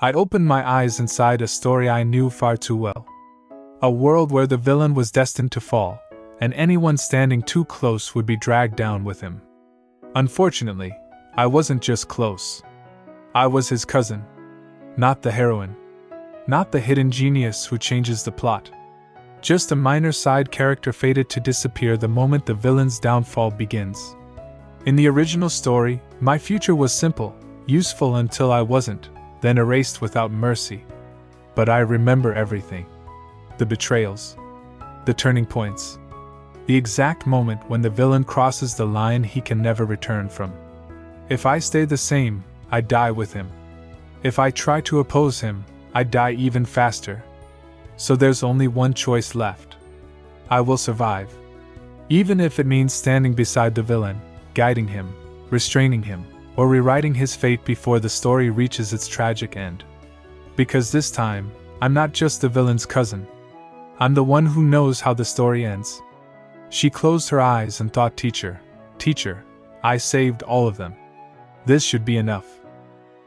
I opened my eyes inside a story I knew far too well. A world where the villain was destined to fall, and anyone standing too close would be dragged down with him. Unfortunately, I wasn't just close. I was his cousin. Not the heroine. Not the hidden genius who changes the plot. Just a minor side character fated to disappear the moment the villain's downfall begins. In the original story, my future was simple, useful until I wasn't, then erased without mercy. But I remember everything. The betrayals. The turning points. The exact moment when the villain crosses the line he can never return from. If I stay the same, I die with him. If I try to oppose him, I die even faster. So there's only one choice left. I will survive. Even if it means standing beside the villain, guiding him, restraining him, or rewriting his fate before the story reaches its tragic end. Because this time, I'm not just the villain's cousin. I'm the one who knows how the story ends. She closed her eyes and thought, Teacher, I saved all of them. This should be enough.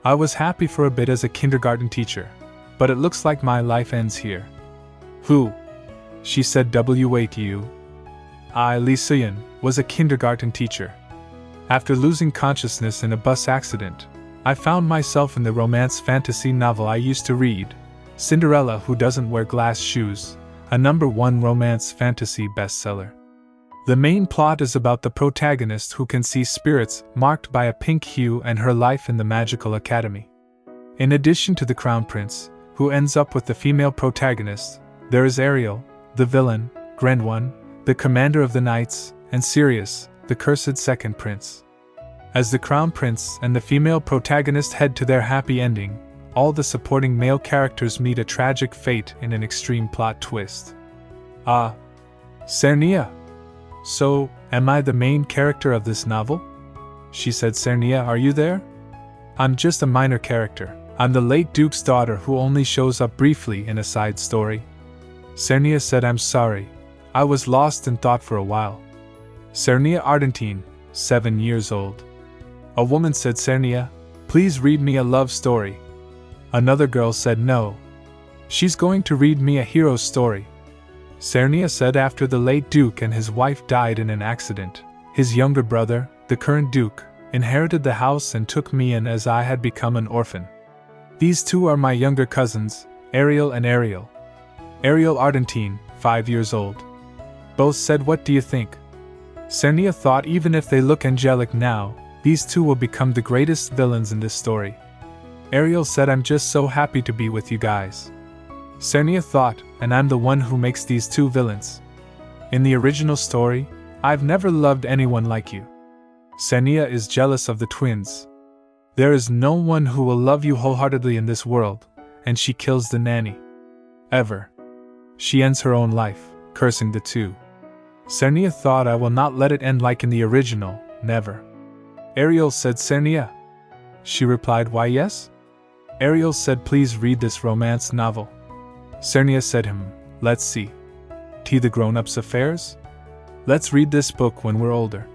I was happy for a bit as a kindergarten teacher, but it looks like my life ends here. Who? She said W8U. Lee Suyun was a kindergarten teacher. After losing consciousness in a bus accident, I found myself in the romance fantasy novel I used to read, Cinderella Who Doesn't Wear Glass Shoes, a #1 romance fantasy bestseller. The main plot is about the protagonist who can see spirits marked by a pink hue and her life in the magical academy. In addition to the crown prince, who ends up with the female protagonist, there is Ariel, the villain, Grand One, the commander of the knights, and Sirius, the cursed second prince. As the crown prince and the female protagonist head to their happy ending, all the supporting male characters meet a tragic fate in an extreme plot twist. Cernia. So, am I the main character of this novel? She said. Cernia, are you there? I'm just a minor character. I'm the late Duke's daughter who only shows up briefly in a side story. Cernia said. I'm sorry. I was lost in thought for a while. Cernia Ardentine, 7 years old. A woman said. Cernia, please read me a love story. Another girl said no. She's going to read me a hero story. Cernia said. After the late Duke and his wife died in an accident, his younger brother, the current Duke, inherited the house and took me in as I had become an orphan. These two are my younger cousins, Ariel and Ariel. Ariel Ardentine, 5 years old. Both said, what do you think? Cernia thought, even if they look angelic now, these two will become the greatest villains in this story. Ariel said, I'm just so happy to be with you guys. Cernia thought, and I'm the one who makes these two villains. In the original story, I've never loved anyone like you. Cernia is jealous of the twins. There is no one who will love you wholeheartedly in this world, and she kills the nanny. Ever. She ends her own life, cursing the two. Cernia thought, I will not let it end like in the original, never. Ariel said. Cernia. She replied, why yes? Ariel said, please read this romance novel. Cernia said, let's see. The grown-ups' affairs? Let's read this book when we're older.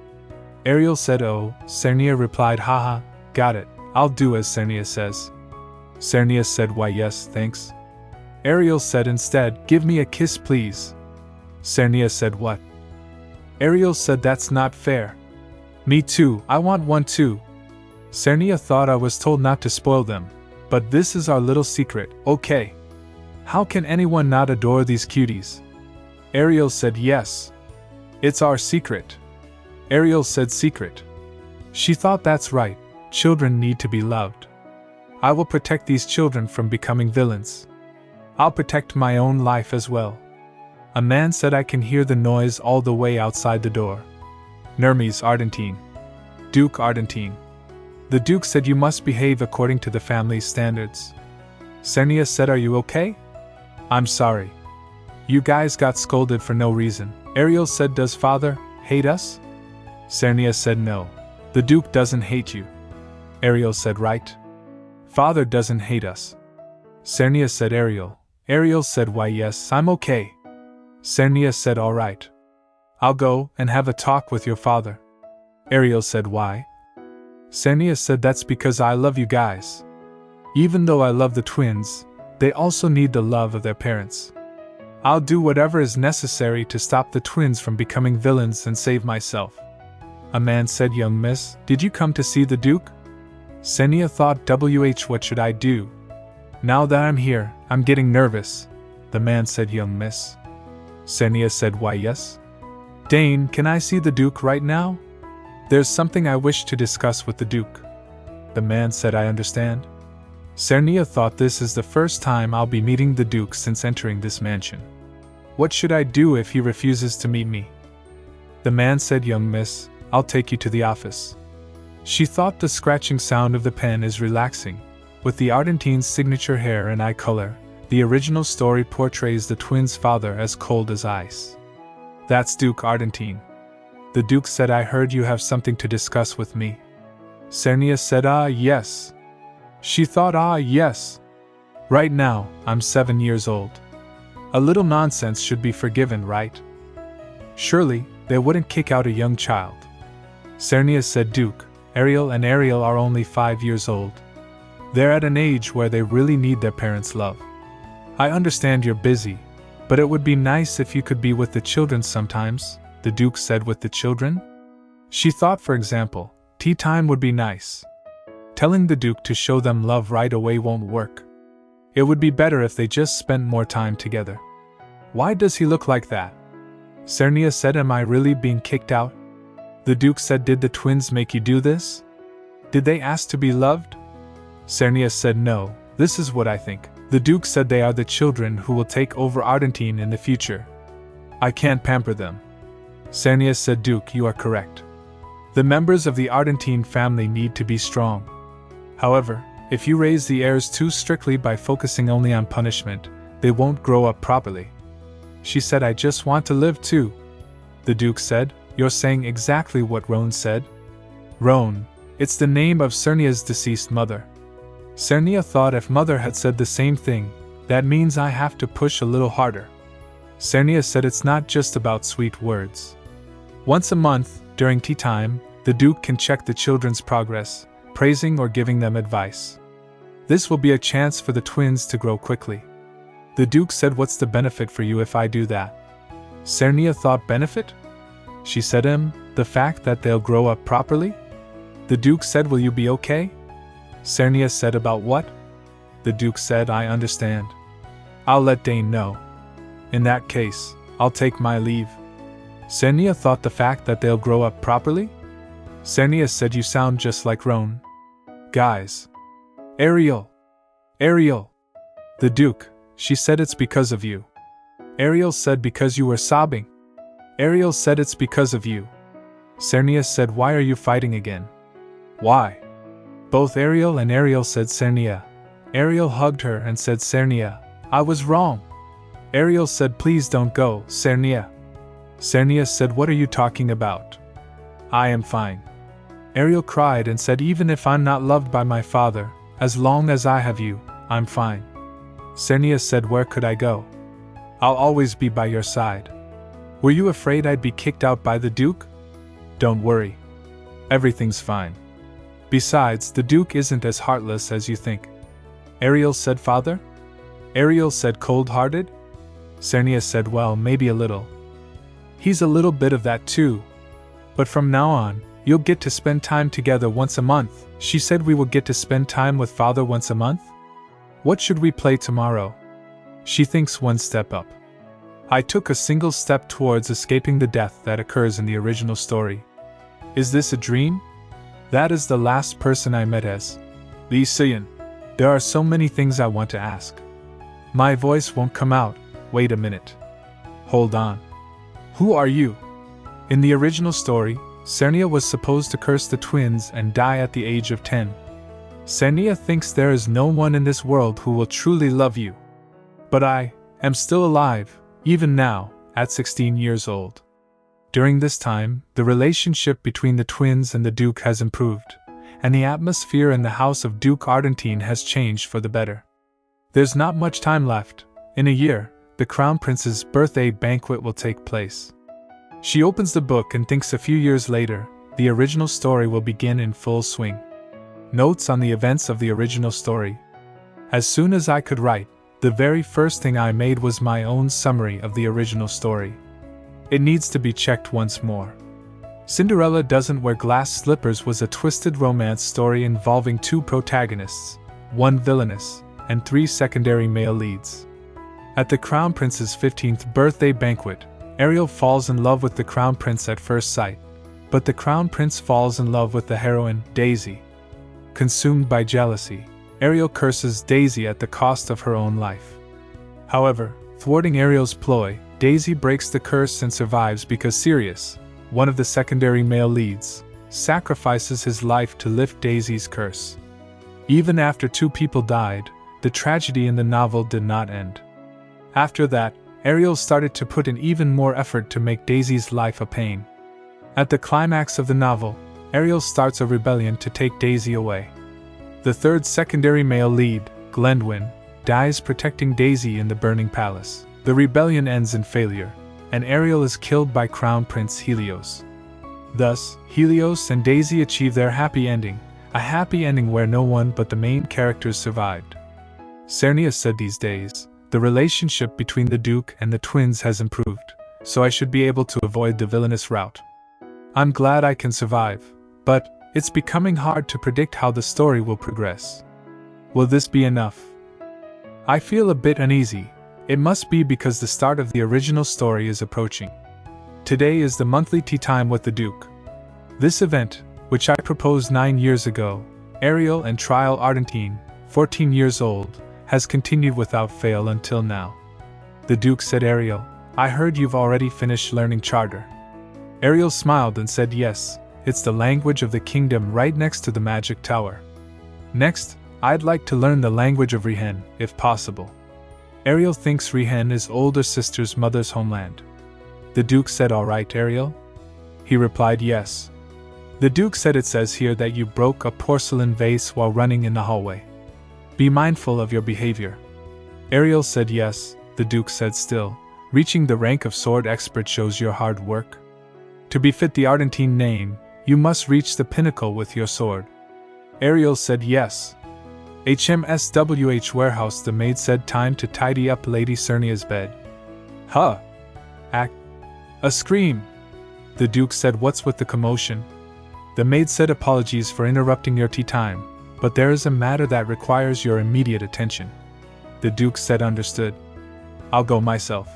Ariel said, oh. Cernia replied, haha, got it, I'll do as Cernia says. Cernia said, why yes, thanks. Ariel said instead, give me a kiss please. Cernia said, what? Ariel said, that's not fair. Me too, I want one too. Cernia thought I was told not to spoil them, but this is our little secret, okay? How can anyone not adore these cuties? Ariel said, yes. It's our secret. Ariel said, secret. She thought, that's right, children need to be loved. I will protect these children from becoming villains. I'll protect my own life as well. A man said, I can hear the noise all the way outside the door. Nermes Ardentine. Duke Ardentine. The Duke said, you must behave according to the family's standards. Cernia said, are you okay? I'm sorry. You guys got scolded for no reason. Ariel said, does father hate us? Cernia said, no. The Duke doesn't hate you. Ariel said, right. Father doesn't hate us. Cernia said, Ariel. Ariel said, why yes, I'm okay. Cernia said, all right. I'll go and have a talk with your father. Ariel said, why? Cernia said, that's because I love you guys. Even though I love the twins, they also need the love of their parents. I'll do whatever is necessary to stop the twins from becoming villains and save myself." A man said, "Young miss, did you come to see the Duke?" Cernia thought, what should I do? Now that I'm here, I'm getting nervous." The man said, "Young miss." Cernia said, "Why yes." "Dane, can I see the Duke right now? There's something I wish to discuss with the Duke." The man said, "I understand." Cernia thought, this is the first time I'll be meeting the Duke since entering this mansion. What should I do if he refuses to meet me? The man said, "Young miss, I'll take you to the office." She thought the scratching sound of the pen is relaxing. With the Argentine's signature hair and eye color, the original story portrays the twins' father as cold as ice. "That's Duke Argentine." The Duke said, "I heard you have something to discuss with me." Cernia said, Yes." She thought, yes. Right now, I'm 7 years old. A little nonsense should be forgiven, right? Surely, they wouldn't kick out a young child. Cernia said, "Duke, Ariel and Ariel are only 5 years old. They're at an age where they really need their parents' love. I understand you're busy, but it would be nice if you could be with the children sometimes," the Duke said. "With the children?" She thought, for example, tea time would be nice. Telling the Duke to show them love right away won't work. It would be better if they just spent more time together. "Why does he look like that?" Cernia said, "Am I really being kicked out?" The Duke said, "Did the twins make you do this? Did they ask to be loved?" Cernia said, "No, this is what I think. The Duke said they are the children who will take over Argentine in the future. I can't pamper them." Cernia said, "Duke, you are correct. The members of the Argentine family need to be strong. However, if you raise the heirs too strictly by focusing only on punishment, they won't grow up properly." She said, "I just want to live too." The Duke said, "You're saying exactly what Roan said." Roan, it's the name of Cernia's deceased mother. Cernia thought, if mother had said the same thing, that means I have to push a little harder. Cernia said, "It's not just about sweet words. Once a month, during tea time, the Duke can check the children's progress, praising or giving them advice. This will be a chance for the twins to grow quickly." The Duke said, "What's the benefit for you if I do that?" Cernia thought, "Benefit?" She said, "The fact that they'll grow up properly?" The Duke said, "Will you be okay?" Cernia said, "About what?" The Duke said, "I understand. I'll let Dane know. In that case, I'll take my leave." Cernia thought, the fact that they'll grow up properly? Cernia said, "You sound just like Roan." "Guys. Ariel. Ariel." The Duke, she said, "It's because of you." Ariel said, "Because you were sobbing." Ariel said, "It's because of you." Cernia said, "Why are you fighting again?" "Why?" Both Ariel and Ariel said Cernia. Ariel hugged her and said, "Cernia, I was wrong." Ariel said, "Please don't go, Cernia." Cernia said, "What are you talking about? I am fine." Ariel cried and said, "Even if I'm not loved by my father, as long as I have you, I'm fine." Cernia said, "Where could I go? I'll always be by your side." "Were you afraid I'd be kicked out by the Duke?" "Don't worry. Everything's fine. Besides, the Duke isn't as heartless as you think." Ariel said, "Father?" Ariel said, "Cold-hearted?" Cernia said, "Well, maybe a little. He's a little bit of that too. But from now on, you'll get to spend time together once a month." She said, "We will get to spend time with Father once a month? What should we play tomorrow?" She thinks one step up. I took a single step towards escaping the death that occurs in the original story. Is this a dream? That is the last person I met as Lee Sian. There are so many things I want to ask. My voice won't come out. Wait a minute. Hold on. Who are you? In the original story, Cernia was supposed to curse the twins and die at the age of 10. Cernia thinks there is no one in this world who will truly love you. But I am still alive, even now, at 16 years old. During this time, the relationship between the twins and the Duke has improved, and the atmosphere in the house of Duke Argentine has changed for the better. There's not much time left. In a year, the Crown Prince's birthday banquet will take place. She opens the book and thinks a few years later, the original story will begin in full swing. Notes on the events of the original story. As soon as I could write, the very first thing I made was my own summary of the original story. It needs to be checked once more. Cinderella Doesn't Wear Glass Slippers was a twisted romance story involving 2 protagonists, 1 villainess, and 3 secondary male leads. At the Crown Prince's 15th birthday banquet, Ariel falls in love with the Crown Prince at first sight, but the Crown Prince falls in love with the heroine, Daisy. Consumed by jealousy, Ariel curses Daisy at the cost of her own life. However, thwarting Ariel's ploy, Daisy breaks the curse and survives because Sirius, one of the secondary male leads, sacrifices his life to lift Daisy's curse. Even after 2 people died, the tragedy in the novel did not end. After that, Ariel started to put in even more effort to make Daisy's life a pain. At the climax of the novel, Ariel starts a rebellion to take Daisy away. The 3rd secondary male lead, Glendwyn, dies protecting Daisy in the burning palace. The rebellion ends in failure, and Ariel is killed by Crown Prince Helios. Thus, Helios and Daisy achieve their happy ending, a happy ending where no one but the main characters survived. Cernia said these days, the relationship between the Duke and the twins has improved, so I should be able to avoid the villainous route. I'm glad I can survive, but it's becoming hard to predict how the story will progress. Will this be enough? I feel a bit uneasy. It must be because the start of the original story is approaching. Today is the monthly tea time with the Duke. This event, which I proposed 9 years ago, Ariel and Trial Ardentine, 14 years old, has continued without fail until now. The Duke said, Ariel, I heard you've already finished learning Charter. Ariel smiled and said yes, it's the language of the kingdom right next to the magic tower. Next, I'd like to learn the language of Rihen, if possible. Ariel thinks Rihen is older sister's mother's homeland. The Duke said, all right, Ariel? He replied, yes. The Duke said, it says here that you broke a porcelain vase while running in the hallway. Be mindful of your behavior. Ariel said yes. The Duke said, still, reaching the rank of sword expert shows your hard work. To befit the Ardentine name, you must reach the pinnacle with your sword. Ariel said yes. HMSWH warehouse, the maid said, time to tidy up Lady Cernia's bed. Huh! A scream! The Duke said, what's with the commotion? The maid said, apologies for interrupting your tea time, but there is a matter that requires your immediate attention. The Duke said, understood. I'll go myself.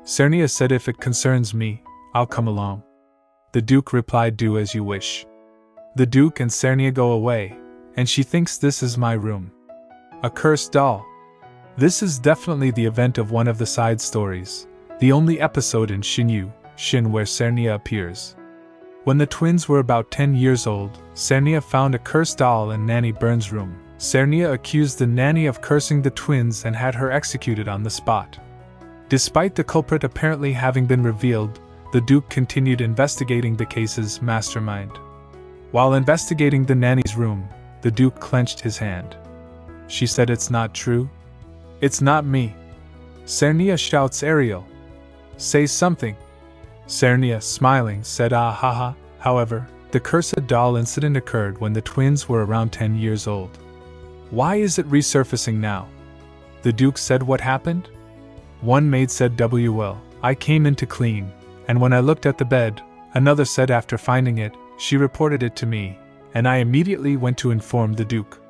Cernia said, if it concerns me, I'll come along. The Duke replied, do as you wish. The Duke and Cernia go away, and she thinks this is my room. A cursed doll. This is definitely the event of one of the side stories, the only episode in Shin where Cernia appears. When the twins were about 10 years old, Cernia found a cursed doll in Nanny Byrne's room. Cernia accused the nanny of cursing the twins and had her executed on the spot. Despite the culprit apparently having been revealed, the Duke continued investigating the case's mastermind. While investigating the nanny's room, the Duke clenched his hand. She said, it's not true. It's not me. Cernia shouts, Ariel. Say something. Cernia, smiling, said, ah haha. However, the cursed doll incident occurred when the twins were around 10 years old. Why is it resurfacing now? The Duke said, what happened? One maid said, well, I came in to clean, and when I looked at the bed, another said after finding it, she reported it to me, and I immediately went to inform the Duke.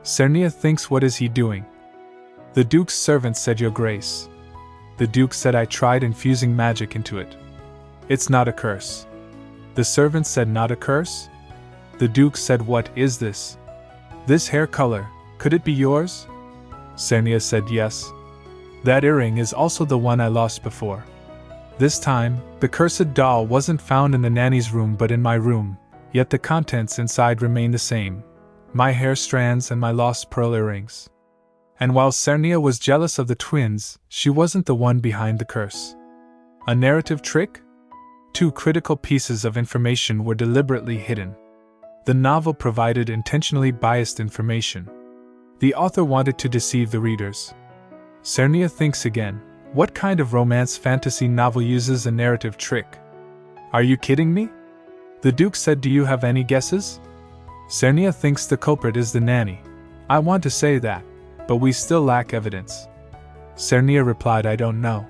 Cernia thinks, what is he doing? The Duke's servant said, your grace. The Duke said, I tried infusing magic into it. It's not a curse. The servant said, not a curse? The Duke said, what is this? This hair color, could it be yours? Cernia said, yes. That earring is also the one I lost before. This time, the cursed doll wasn't found in the nanny's room but in my room, yet the contents inside remain the same. My hair strands and my lost pearl earrings. And while Cernia was jealous of the twins, she wasn't the one behind the curse. A narrative trick? 2 critical pieces of information were deliberately hidden. The novel provided intentionally biased information. The author wanted to deceive the readers. Cernia thinks again, what kind of romance fantasy novel uses a narrative trick? Are you kidding me? The Duke said, do you have any guesses? Cernia thinks the culprit is the nanny. I want to say that, but we still lack evidence. Cernia replied, I don't know.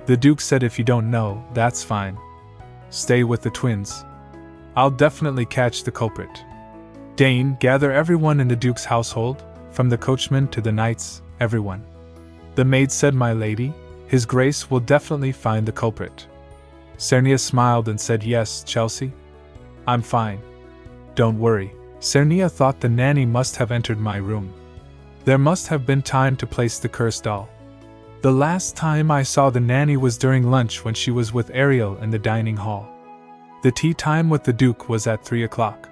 The Duke said, if you don't know, that's fine. Stay with the twins. I'll definitely catch the culprit. Dane, gather everyone in the Duke's household, from the coachman to the knights, everyone. The maid said, my lady, His Grace will definitely find the culprit. Cernia smiled and said, yes, Chelsea. I'm fine. Don't worry. Cernia thought the nanny must have entered my room. There must have been time to place the cursed doll. The last time I saw the nanny was during lunch when she was with Ariel in the dining hall. The tea time with the Duke was at 3 o'clock.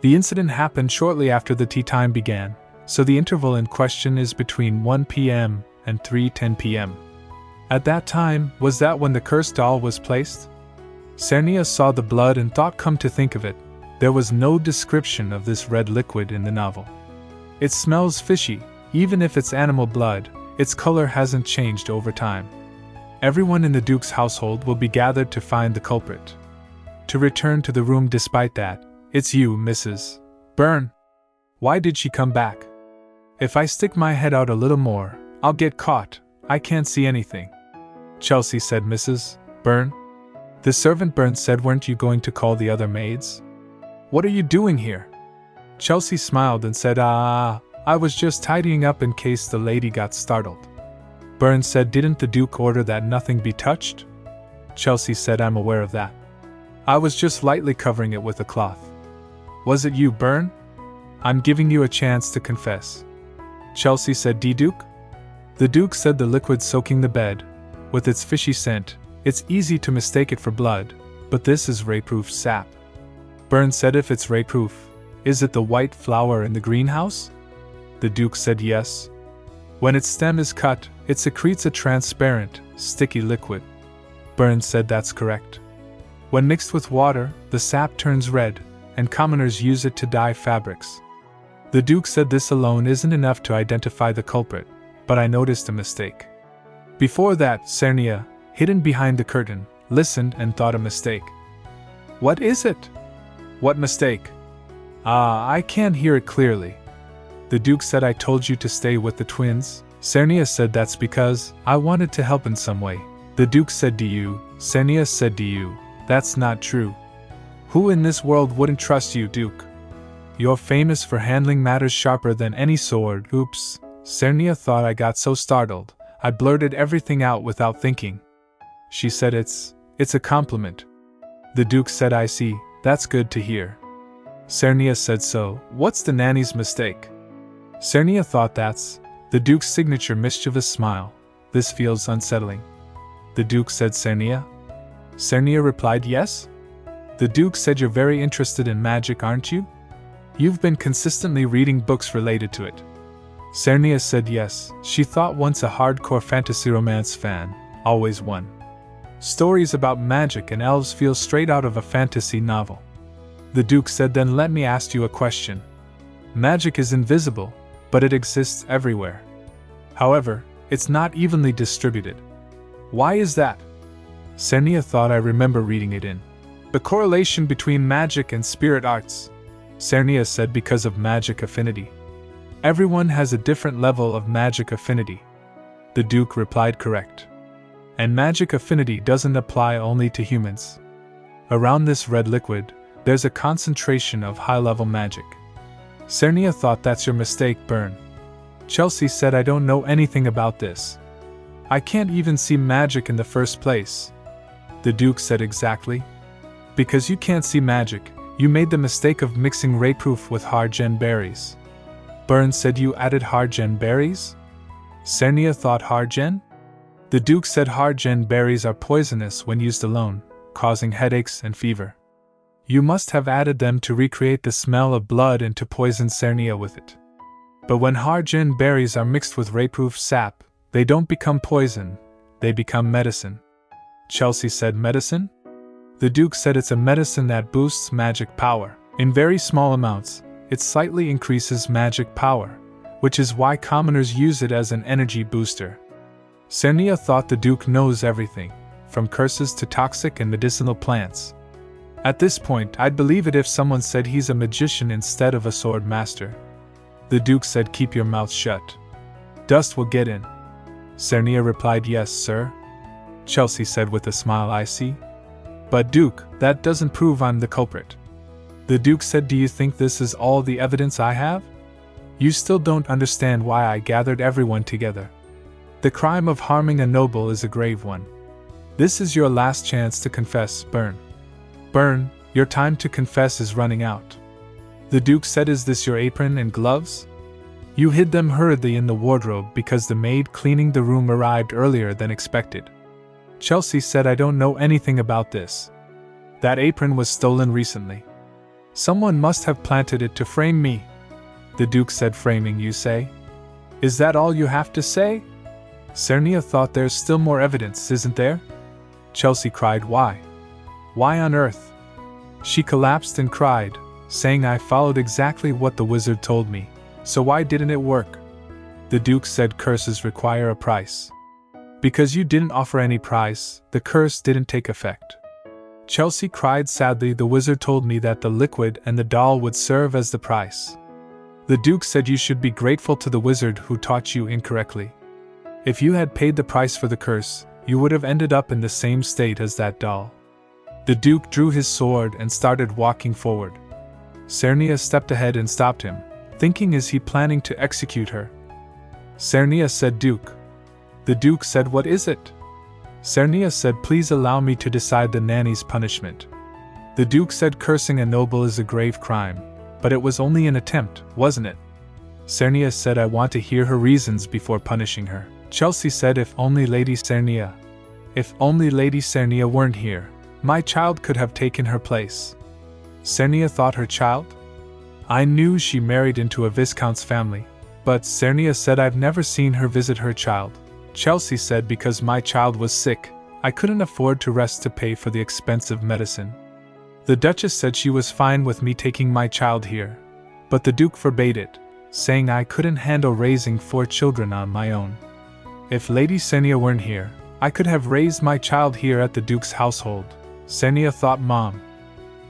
The incident happened shortly after the tea time began, so the interval in question is between 1 p.m. and 3:10 p.m. At that time, was that when the cursed doll was placed? Cernia saw the blood and thought, come to think of it, there was no description of this red liquid in the novel. It smells fishy, even if it's animal blood, its color hasn't changed over time. Everyone in the Duke's household will be gathered to find the culprit. To return to the room despite that, it's you, Mrs. Byrne. Why did she come back? If I stick my head out a little more, I'll get caught, I can't see anything. Chelsea said, Mrs. Byrne. The servant Byrne said, weren't you going to call the other maids? What are you doing here? Chelsea smiled and said, I was just tidying up in case the lady got startled. Byrne said, didn't the Duke order that nothing be touched? Chelsea said, I'm aware of that. I was just lightly covering it with a cloth. Was it you, Byrne? I'm giving you a chance to confess. Chelsea said, Duke? The Duke said, the liquid soaking the bed, with its fishy scent, it's easy to mistake it for blood, but this is ray-proof sap. Byrne said, if it's ray-proof, is it the white flower in the greenhouse? The Duke said, yes. When its stem is cut, it secretes a transparent, sticky liquid. Byrne said, that's correct. When mixed with water, the sap turns red, and commoners use it to dye fabrics. The Duke said, this alone isn't enough to identify the culprit, but I noticed a mistake. Before that, Cernia, hidden behind the curtain, listened and thought a mistake. What is it? What mistake? I can't hear it clearly. The Duke said, I told you to stay with the twins. Cernia said, that's because I wanted to help in some way. The Duke said, do you? Cernia said, do you? That's not true. Who in this world wouldn't trust you, Duke? You're famous for handling matters sharper than any sword. Oops. Cernia thought I got so startled, I blurted everything out without thinking. She said, it's a compliment. The Duke said, I see, that's good to hear. Cernia said, so, what's the nanny's mistake? Cernia thought, that's the Duke's signature mischievous smile. This feels unsettling. The Duke said, Cernia? Cernia replied, yes? The Duke said, you're very interested in magic, aren't you? You've been consistently reading books related to it. Cernia said, yes. She thought, once a hardcore fantasy romance fan, always one. Stories about magic and elves feel straight out of a fantasy novel. The Duke said, then let me ask you a question. Magic is invisible, but it exists everywhere. However, it's not evenly distributed. Why is that? Cernia thought, I remember reading it in The Correlation Between Magic and Spirit Arts. Cernia said, because of magic affinity. Everyone has a different level of magic affinity. The Duke replied, correct. And magic affinity doesn't apply only to humans. Around this red liquid, there's a concentration of high-level magic. Cernia thought, that's your mistake, Byrne. Chelsea said, I don't know anything about this. I can't even see magic in the first place. The Duke said, exactly. Because you can't see magic, you made the mistake of mixing ray-proof with hargen berries. Byrne said, you added hargen berries? Cernia thought, hargen? The Duke said, hargen berries are poisonous when used alone, causing headaches and fever. You must have added them to recreate the smell of blood and to poison Cernia with it. But when hargen berries are mixed with ray-proof sap, they don't become poison, they become medicine. Chelsea said, medicine? The Duke said, it's a medicine that boosts magic power. In very small amounts, it slightly increases magic power, which is why commoners use it as an energy booster. Cernia thought the Duke knows everything, from curses to toxic and medicinal plants. At this point, I'd believe it if someone said he's a magician instead of a sword master. The Duke said, keep your mouth shut. Dust will get in. Cernia replied, yes, sir. Chelsea said with a smile, I see. But Duke, that doesn't prove I'm the culprit. The Duke said, do you think this is all the evidence I have? You still don't understand why I gathered everyone together. The crime of harming a noble is a grave one. This is your last chance to confess, Burn. Burn, your time to confess is running out. The Duke said, is this your apron and gloves? You hid them hurriedly in the wardrobe because the maid cleaning the room arrived earlier than expected. Chelsea said, I don't know anything about this. That apron was stolen recently. Someone must have planted it to frame me. The Duke said, framing, you say? Is that all you have to say? Cernia thought, there's still more evidence, isn't there? Chelsea cried, why? Why on earth? She collapsed and cried, saying, I followed exactly what the wizard told me, so why didn't it work? The Duke said, curses require a price. Because you didn't offer any price, the curse didn't take effect. Chelsea cried sadly, the wizard told me that the liquid and the doll would serve as the price. The Duke said, you should be grateful to the wizard who taught you incorrectly. If you had paid the price for the curse, you would have ended up in the same state as that doll. The Duke drew his sword and started walking forward. Cernia stepped ahead and stopped him, thinking, is he planning to execute her? Cernia said, Duke. The Duke said, what is it? Cernia said, please allow me to decide the nanny's punishment. The Duke said, cursing a noble is a grave crime, but it was only an attempt, wasn't it? Cernia said, I want to hear her reasons before punishing her. Chelsea said, if only Lady Cernia weren't here, my child could have taken her place. Cernia thought, her child? I knew she married into a viscount's family, but Cernia said, I've never seen her visit her child. Chelsea said, because my child was sick, I couldn't afford to rest to pay for the expensive medicine. The Duchess said she was fine with me taking my child here, but the Duke forbade it, saying I couldn't handle raising 4 children on my own. If Lady Cernia weren't here, I could have raised my child here at the Duke's household. Cernia thought, Mom.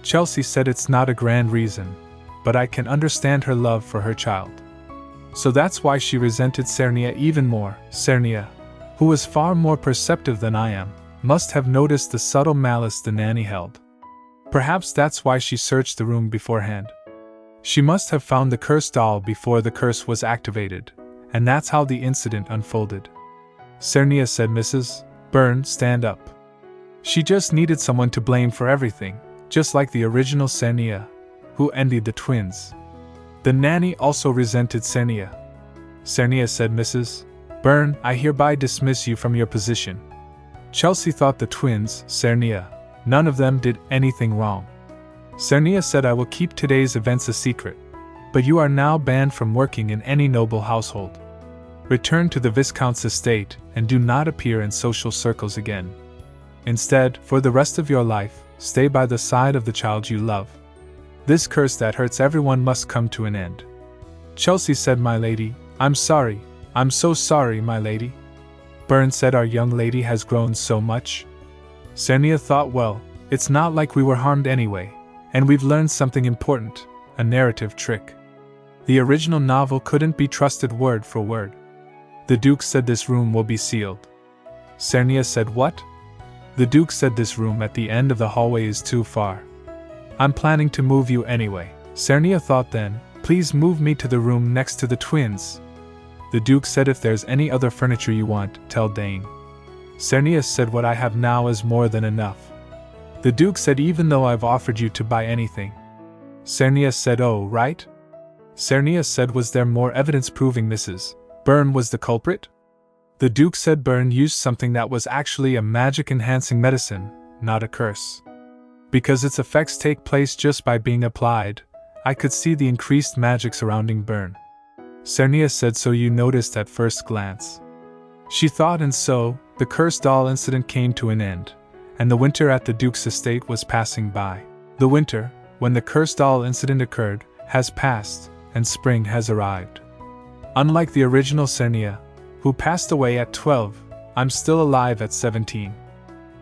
Chelsea said, it's not a grand reason, but I can understand her love for her child. So that's why she resented Cernia even more. Cernia, who was far more perceptive than I am, must have noticed the subtle malice the nanny held. Perhaps that's why she searched the room beforehand. She must have found the cursed doll before the curse was activated, and that's how the incident unfolded. Cernia said, Mrs. Byrne, stand up. She just needed someone to blame for everything, just like the original Cernia, who envied the twins. The nanny also resented Cernia. Cernia said, Mrs. Byrne, I hereby dismiss you from your position. Chelsea thought, the twins, Cernia, none of them did anything wrong. Cernia said, I will keep today's events a secret, but you are now banned from working in any noble household. Return to the Viscount's estate and do not appear in social circles again. Instead, for the rest of your life, stay by the side of the child you love. This curse that hurts everyone must come to an end. Chelsea said, My lady, I'm sorry. I'm so sorry, my lady. Byrne said, Our young lady has grown so much. Cernia thought, well, it's not like we were harmed anyway, and we've learned something important, a narrative trick. The original novel couldn't be trusted word for word. The Duke said, this room will be sealed. Cernia said, what? The Duke said, this room at the end of the hallway is too far. I'm planning to move you anyway. Cernia thought, then, please move me to the room next to the twins. The Duke said, if there's any other furniture you want, tell Dane. Cernia said, what I have now is more than enough. The Duke said, even though I've offered you to buy anything. Cernia said, oh, right? Cernia said, was there more evidence proving Mrs. Byrne was the culprit? The Duke said, Byrne used something that was actually a magic-enhancing medicine, not a curse. Because its effects take place just by being applied, I could see the increased magic surrounding Byrne. Cernia said, so you noticed at first glance. She thought, and so, the cursed doll incident came to an end, and the winter at the Duke's estate was passing by. The winter, when the cursed doll incident occurred, has passed, and spring has arrived. Unlike the original Cernia, who passed away at 12, I'm still alive at 17.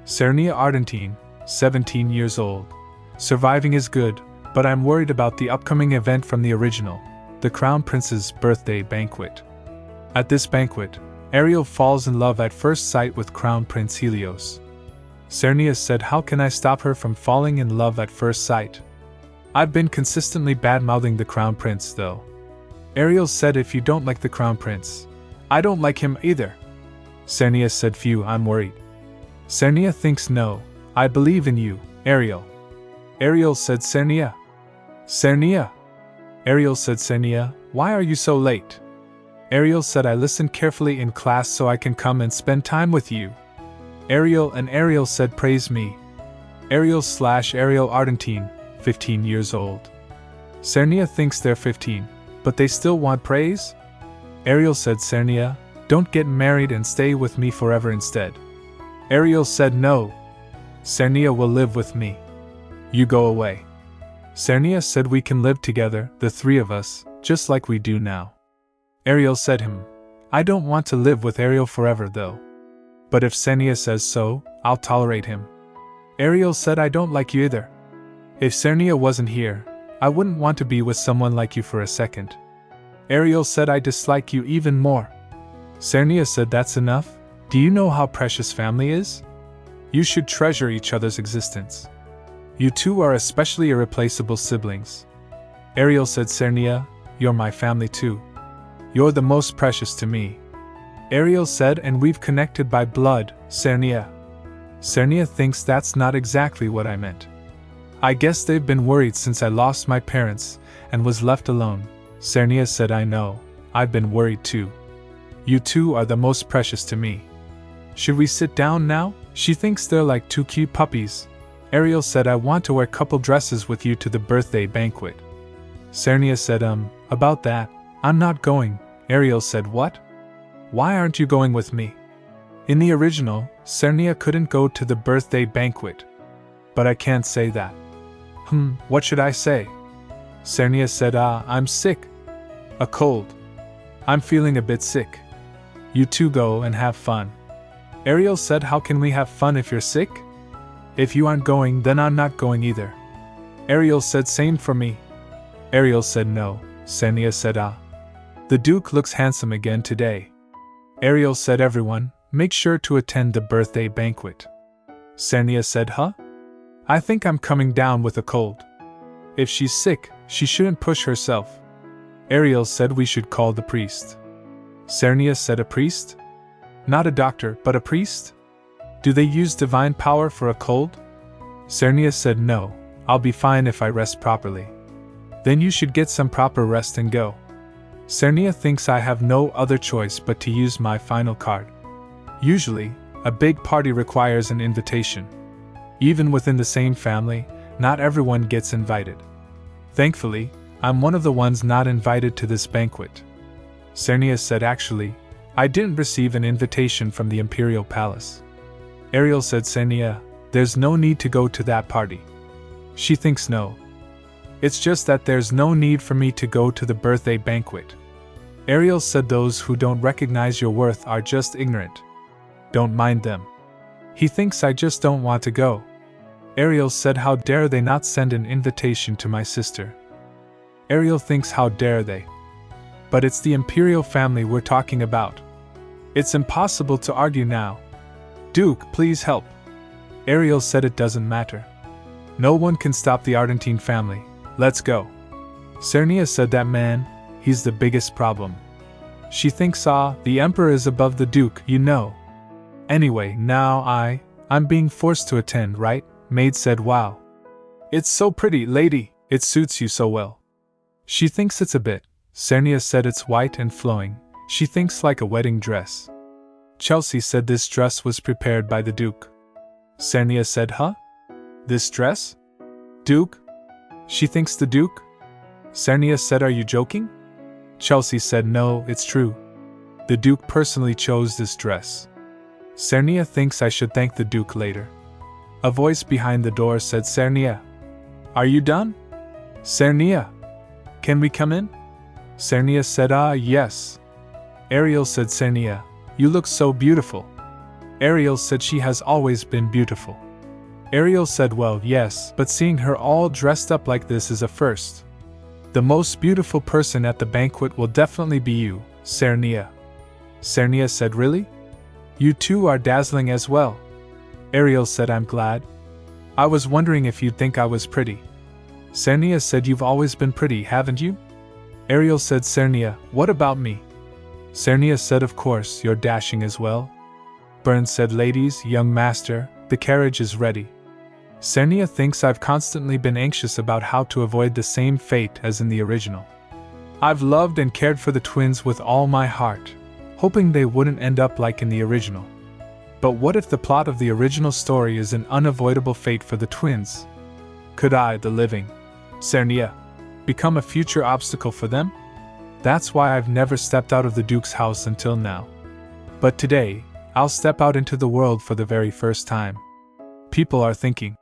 Cernia Ardentine, 17 years old. Surviving is good, but I'm worried about the upcoming event from the original, the Crown Prince's birthday banquet. At this banquet, Ariel falls in love at first sight with Crown Prince Helios. Cernia said, how can I stop her from falling in love at first sight? I've been consistently bad-mouthing the Crown Prince, though. Ariel said, if you don't like the Crown Prince, I don't like him either. Cernia said, phew, I'm worried. Cernia thinks, no, I believe in you, Ariel. Ariel said, Cernia. Cernia. Ariel said, Cernia, why are you so late? Ariel said, I listened carefully in class so I can come and spend time with you. Ariel said, praise me. Ariel Argentine, 15 years old. Cernia thinks they're 15, but they still want praise? Ariel said, Cernia, don't get married and stay with me forever instead. Ariel said, no. Cernia will live with me. You go away. Cernia said, we can live together, the three of us, just like we do now. Ariel said, I don't want to live with Ariel forever though. But if Cernia says so, I'll tolerate him. Ariel said, I don't like you either. If Cernia wasn't here, I wouldn't want to be with someone like you for a second. Ariel said, I dislike you even more. Cernia said, that's enough. Do you know how precious family is? You should treasure each other's existence. You two are especially irreplaceable siblings. Ariel said, Cernia, you're my family too. You're the most precious to me. Ariel said, and we've connected by blood, Cernia. Cernia thinks that's not exactly what I meant. I guess they've been worried since I lost my parents and was left alone. Cernia said, I know, I've been worried too. You two are the most precious to me. Should we sit down now? She thinks they're like two cute puppies. Ariel said, I want to wear couple dresses with you to the birthday banquet. Cernia said, about that, I'm not going. Ariel said, what? Why aren't you going with me? In the original, Cernia couldn't go to the birthday banquet. But I can't say that. What should I say? Cernia said, I'm sick. A cold. I'm feeling a bit sick. You two go and have fun. Ariel said, how can we have fun if you're sick? If you aren't going, then I'm not going either. Ariel said, same for me. Ariel said, no. Cernia said, The Duke looks handsome again today. Ariel said, everyone, make sure to attend the birthday banquet. Cernia said, I think I'm coming down with a cold. If she's sick, she shouldn't push herself. Ariel said, we should call the priest. Cernia said, a priest? Not a doctor, but a priest? Do they use divine power for a cold? Cernia said, no, I'll be fine if I rest properly. Then you should get some proper rest and go. Cernia thinks I have no other choice but to use my final card. Usually, a big party requires an invitation. Even within the same family, not everyone gets invited. Thankfully, I'm one of the ones not invited to this banquet. Cernia said, actually, I didn't receive an invitation from the Imperial Palace. Ariel said, Cernia, there's no need to go to that party. She thinks no. It's just that there's no need for me to go to the birthday banquet. Ariel said, those who don't recognize your worth are just ignorant. Don't mind them. He thinks I just don't want to go. Ariel said, how dare they not send an invitation to my sister. Ariel thinks, how dare they. But it's the Imperial family we're talking about. It's impossible to argue now. Duke, please help. Ariel said, it doesn't matter. No one can stop the Argentine family. Let's go. Cernia said, that man, he's the biggest problem. She thinks, the Emperor is above the Duke, you know. Anyway, now I'm being forced to attend, right? Maid said, wow. It's so pretty, lady, it suits you so well. She thinks it's a bit. Cernia said, it's white and flowing. She thinks like a wedding dress. Chelsea said, this dress was prepared by the Duke. Cernia said, This dress? Duke? She thinks the Duke? Cernia said, are you joking? Chelsea said, no, it's true. The Duke personally chose this dress. Cernia thinks I should thank the Duke later. A voice behind the door said, Cernia. Are you done? Cernia. Can we come in? Cernia said, yes. Ariel said, Cernia, you look so beautiful. Ariel said she has always been beautiful. Ariel said, well, yes, but seeing her all dressed up like this is a first. The most beautiful person at the banquet will definitely be you, Cernia. Cernia said, really? You two are dazzling as well. Ariel said, I'm glad. I was wondering if you'd think I was pretty. Cernia said, you've always been pretty, haven't you? Ariel said, Cernia, what about me? Cernia said, of course, you're dashing as well. Burns said, ladies, young master, the carriage is ready. Cernia thinks I've constantly been anxious about how to avoid the same fate as in the original. I've loved and cared for the twins with all my heart, hoping they wouldn't end up like in the original. But what if the plot of the original story is an unavoidable fate for the twins? Could I, the living Cernia, become a future obstacle for them? That's why I've never stepped out of the Duke's house until now. But today, I'll step out into the world for the very first time. People are thinking,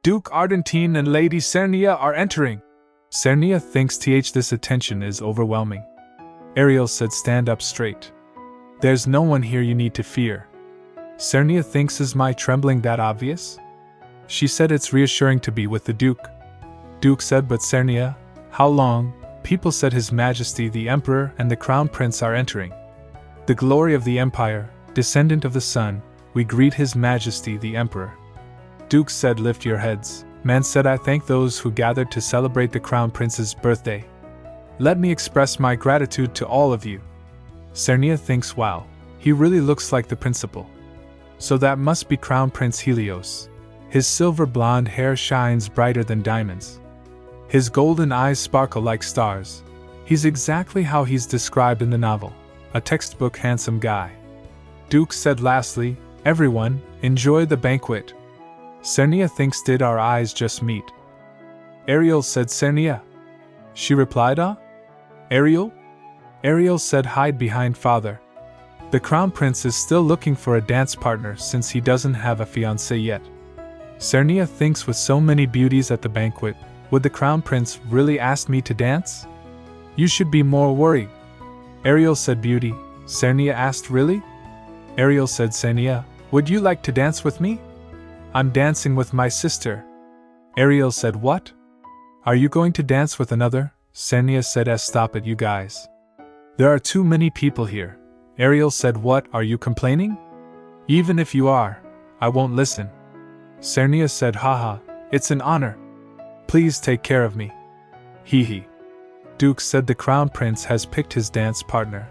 Duke Ardentine and Lady Cernia are entering. Cernia thinks this attention is overwhelming. Ariel said, stand up straight. There's no one here you need to fear. Cernia thinks, is my trembling that obvious? She said, it's reassuring to be with the Duke. Duke said, but Cernia, how long? People said His Majesty the Emperor and the Crown Prince are entering. The glory of the Empire, descendant of the sun, we greet His Majesty the Emperor. Duke said, lift your heads. Man said, I thank those who gathered to celebrate the Crown Prince's birthday. Let me express my gratitude to all of you. Cernia thinks, wow, he really looks like the principal. So that must be Crown Prince Helios. His silver blonde hair shines brighter than diamonds. His golden eyes sparkle like stars. He's exactly how he's described in the novel, a textbook handsome guy. Duke said, lastly, everyone, enjoy the banquet. Cernia thinks, did our eyes just meet? Ariel said, Cernia. She replied, Ariel? Ariel said, hide behind father. The Crown Prince is still looking for a dance partner since he doesn't have a fiancé yet. Cernia thinks, with so many beauties at the banquet, would the Crown Prince really ask me to dance? You should be more worried. Ariel said, beauty. Cernia asked, really? Ariel said, Cernia, would you like to dance with me? I'm dancing with my sister. Ariel said, what? Are you going to dance with another? Cernia said, stop it, you guys. There are too many people here. Ariel said, what, are you complaining? Even if you are, I won't listen. Cernia said, haha, it's an honor. Please take care of me. Hee hee. Duke said, the Crown Prince has picked his dance partner.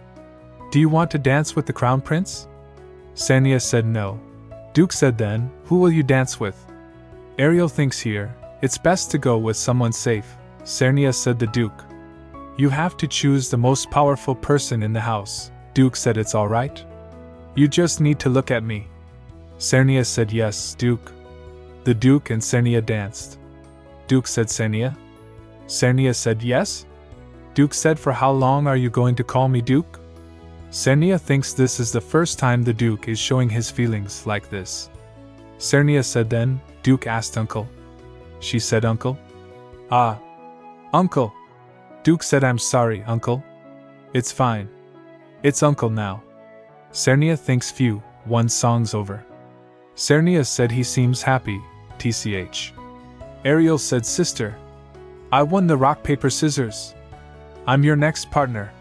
Do you want to dance with the Crown Prince? Cernia said, no. Duke said, then, who will you dance with? Ariel thinks here, it's best to go with someone safe. Cernia said, the Duke. You have to choose the most powerful person in the house. Duke said, it's alright. You just need to look at me. Cernia said, yes, Duke. The Duke and Cernia danced. Duke said, Cernia? Cernia said, yes. Duke said, for how long are you going to call me Duke? Cernia thinks this is the first time the Duke is showing his feelings like this. Cernia said, then, Duke asked uncle. She said, uncle? Ah. Uncle. Duke said, I'm sorry, uncle. It's fine. It's uncle now. Cernia thinks, phew, one song's over. Cernia said, he seems happy, tch. Ariel said, sister. I won the rock paper scissors. I'm your next partner.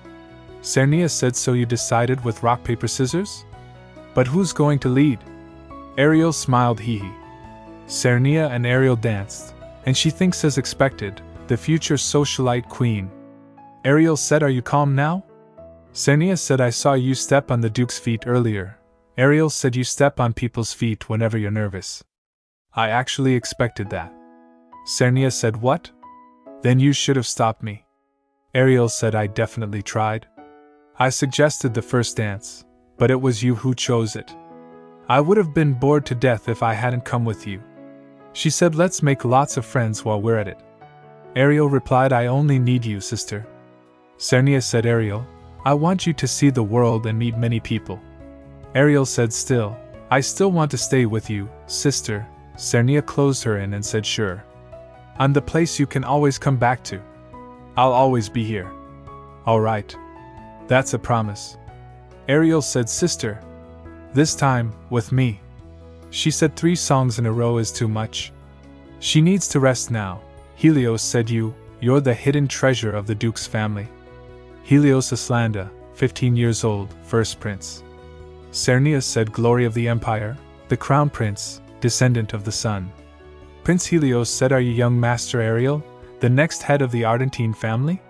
Cernia said, so you decided with rock paper scissors? But who's going to lead? Ariel smiled, hee hee. Cernia and Ariel danced, and she thinks, as expected, the future socialite queen. Ariel said, are you calm now? Cernia said, I saw you step on the Duke's feet earlier. Ariel said, you step on people's feet whenever you're nervous. I actually expected that. Cernia said, what? Then you should have stopped me. Ariel said, I definitely tried. I suggested the first dance, but it was you who chose it. I would have been bored to death if I hadn't come with you. She said, let's make lots of friends while we're at it. Ariel replied, I only need you, sister. Cernia said, Ariel, I want you to see the world and meet many people. Ariel said, I still want to stay with you, sister. Cernia closed her in and said, sure. I'm the place you can always come back to. I'll always be here. All right. That's a promise. Ariel said, sister. This time, with me. She said 3 songs in a row is too much. She needs to rest now. Helios said, you're the hidden treasure of the Duke's family. Helios Islanda, 15 years old, first prince. Cernia said, glory of the empire, the crown prince, descendant of the sun. Prince Helios said, are you young Master Ariel, the next head of the Argentine family?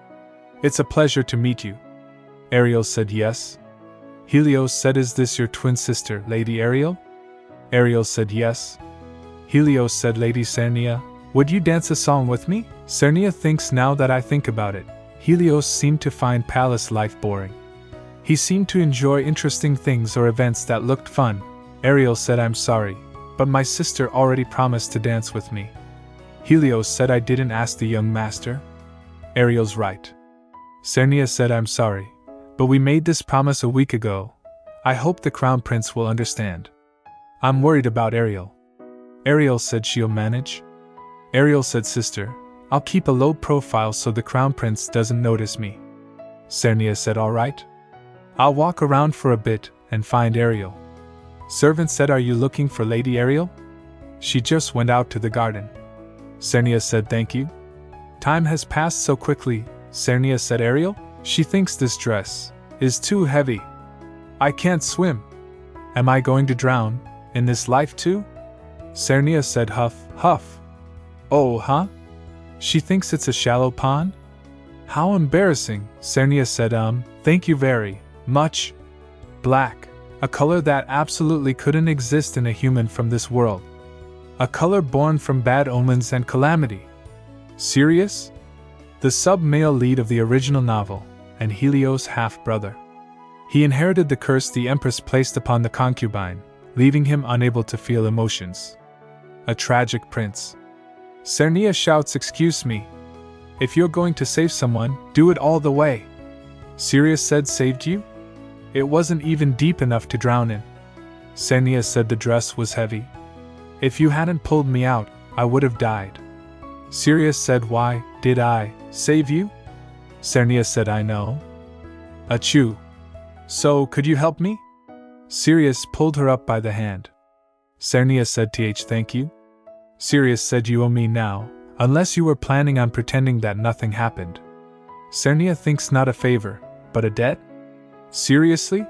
It's a pleasure to meet you. Ariel said, yes. Helios said, is this your twin sister, Lady Ariel? Ariel said, yes. Helios said, Lady Cernia, would you dance a song with me? Cernia thinks, now that I think about it, Helios seemed to find palace life boring. He seemed to enjoy interesting things or events that looked fun. Ariel said, I'm sorry, but my sister already promised to dance with me. Helios said, I didn't ask the young master. Ariel's right. Cernia said, I'm sorry, but we made this promise a week ago. I hope the crown prince will understand. I'm worried about Ariel. Ariel said, she'll manage. Ariel said, sister, I'll keep a low profile so the crown prince doesn't notice me. Cernia said, all right. I'll walk around for a bit and find Ariel. Servant said, are you looking for Lady Ariel? She just went out to the garden. Cernia said, thank you. Time has passed so quickly, Cernia said. Ariel, she thinks this dress is too heavy. I can't swim. Am I going to drown in this life too? Cernia said, huff, huff. Oh, huh? She thinks it's a shallow pond? How embarrassing, Cernia said. Thank you very much. Black, a color that absolutely couldn't exist in a human from this world. A color born from bad omens and calamity. Sirius? The sub-male lead of the original novel, and Helios' half-brother. He inherited the curse the Empress placed upon the concubine, leaving him unable to feel emotions. A tragic prince. Cernia shouts, excuse me. If you're going to save someone, do it all the way. Sirius said, saved you? It wasn't even deep enough to drown in. Cernia said, the dress was heavy. If you hadn't pulled me out, I would have died. Sirius said, why did I save you? Cernia said, I know. Achoo. So, could you help me? Sirius pulled her up by the hand. Cernia said, thank you. Sirius said, you owe me now, unless you were planning on pretending that nothing happened. Cernia thinks, not a favor, but a debt? Seriously?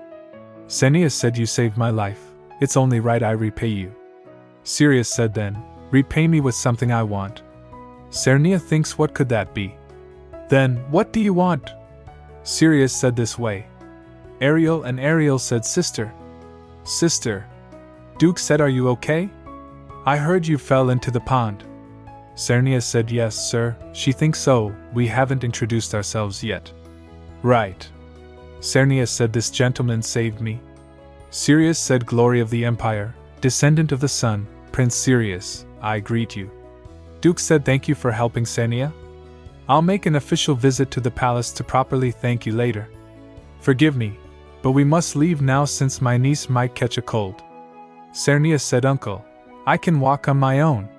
Cernia said, you saved my life, it's only right I repay you. Sirius said, then, repay me with something I want. Cernia thinks, what could that be? Then, what do you want? Sirius said, this way. Ariel, and Ariel said, sister. Sister. Duke said, are you okay? I heard you fell into the pond. Cernia said, yes, sir, she thinks so, we haven't introduced ourselves yet. Right. Cernia said, this gentleman saved me. Sirius said, glory of the empire, descendant of the sun, Prince Sirius, I greet you. Duke said, thank you for helping Cernia. I'll make an official visit to the palace to properly thank you later. Forgive me, but we must leave now since my niece might catch a cold. Cernia said, uncle, I can walk on my own.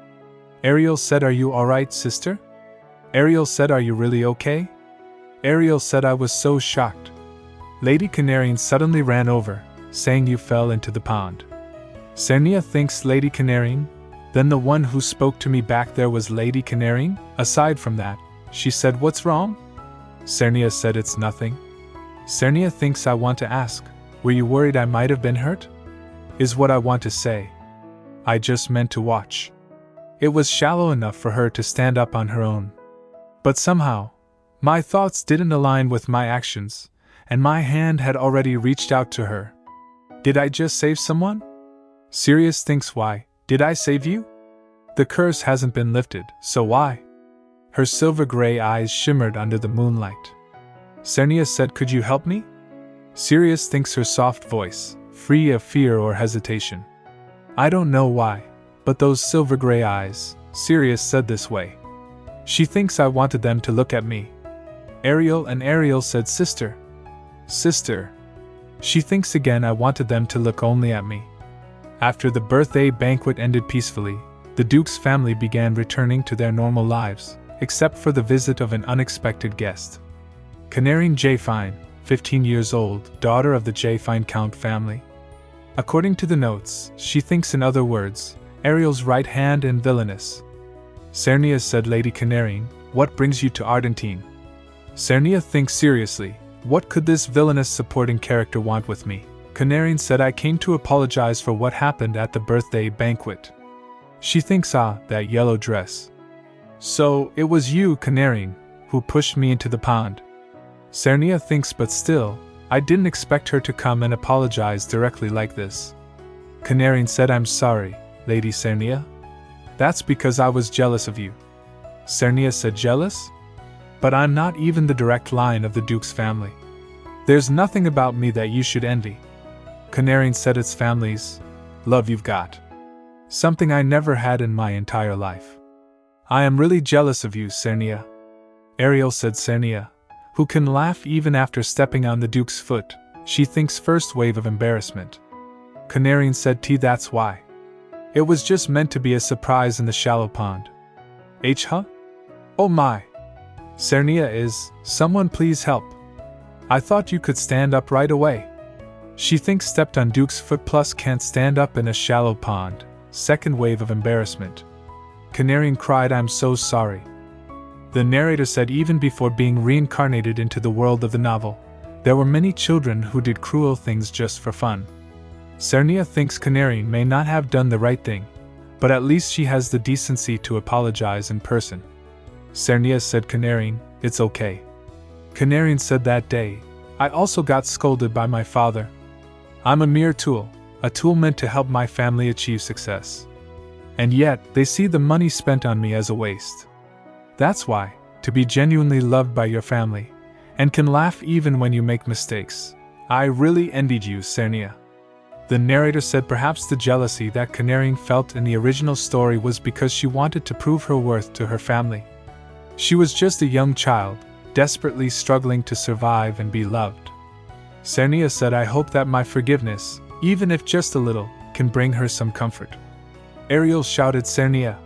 Ariel said, are you alright, sister? Ariel said, are you really okay? Ariel said, I was so shocked. Lady Canarian suddenly ran over, saying you fell into the pond. Cernia thinks, Lady Canarian? Then the one who spoke to me back there was Lady Canarian? Aside from that, she said, what's wrong? Cernia said, it's nothing. Cernia thinks, I want to ask, were you worried I might have been hurt? Is what I want to say. I just meant to watch. It was shallow enough for her to stand up on her own. But somehow, my thoughts didn't align with my actions, and my hand had already reached out to her. Did I just save someone? Sirius thinks, why did I save you? The curse hasn't been lifted, so why? Her silver-gray eyes shimmered under the moonlight. Cernia said, could you help me? Sirius thinks, her soft voice, free of fear or hesitation. I don't know why, but those silver-gray eyes, Sirius said this way. She thinks I wanted them to look at me. Ariel, and Ariel said, sister. Sister. She thinks again I wanted them to look only at me. After the birthday banquet ended peacefully, the Duke's family began returning to their normal lives, except for the visit of an unexpected guest. Canarian J. Fine, 15 years old, daughter of the J. Fine Count family. According to the notes, she thinks, in other words, Ariel's right hand and villainous. Cernia said, Lady Canarian, what brings you to Argentine? Cernia thinks, seriously, What could this villainous supporting character want with me? Canarine said I came to apologize for what happened at the birthday banquet. She thinks that yellow dress. So, it was you, Canarine, who pushed me into the pond. Cernia thinks but still, I didn't expect her to come and apologize directly like this. Canarine said I'm sorry, Lady Cernia. That's because I was jealous of you. Cernia said jealous? But I'm not even the direct line of the Duke's family. There's nothing about me that you should envy. Canarine said it's family's love you've got. Something I never had in my entire life. I am really jealous of you, Cernia. Ariel said Cernia, who can laugh even after stepping on the Duke's foot, she thinks first wave of embarrassment. Canarine said that's why. It was just meant to be a surprise in the shallow pond. Huh? Oh my. Cernia is, someone please help. I thought you could stand up right away. She thinks stepped on Duke's foot plus can't stand up in a shallow pond. Second wave of embarrassment. Canarine cried I'm so sorry. The narrator said even before being reincarnated into the world of the novel, there were many children who did cruel things just for fun. Cernia thinks Canarine may not have done the right thing, but at least she has the decency to apologize in person. Cernia said Canarine, it's okay. Canarine said that day, I also got scolded by my father. I'm a mere tool, a tool meant to help my family achieve success. And yet, they see the money spent on me as a waste. That's why, to be genuinely loved by your family, and can laugh even when you make mistakes. I really envied you, Cernia. The narrator said perhaps the jealousy that Canarine felt in the original story was because she wanted to prove her worth to her family. She was just a young child, desperately struggling to survive and be loved. Cernia said I hope that my forgiveness, even if just a little, can bring her some comfort. Ariel shouted Cernia.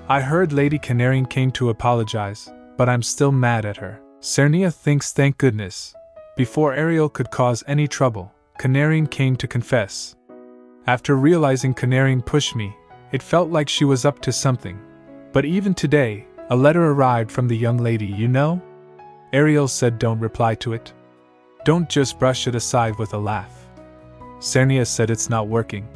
I heard Lady Canarine came to apologize, but I'm still mad at her. Cernia thinks thank goodness. Before Ariel could cause any trouble, Canarine came to confess. After realizing Canarine pushed me, it felt like she was up to something. But even today, a letter arrived from the young lady, you know? Ariel said don't reply to it. Don't just brush it aside with a laugh. Cernia said it's not working.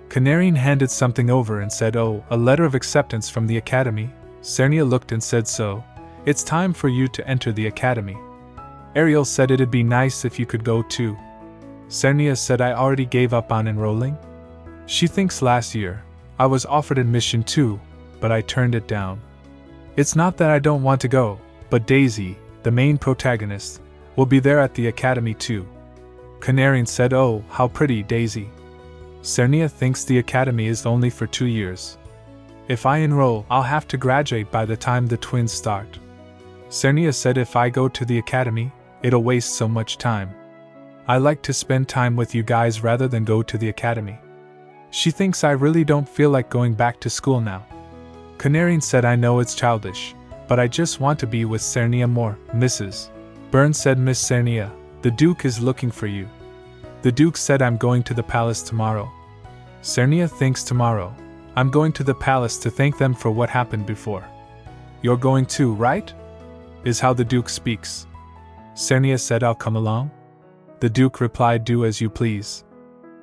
Canarine handed something over and said oh, a letter of acceptance from the academy. Cernia looked and said so, it's time for you to enter the academy. Ariel said it'd be nice if you could go too. Cernia said I already gave up on enrolling. She thinks last year, I was offered admission too, but I turned it down. It's not that I don't want to go, but Daisy, the main protagonist, will be there at the academy too. Canarine said oh, how pretty Daisy. Cernia thinks the academy is only for 2 years. If I enroll, I'll have to graduate by the time the twins start. Cernia said if I go to the academy, it'll waste so much time. I like to spend time with you guys rather than go to the academy. She thinks I really don't feel like going back to school now. Canarine said I know it's childish, but I just want to be with Cernia more. Mrs. Burns said Miss Cernia, the Duke is looking for you. The Duke said I'm going to the palace tomorrow. Cernia thinks tomorrow. I'm going to the palace to thank them for what happened before. You're going too, right? Is how the Duke speaks. Cernia said I'll come along. The Duke replied do as you please.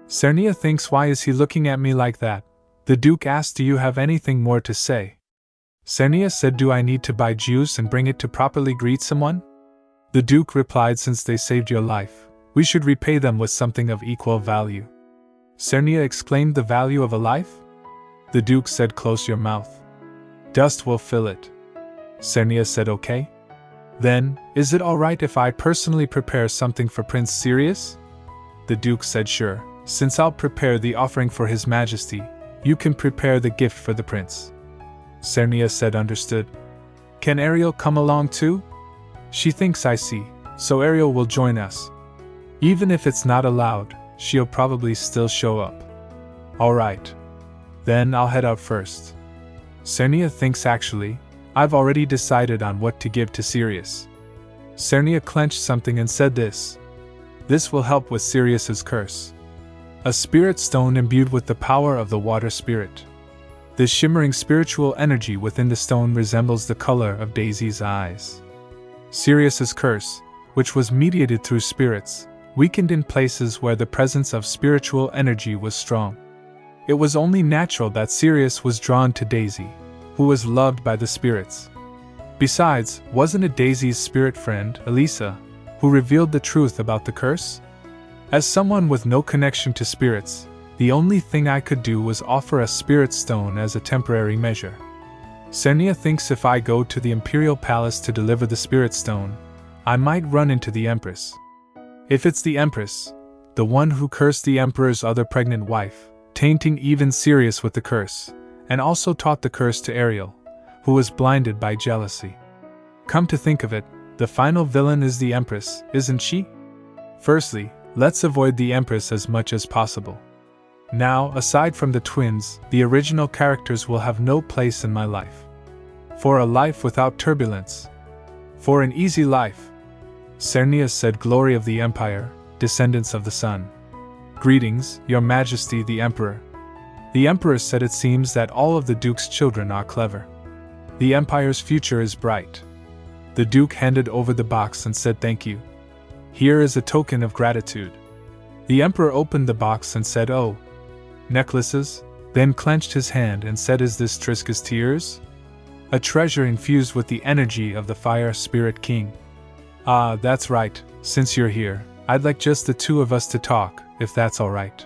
Cernia thinks why is he looking at me like that? The Duke asked do you have anything more to say? Cernia said do I need to buy juice and bring it to properly greet someone? The Duke replied since they saved your life, we should repay them with something of equal value. Cernia exclaimed the value of a life? The Duke said close your mouth. Dust will fill it. Cernia said okay. Then, is it alright if I personally prepare something for Prince Sirius? The Duke said sure, since I'll prepare the offering for His Majesty, you can prepare the gift for the prince. Cernia said understood. Can Ariel come along too? She thinks I see, so Ariel will join us. Even if it's not allowed, she'll probably still show up. Alright. Then I'll head out first. Cernia thinks actually, I've already decided on what to give to Sirius. Cernia clenched something and said this. This will help with Sirius's curse. A spirit stone imbued with the power of the water spirit. The shimmering spiritual energy within the stone resembles the color of Daisy's eyes. Sirius's curse, which was mediated through spirits, weakened in places where the presence of spiritual energy was strong. It was only natural that Sirius was drawn to Daisy, who was loved by the spirits. Besides, wasn't it Daisy's spirit friend, Elisa, who revealed the truth about the curse? As someone with no connection to spirits, the only thing I could do was offer a spirit stone as a temporary measure. Cernia thinks if I go to the Imperial Palace to deliver the spirit stone, I might run into the Empress. If it's the Empress, the one who cursed the Emperor's other pregnant wife, tainting even Sirius with the curse, and also taught the curse to Ariel, who was blinded by jealousy. Come to think of it, the final villain is the Empress, isn't she? Firstly, let's avoid the Empress as much as possible. Now, aside from the twins, the original characters will have no place in my life. For a life without turbulence. For an easy life. Cernia said, Glory of the Empire, descendants of the sun. Greetings, Your Majesty the Emperor. The Emperor said it seems that all of the Duke's children are clever. The Empire's future is bright. The Duke handed over the box and said thank you. Here is a token of gratitude. The Emperor opened the box and said, Oh, necklaces, then clenched his hand and said, Is this Triska's tears? A treasure infused with the energy of the Fire Spirit King. Ah, that's right, since you're here, I'd like just the two of us to talk, if that's alright.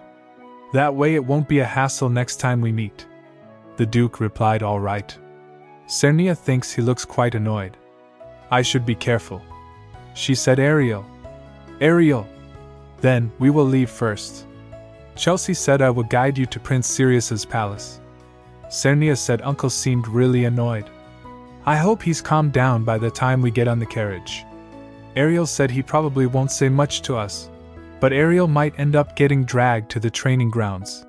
That way it won't be a hassle next time we meet. The Duke replied, All right. Cernia thinks he looks quite annoyed. I should be careful. She said, Ariel. Ariel. Then, we will leave first. Chelsea said I will guide you to Prince Sirius's palace. Cernia said Uncle seemed really annoyed. I hope he's calmed down by the time we get on the carriage. Ariel said he probably won't say much to us, but Ariel might end up getting dragged to the training grounds.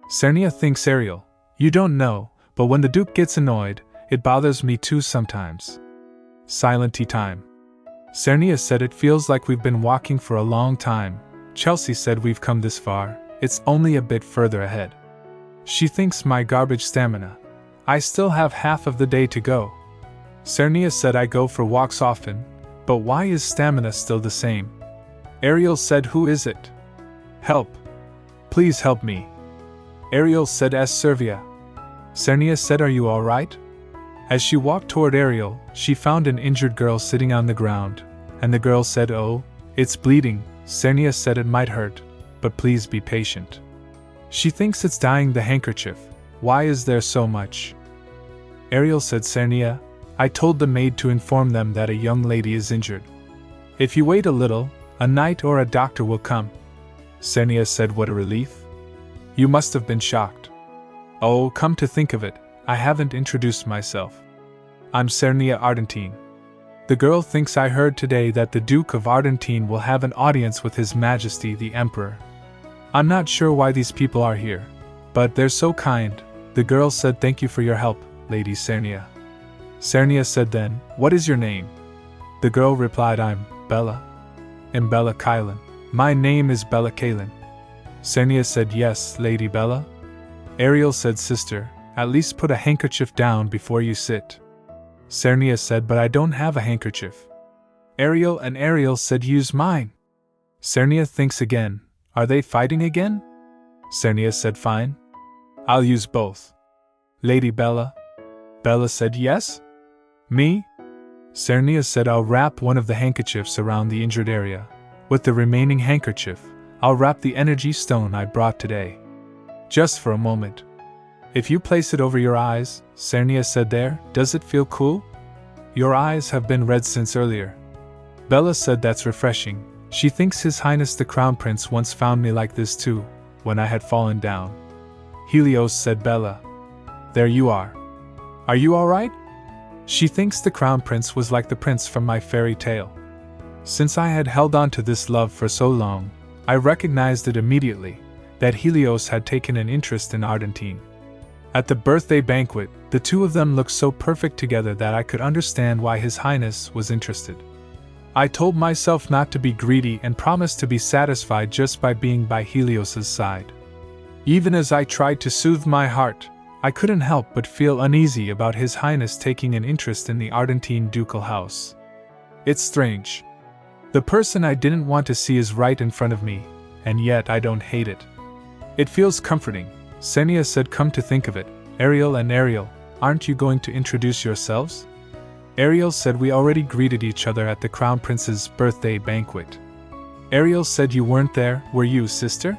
Cernia thinks Ariel, you don't know, but when the Duke gets annoyed, it bothers me too sometimes. Silent tea time. Cernia said it feels like we've been walking for a long time. Chelsea said we've come this far, it's only a bit further ahead. She thinks my garbage stamina. I still have half of the day to go. Cernia said I go for walks often, but why is stamina still the same? Ariel said who is it? Help. Please help me. Ariel said as Servia. Cernia said are you alright? As she walked toward Ariel, she found an injured girl sitting on the ground, and the girl said, Oh, it's bleeding. Cernia said it might hurt, but please be patient. She thinks it's dyeing the handkerchief. Why is there so much? Ariel said, Cernia, I told the maid to inform them that a young lady is injured. If you wait a little, a knight or a doctor will come. Cernia said, what a relief. You must have been shocked. Oh, come to think of it, I haven't introduced myself. I'm Cernia Ardentine. The girl thinks I heard today that the Duke of Ardentine will have an audience with His Majesty the Emperor. I'm not sure why these people are here, but they're so kind. The girl said thank you for your help, Lady Cernia. Cernia said then, what is your name? The girl replied I'm Bella. I'm Bella Kylan. My name is Bella Kaylin. Cernia said yes, Lady Bella. Ariel said sister, at least put a handkerchief down before you sit. Cernia said but I don't have a handkerchief. Ariel said use mine. Cernia thinks again, are they fighting again? Cernia said fine. I'll use both. Lady Bella. Bella said yes. Me? Cernia said I'll wrap one of the handkerchiefs around the injured area. With the remaining handkerchief, I'll wrap the energy stone I brought today. Just for a moment. If you place it over your eyes, Cernia said there, does it feel cool? Your eyes have been red since earlier. Bella said that's refreshing. She thinks His Highness the Crown Prince once found me like this too, when I had fallen down. Helios said Bella. There you are. Are you alright? She thinks the Crown Prince was like the prince from my fairy tale. Since I had held on to this love for so long, I recognized it immediately, that Helios had taken an interest in Ardentine. At the birthday banquet, the two of them looked so perfect together that I could understand why His Highness was interested. I told myself not to be greedy and promised to be satisfied just by being by Helios's side. Even as I tried to soothe my heart, I couldn't help but feel uneasy about His Highness taking an interest in the Ardentine ducal house. It's strange. The person I didn't want to see is right in front of me, and yet I don't hate it. It feels comforting. Cernia said, come to think of it, Ariel and Ariel, aren't you going to introduce yourselves? Ariel said, we already greeted each other at the Crown Prince's birthday banquet. Ariel said, you weren't there, were you, sister?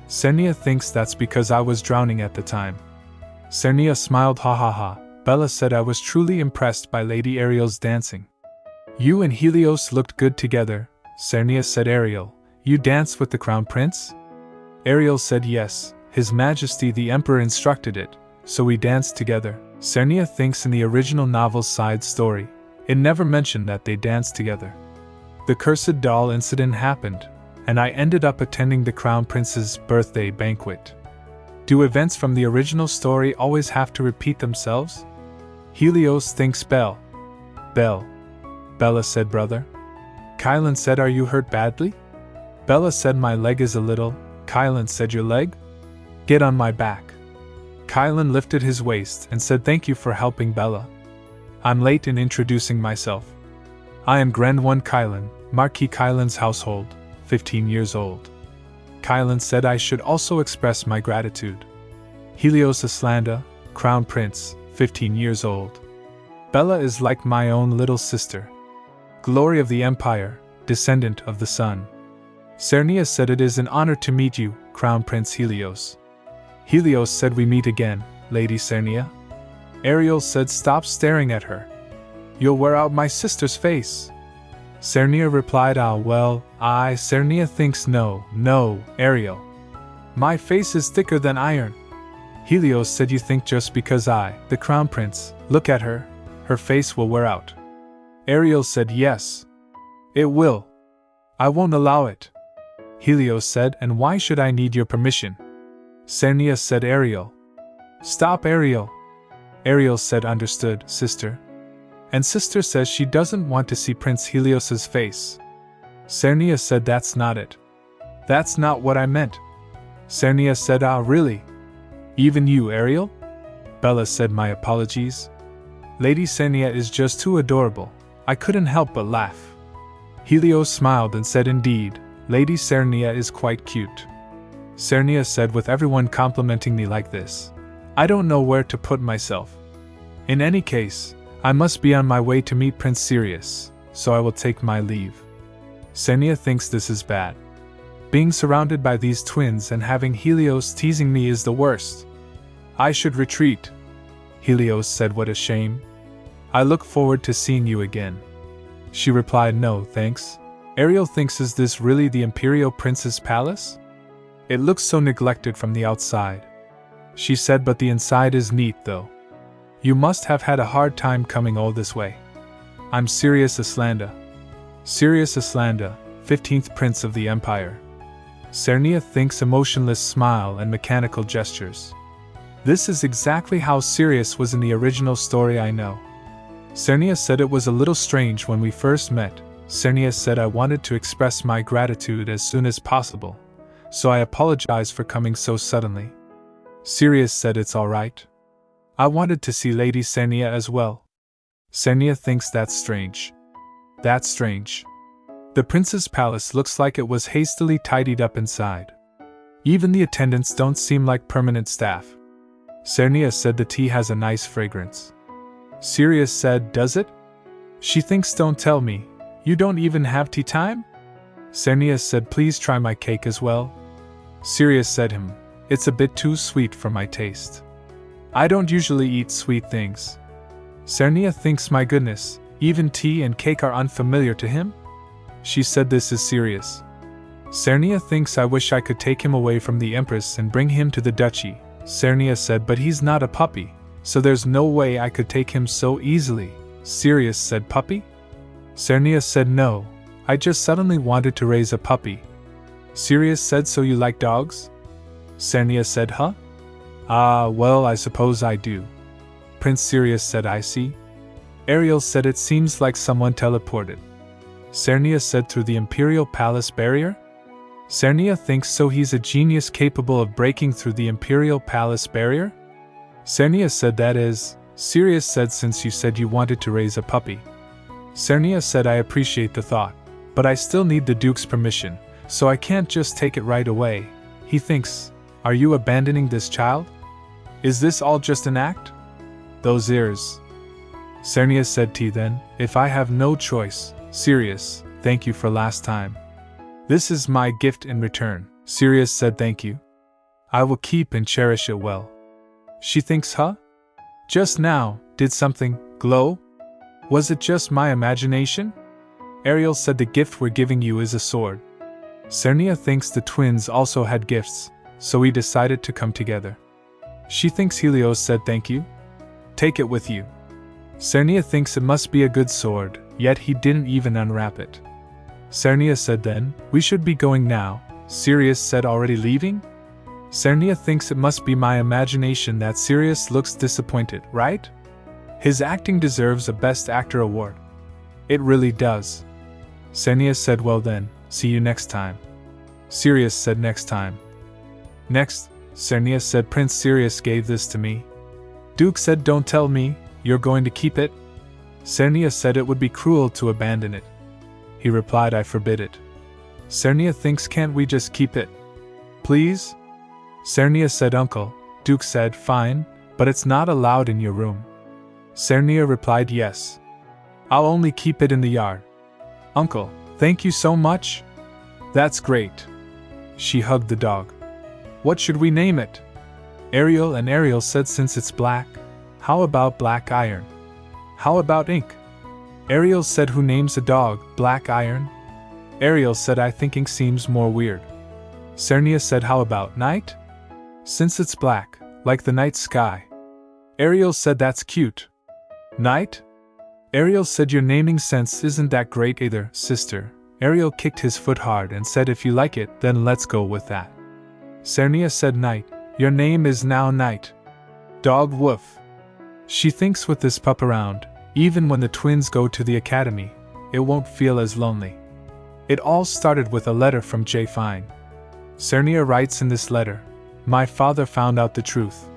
Cernia thinks that's because I was drowning at the time. Cernia smiled, ha ha ha. Bella said, I was truly impressed by Lady Ariel's dancing. You and Helios looked good together, Cernia said. Ariel, you danced with the Crown Prince? Ariel said, yes, His Majesty the Emperor instructed it, so we danced together. Cernia thinks in the original novel's side story, it never mentioned that they danced together. The cursed doll incident happened, and I ended up attending the Crown Prince's birthday banquet. Do events from the original story always have to repeat themselves? Helios thinks Belle. Bella said, brother. Kylan said, are you hurt badly? Bella said, my leg is a little. Kylan said, your leg? Get on my back. Kylan lifted his waist and said, thank you for helping Bella. I'm late in introducing myself. I am Grand One Kylan, Marquis Kylan's household, 15 years old. Kylan said I should also express my gratitude. Helios Aslanda, Crown Prince, 15 years old. Bella is like my own little sister. Glory of the Empire, descendant of the sun. Cernia said, it is an honor to meet you, Crown Prince Helios. Helios said, we meet again, Lady Cernia. Ariel said, stop staring at her. You'll wear out my sister's face. Cernia replied, Cernia thinks no, Ariel. My face is thicker than iron. Helios said, you think just because the Crown Prince, look at her, her face will wear out. Ariel said, yes. It will. I won't allow it. Helios said, and why should I need your permission? Cernia said, Ariel. Stop, Ariel. Ariel said, understood, sister. And sister says she doesn't want to see Prince Helios's face. Cernia said, that's not it. That's not what I meant. Cernia said, really? Even you, Ariel? Bella said, my apologies. Lady Cernia is just too adorable. I couldn't help but laugh. Helios smiled and said, indeed, Lady Cernia is quite cute. Cernia said, with everyone complimenting me like this, I don't know where to put myself. In any case, I must be on my way to meet Prince Sirius, so I will take my leave. Cernia thinks this is bad. Being surrounded by these twins and having Helios teasing me is the worst. I should retreat. Helios said, what a shame. I look forward to seeing you again. She replied, no, thanks. Ariel thinks, is this really the Imperial Prince's palace? It looks so neglected from the outside. She said, but the inside is neat though. You must have had a hard time coming all this way. I'm Sirius Aslanda. Sirius Aslanda, 15th Prince of the Empire. Cernia thinks, emotionless smile and mechanical gestures. This is exactly how Sirius was in the original story I know. Cernia said, it was a little strange when we first met. Cernia said, I wanted to express my gratitude as soon as possible, so I apologize for coming so suddenly. Sirius said, it's alright. I wanted to see Lady Cernia as well. Cernia thinks that's strange. That's strange. The prince's palace looks like it was hastily tidied up inside. Even the attendants don't seem like permanent staff. Cernia said, the tea has a nice fragrance. Sirius said, does it? She thinks, don't tell me. You don't even have tea time? Cernia said, please try my cake as well. Sirius said, it's a bit too sweet for my taste. I don't usually eat sweet things. Cernia thinks, my goodness, even tea and cake are unfamiliar to him? She said, this is serious. Cernia thinks, I wish I could take him away from the Empress and bring him to the duchy. Cernia said, but he's not a puppy, so there's no way I could take him so easily. Sirius said, puppy? Cernia said, no, I just suddenly wanted to raise a puppy. Sirius said, so you like dogs? Cernia said, huh? Well, I suppose I do. Prince Sirius said, I see. Ariel said, it seems like someone teleported. Cernia said, through the Imperial Palace barrier? Cernia thinks, so he's a genius capable of breaking through the Imperial Palace barrier? Cernia said, that is. Sirius said, since you said you wanted to raise a puppy. Cernia said, I appreciate the thought, but I still need the Duke's permission, so I can't just take it right away. He thinks, are you abandoning this child? Is this all just an act? Those ears. Cernia said then, if I have no choice, Sirius, thank you for last time. This is my gift in return. Sirius said thank you. I will keep and cherish it well. She thinks, huh? Just now, did something glow? Was it just my imagination? Ariel said the gift we're giving you is a sword. Cernia thinks the twins also had gifts, so we decided to come together. She thinks Helios said thank you. Take it with you. Cernia thinks it must be a good sword, yet he didn't even unwrap it. Cernia said then, we should be going now. Sirius said already leaving? Cernia thinks it must be my imagination that Sirius looks disappointed, right? His acting deserves a Best Actor award. It really does. Cernia said well then, see you next time. Sirius said next time. Next, Cernia said Prince Sirius gave this to me. Duke said don't tell me, you're going to keep it? Cernia said it would be cruel to abandon it. He replied I forbid it. Cernia thinks can't we just keep it? Please? Cernia said uncle. Duke said fine, but it's not allowed in your room. Cernia replied yes. I'll only keep it in the yard. Uncle, thank you so much. That's great. She hugged the dog. What should we name it? Ariel said since it's black, how about black iron? How about ink? Ariel said who names a dog black iron? Ariel said I think ink seems more weird. Cernia said how about night? Since it's black, like the night sky. Ariel said that's cute. Night? Ariel said your naming sense isn't that great either, sister. Ariel kicked his foot hard and said if you like it, then let's go with that. Cernia said night, your name is now Night. Dog woof. She thinks with this pup around, even when the twins go to the academy, it won't feel as lonely. It all started with a letter from J. Fine. Cernia writes in this letter, my father found out the truth.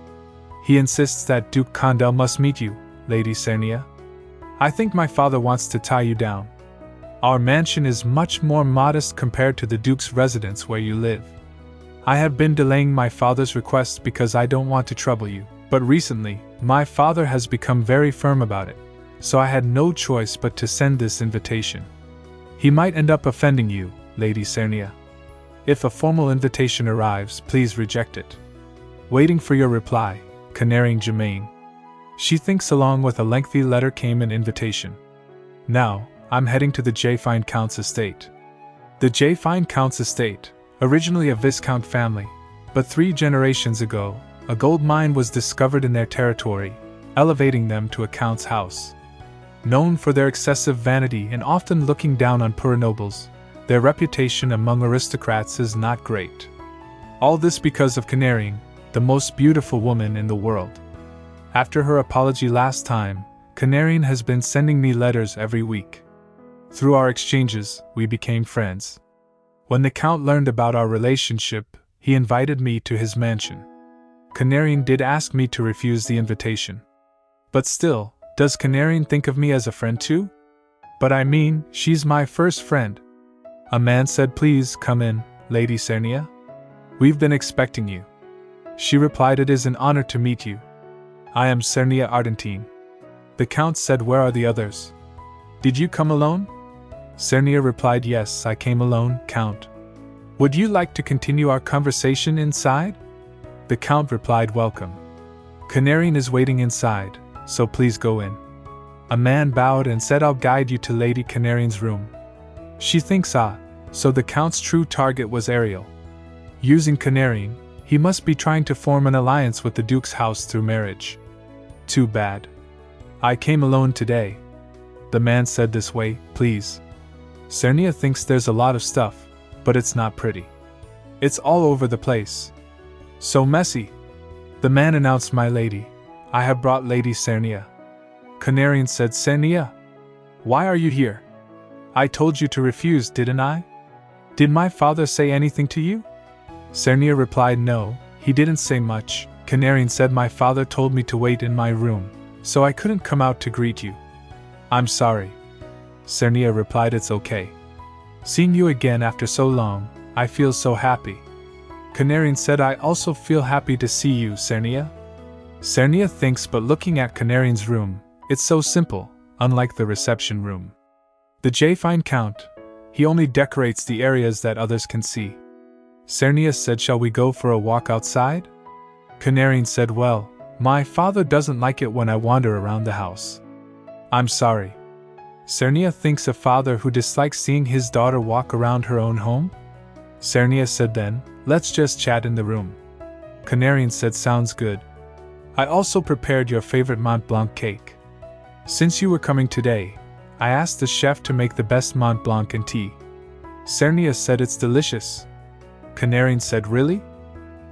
He insists that Duke Condell must meet you, Lady Cernia. I think my father wants to tie you down. Our mansion is much more modest compared to the Duke's residence where you live. I have been delaying my father's request because I don't want to trouble you, but recently, my father has become very firm about it, so I had no choice but to send this invitation. He might end up offending you, Lady Cernia. If a formal invitation arrives, please reject it. Waiting for your reply, Canary Germain. She thinks along with a lengthy letter came an invitation. Now, I'm heading to the J. Fine Count's estate. The J. Fine Count's estate, originally a Viscount family, but 3 generations ago, a gold mine was discovered in their territory, elevating them to a count's house. Known for their excessive vanity and often looking down on poor nobles, their reputation among aristocrats is not great. All this because of Canary, the most beautiful woman in the world. After her apology last time, Canary has been sending me letters every week. Through our exchanges, we became friends. When the Count learned about our relationship, he invited me to his mansion. Canary did ask me to refuse the invitation. But still, does Canary think of me as a friend too? But I mean, she's my first friend. A man said please come in, Lady Cernia. We've been expecting you. She replied it is an honor to meet you. I am Cernia Ardentine. The Count said where are the others? Did you come alone? Cernia replied yes, I came alone, Count. Would you like to continue our conversation inside? The Count replied welcome. Canary is waiting inside, so please go in. A man bowed and said I'll guide you to Lady Canary's room. She thinks so the Count's true target was Ariel. Using Canary, he must be trying to form an alliance with the Duke's house through marriage. Too bad. I came alone today. The man said this way, please. Cernia thinks there's a lot of stuff, but it's not pretty. It's all over the place. So messy. The man announced my lady. I have brought Lady Cernia. Canary said Cernia, why are you here? I told you to refuse, didn't I? Did my father say anything to you? Cernia replied no, he didn't say much. Canary said my father told me to wait in my room, so I couldn't come out to greet you. I'm sorry. Cernia replied it's okay. Seeing you again after so long, I feel so happy. Canarian said, I also feel happy to see you, Cernia. Cernia thinks, but looking at Canarian's room, it's so simple, unlike the reception room. The J-Fine Count, he only decorates the areas that others can see. Cernia said, shall we go for a walk outside? Canarian said, well, my father doesn't like it when I wander around the house. I'm sorry. Cernia thinks, a father who dislikes seeing his daughter walk around her own home? Cernia said, then, let's just chat in the room. Canarian said, sounds good. I also prepared your favorite Mont Blanc cake. Since you were coming today, I asked the chef to make the best Mont Blanc and tea. Cernia said, it's delicious. Canarian said, really?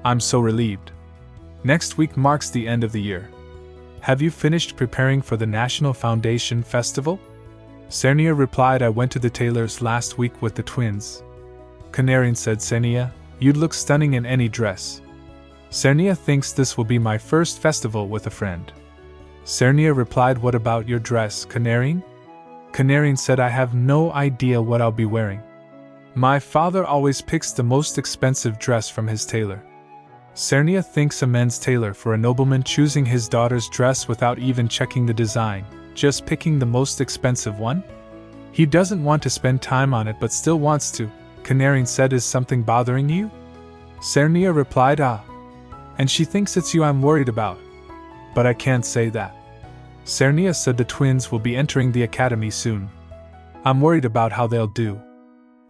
I'm so relieved. Next week marks the end of the year. Have you finished preparing for the National Foundation Festival? Cernia replied, I went to the tailor's last week with the twins. Canarian said, Cernia, you'd look stunning in any dress. Cernia thinks this will be my first festival with a friend. Cernia replied, what about your dress, Canarian? Canarian said, I have no idea what I'll be wearing. My father always picks the most expensive dress from his tailor. Cernia thinks a men's tailor for a nobleman choosing his daughter's dress without even checking the design, just picking the most expensive one? He doesn't want to spend time on it but still wants to. Canarian said, is something bothering you? Cernia replied, and she thinks it's you I'm worried about. But I can't say that. Cernia said, the twins will be entering the academy soon. I'm worried about how they'll do.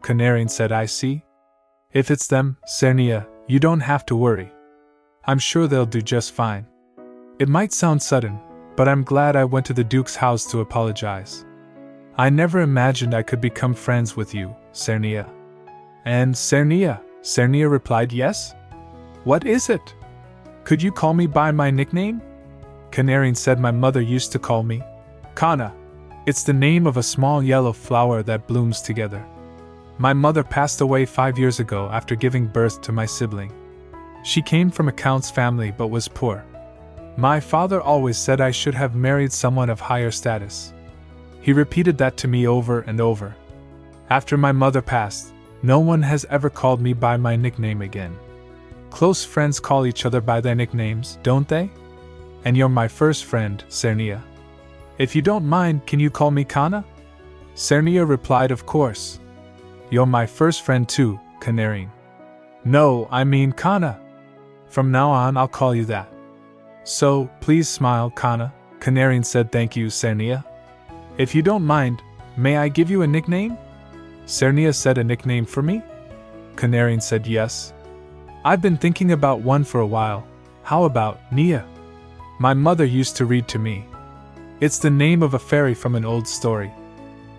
Canarian said, I see. If it's them, Cernia, you don't have to worry. I'm sure they'll do just fine. It might sound sudden, but I'm glad I went to the Duke's house to apologize. I never imagined I could become friends with you, Cernia. And Cernia? Cernia replied, yes? What is it? Could you call me by my nickname? Canarian said, my mother used to call me Kana. It's the name of a small yellow flower that blooms together. My mother passed away 5 years ago after giving birth to my sibling. She came from a count's family but was poor. My father always said I should have married someone of higher status. He repeated that to me over and over. After my mother passed, no one has ever called me by my nickname again. Close friends call each other by their nicknames, don't they? And you're my first friend, Cernia. If you don't mind, can you call me Kana? Cernia replied, of course. You're my first friend too, Canarian. No, I mean Kana. From now on, I'll call you that. So, please smile, Kana. Canarian said, thank you, Cernia. If you don't mind, may I give you a nickname? Cernia said, a nickname for me? Canarian said, yes. I've been thinking about one for a while. How about Nia? My mother used to read to me. It's the name of a fairy from an old story.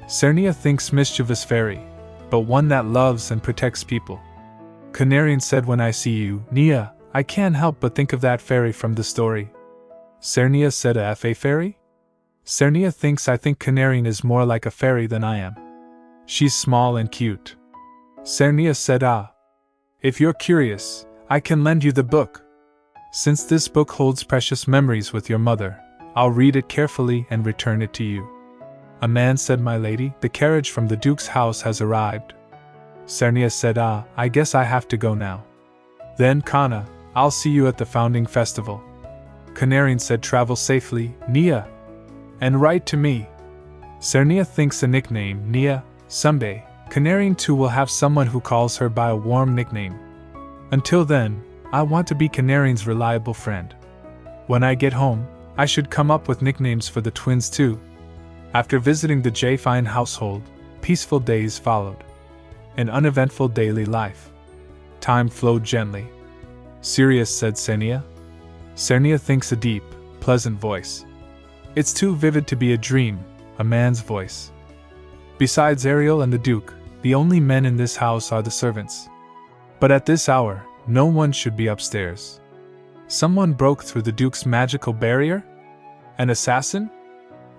Cernia thinks mischievous fairy, but one that loves and protects people. Canarian said, when I see you, Nia, I can't help but think of that fairy from the story. Cernia said, a fairy? Cernia thinks I think Canarian is more like a fairy than I am. She's small and cute. Cernia said, if you're curious, I can lend you the book. Since this book holds precious memories with your mother, I'll read it carefully and return it to you. A man said, my lady, the carriage from the Duke's house has arrived. Cernia said, I guess I have to go now. Then, Kana, I'll see you at the founding festival. Canarian said, travel safely, Nia. And write to me. Cernia thinks a nickname, Nia, someday, Canarian too will have someone who calls her by a warm nickname. Until then, I want to be Canarian's reliable friend. When I get home, I should come up with nicknames for the twins too. After visiting the J-Fine household, peaceful days followed. An uneventful daily life. Time flowed gently. Sirius, said Cernia. Cernia thinks a deep, pleasant voice. It's too vivid to be a dream, a man's voice. Besides Ariel and the Duke, the only men in this house are the servants. But at this hour, no one should be upstairs. Someone broke through the Duke's magical barrier? An assassin?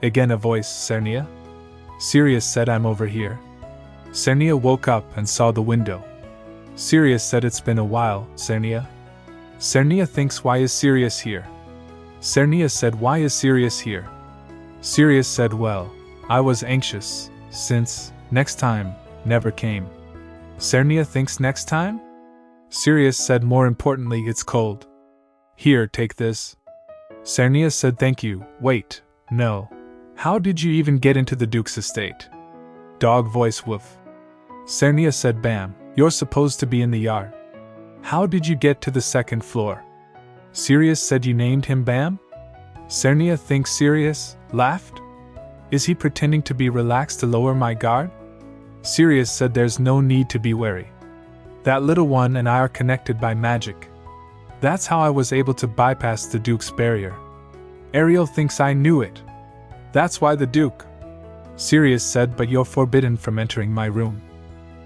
Again a voice, Cernia. Sirius said, I'm over here. Cernia woke up and saw the window. Sirius said, it's been a while, Cernia. Cernia thinks, why is Sirius here? Cernia said, why is Sirius here? Sirius said, well, I was anxious, since, next time, never came. Cernia thinks next time? Sirius said more importantly, it's cold. Here, take this. Cernia said thank you. Wait, no. How did you even get into the Duke's estate? Dog voice woof. Cernia said bam, you're supposed to be in the yard. How did you get to the second floor? Sirius said you named him Bam? Cernia thinks Sirius laughed. Is he pretending to be relaxed to lower my guard? Sirius said there's no need to be wary. That little one and I are connected by magic. That's how I was able to bypass the Duke's barrier. Ariel thinks I knew it. That's why the Duke. Sirius said, but you're forbidden from entering my room.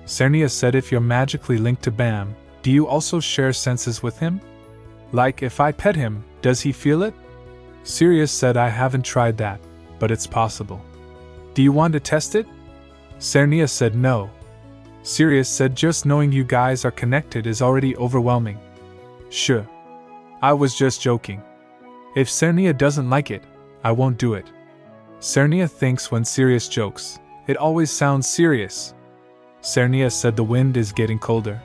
Cernia said, if you're magically linked to Bam, do you also share senses with him? Like if I pet him, does he feel it? Sirius said, I haven't tried that, but it's possible. Do you want to test it? Cernia said no. Sirius said, just knowing you guys are connected is already overwhelming. Sure. I was just joking. If Cernia doesn't like it, I won't do it. Cernia thinks when Sirius jokes, it always sounds serious. Cernia said the wind is getting colder.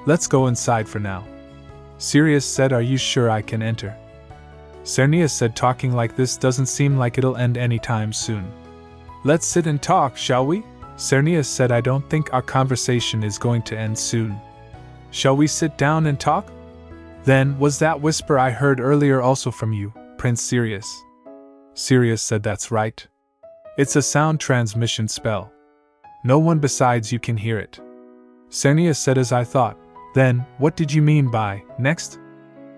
Let's go inside for now. Sirius said, are you sure I can enter? Cernia said, talking like this doesn't seem like it'll end anytime soon. Let's sit and talk, shall we? Cernia said, I don't think our conversation is going to end soon. Shall we sit down and talk? Then, was that whisper I heard earlier also from you, Prince Sirius? Sirius said, that's right. It's a sound transmission spell. No one besides you can hear it. Cernia said, as I thought. Then, what did you mean by next?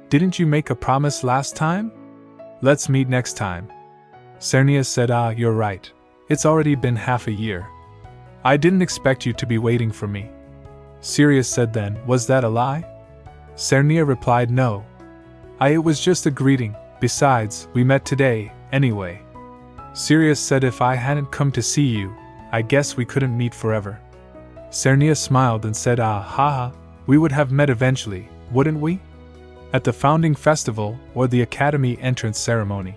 Didn't you make a promise last time? Let's meet next time. Cernia said, you're right. It's already been half a year. I didn't expect you to be waiting for me. Sirius said, then, was that a lie? Cernia replied, no. It was just a greeting. Besides, we met today, anyway. Sirius said, if I hadn't come to see you, I guess we couldn't meet forever. Cernia smiled and said, haha, we would have met eventually, wouldn't we? At the founding festival, or the academy entrance ceremony.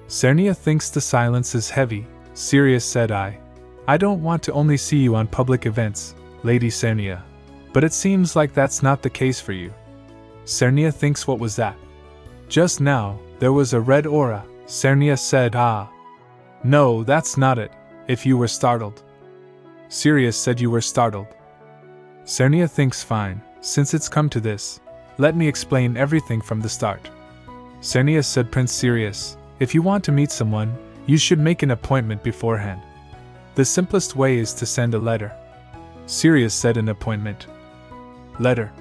Cernia thinks the silence is heavy. Sirius said, I don't want to only see you on public events, Lady Cernia. But it seems like that's not the case for you. Cernia thinks, what was that? Just now, there was a red aura. Cernia said, no, that's not it, if you were startled. Sirius said you were startled. Cernia thinks, fine, since it's come to this, let me explain everything from the start. Cernia said, Prince Sirius, if you want to meet someone, you should make an appointment beforehand. The simplest way is to send a letter. Sirius said, an appointment. Letter.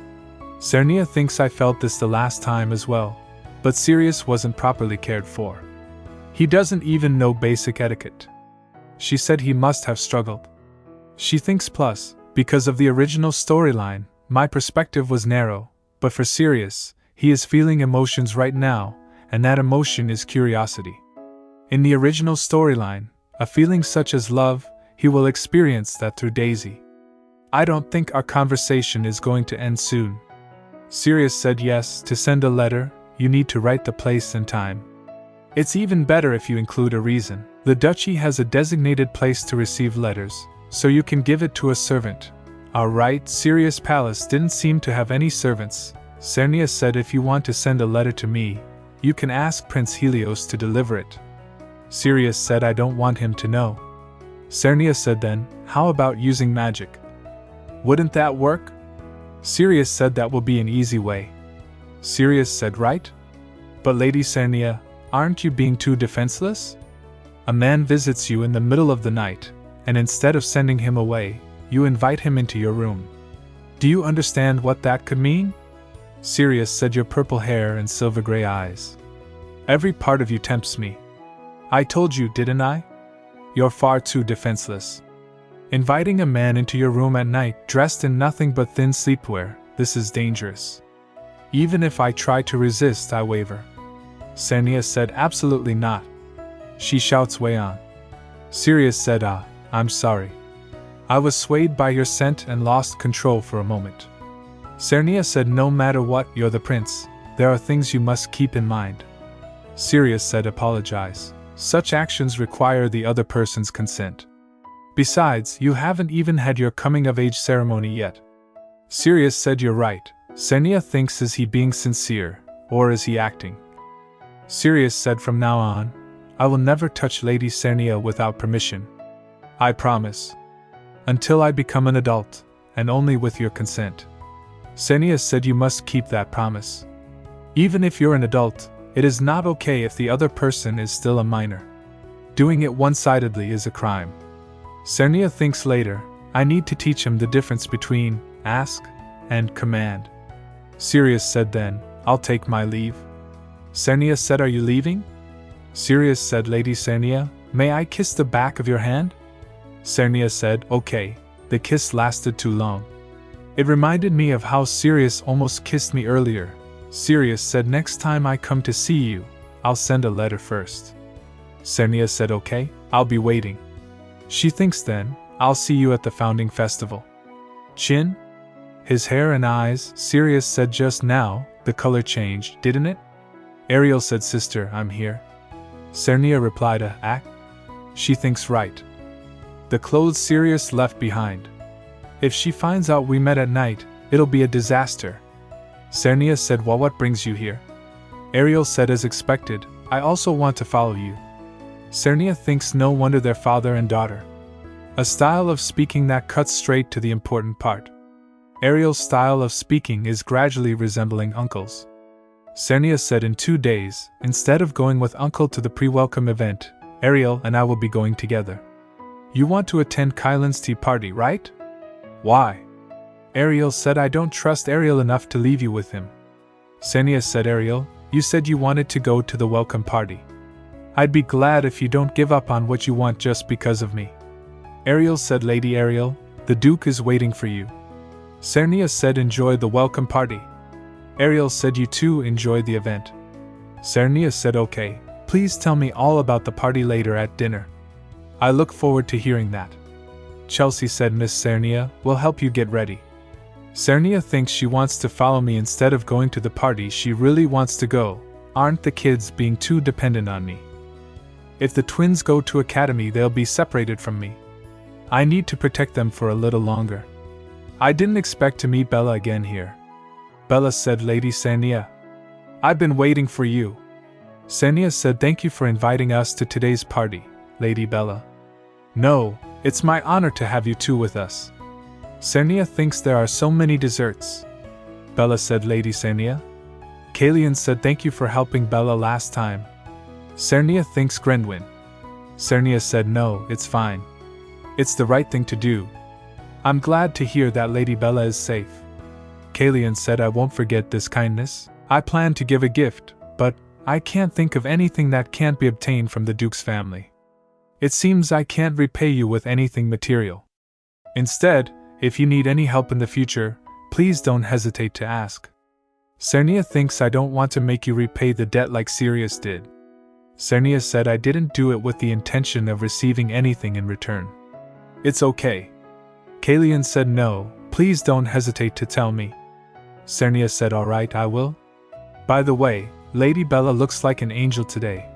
Cernia thinks I felt this the last time as well, but Sirius wasn't properly cared for. He doesn't even know basic etiquette. She said he must have struggled. She thinks plus, because of the original storyline, my perspective was narrow, but for Sirius, he is feeling emotions right now, and that emotion is curiosity. In the original storyline, a feeling such as love, he will experience that through Daisy. I don't think our conversation is going to end soon. Sirius said, yes, to send a letter, you need to write the place and time. It's even better if you include a reason. The duchy has a designated place to receive letters, so you can give it to a servant. Alright, Sirius' palace didn't seem to have any servants. Cernia said, if you want to send a letter to me, you can ask Prince Helios to deliver it. Sirius said, I don't want him to know. Cernia said, then, how about using magic? Wouldn't that work? Sirius said, that will be an easy way. Sirius said, right? But Lady Cernia, aren't you being too defenseless? A man visits you in the middle of the night, and instead of sending him away, you invite him into your room. Do you understand what that could mean? Sirius said, your purple hair and silver gray eyes. Every part of you tempts me. I told you, didn't I? You're far too defenseless. Inviting a man into your room at night dressed in nothing but thin sleepwear, this is dangerous. Even if I try to resist, I waver. Cernia said, absolutely not. She shouts way on. Sirius said, I'm sorry. I was swayed by your scent and lost control for a moment. Cernia said, no matter what, you're the prince. There are things you must keep in mind. Sirius said, apologize. Such actions require the other person's consent. Besides, you haven't even had your coming-of-age ceremony yet. Sirius said you're right. Cernia thinks, is he being sincere, or is he acting? Sirius said, from now on, I will never touch Lady Cernia without permission. I promise. Until I become an adult, and only with your consent. Cernia said you must keep that promise. Even if you're an adult, it is not okay if the other person is still a minor. Doing it one-sidedly is a crime. Cernia thinks later, I need to teach him the difference between ask and command. Sirius said then, I'll take my leave. Cernia said, are you leaving? Sirius said, Lady Cernia, may I kiss the back of your hand? Cernia said, okay. The kiss lasted too long. It reminded me of how Sirius almost kissed me earlier. Sirius said, next time I come to see you, I'll send a letter first. Cernia said, okay, I'll be waiting. She thinks then, I'll see you at the founding festival. Chin? His hair and eyes, Sirius said just now, the color changed, didn't it? Ariel said, sister, I'm here. Cernia replied, act. She thinks right. The clothes Sirius left behind. If she finds out we met at night, it'll be a disaster. Cernia said, well, what brings you here? Ariel said, as expected, I also want to follow you. Cernia thinks no wonder they're father and daughter. A style of speaking that cuts straight to the important part. Ariel's style of speaking is gradually resembling uncle's. Cernia said, in 2 days, instead of going with uncle to the pre-welcome event, Ariel and I will be going together. You want to attend Kylan's tea party, right? Why? Ariel said, I don't trust Ariel enough to leave you with him. Cernia said, Ariel, you said you wanted to go to the welcome party. I'd be glad if you don't give up on what you want just because of me. Ariel said, Lady Ariel, the Duke is waiting for you. Cernia said, enjoy the welcome party. Ariel said, you too enjoy the event. Cernia said, okay, please tell me all about the party later at dinner. I look forward to hearing that. Chelsea said, Miss Cernia will help you get ready. Cernia thinks she wants to follow me instead of going to the party. She really wants to go. Aren't the kids being too dependent on me? If the twins go to academy, they'll be separated from me. I need to protect them for a little longer. I didn't expect to meet Bella again here. Bella said, Lady Cernia, I've been waiting for you. Cernia said, thank you for inviting us to today's party, Lady Bella. No, it's my honor to have you two with us. Cernia thinks there are so many desserts. Bella said, Lady Cernia. Kalian said, thank you for helping Bella last time. Cernia thinks Grenwyn. Cernia said, no, it's fine. It's the right thing to do. I'm glad to hear that Lady Bella is safe. Kalian said, I won't forget this kindness. I plan to give a gift, but I can't think of anything that can't be obtained from the Duke's family. It seems I can't repay you with anything material. Instead, if you need any help in the future, please don't hesitate to ask. Cernia thinks I don't want to make you repay the debt like Sirius did. Cernia said, I didn't do it with the intention of receiving anything in return. It's okay. Kalian said, no, please don't hesitate to tell me. Cernia said, alright, I will. By the way, Lady Bella looks like an angel today.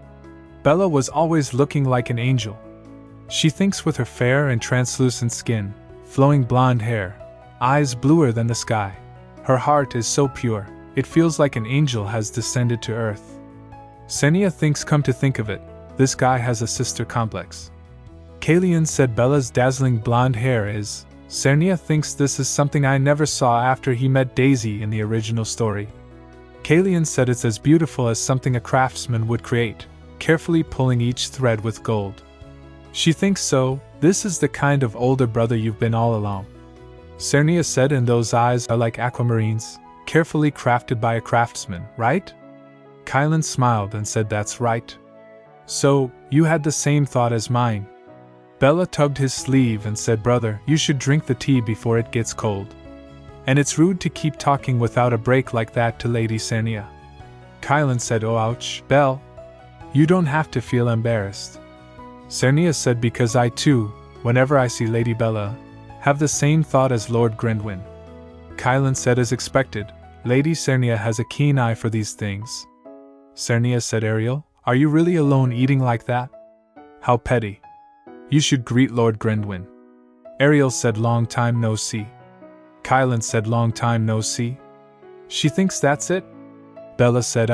Bella was always looking like an angel. She thinks with her fair and translucent skin, flowing blonde hair, eyes bluer than the sky. Her heart is so pure, it feels like an angel has descended to earth. Cernia thinks, come to think of it, this guy has a sister complex. Kalian said Bella's dazzling blonde hair is. Cernia thinks this is something I never saw after he met Daisy in the original story. Kalian said it's as beautiful as something a craftsman would create, carefully pulling each thread with gold. She thinks so, this is the kind of older brother you've been all along. Cernia said, and those eyes are like aquamarines, carefully crafted by a craftsman, right? Kylan smiled and said, that's right. So, you had the same thought as mine. Bella tugged his sleeve and said, brother, you should drink the tea before it gets cold. And it's rude to keep talking without a break like that to Lady Cernia. Kylan said, oh ouch, Belle. You don't have to feel embarrassed. Cernia said, because I too, whenever I see Lady Bella, have the same thought as Lord Grenwyn. Kylan said, as expected, Lady Cernia has a keen eye for these things. Cernia said, Ariel, are you really alone eating like that? How petty. You should greet Lord Grendwin. Ariel said long time no see. Kylan said long time no see. She thinks that's it? Bella said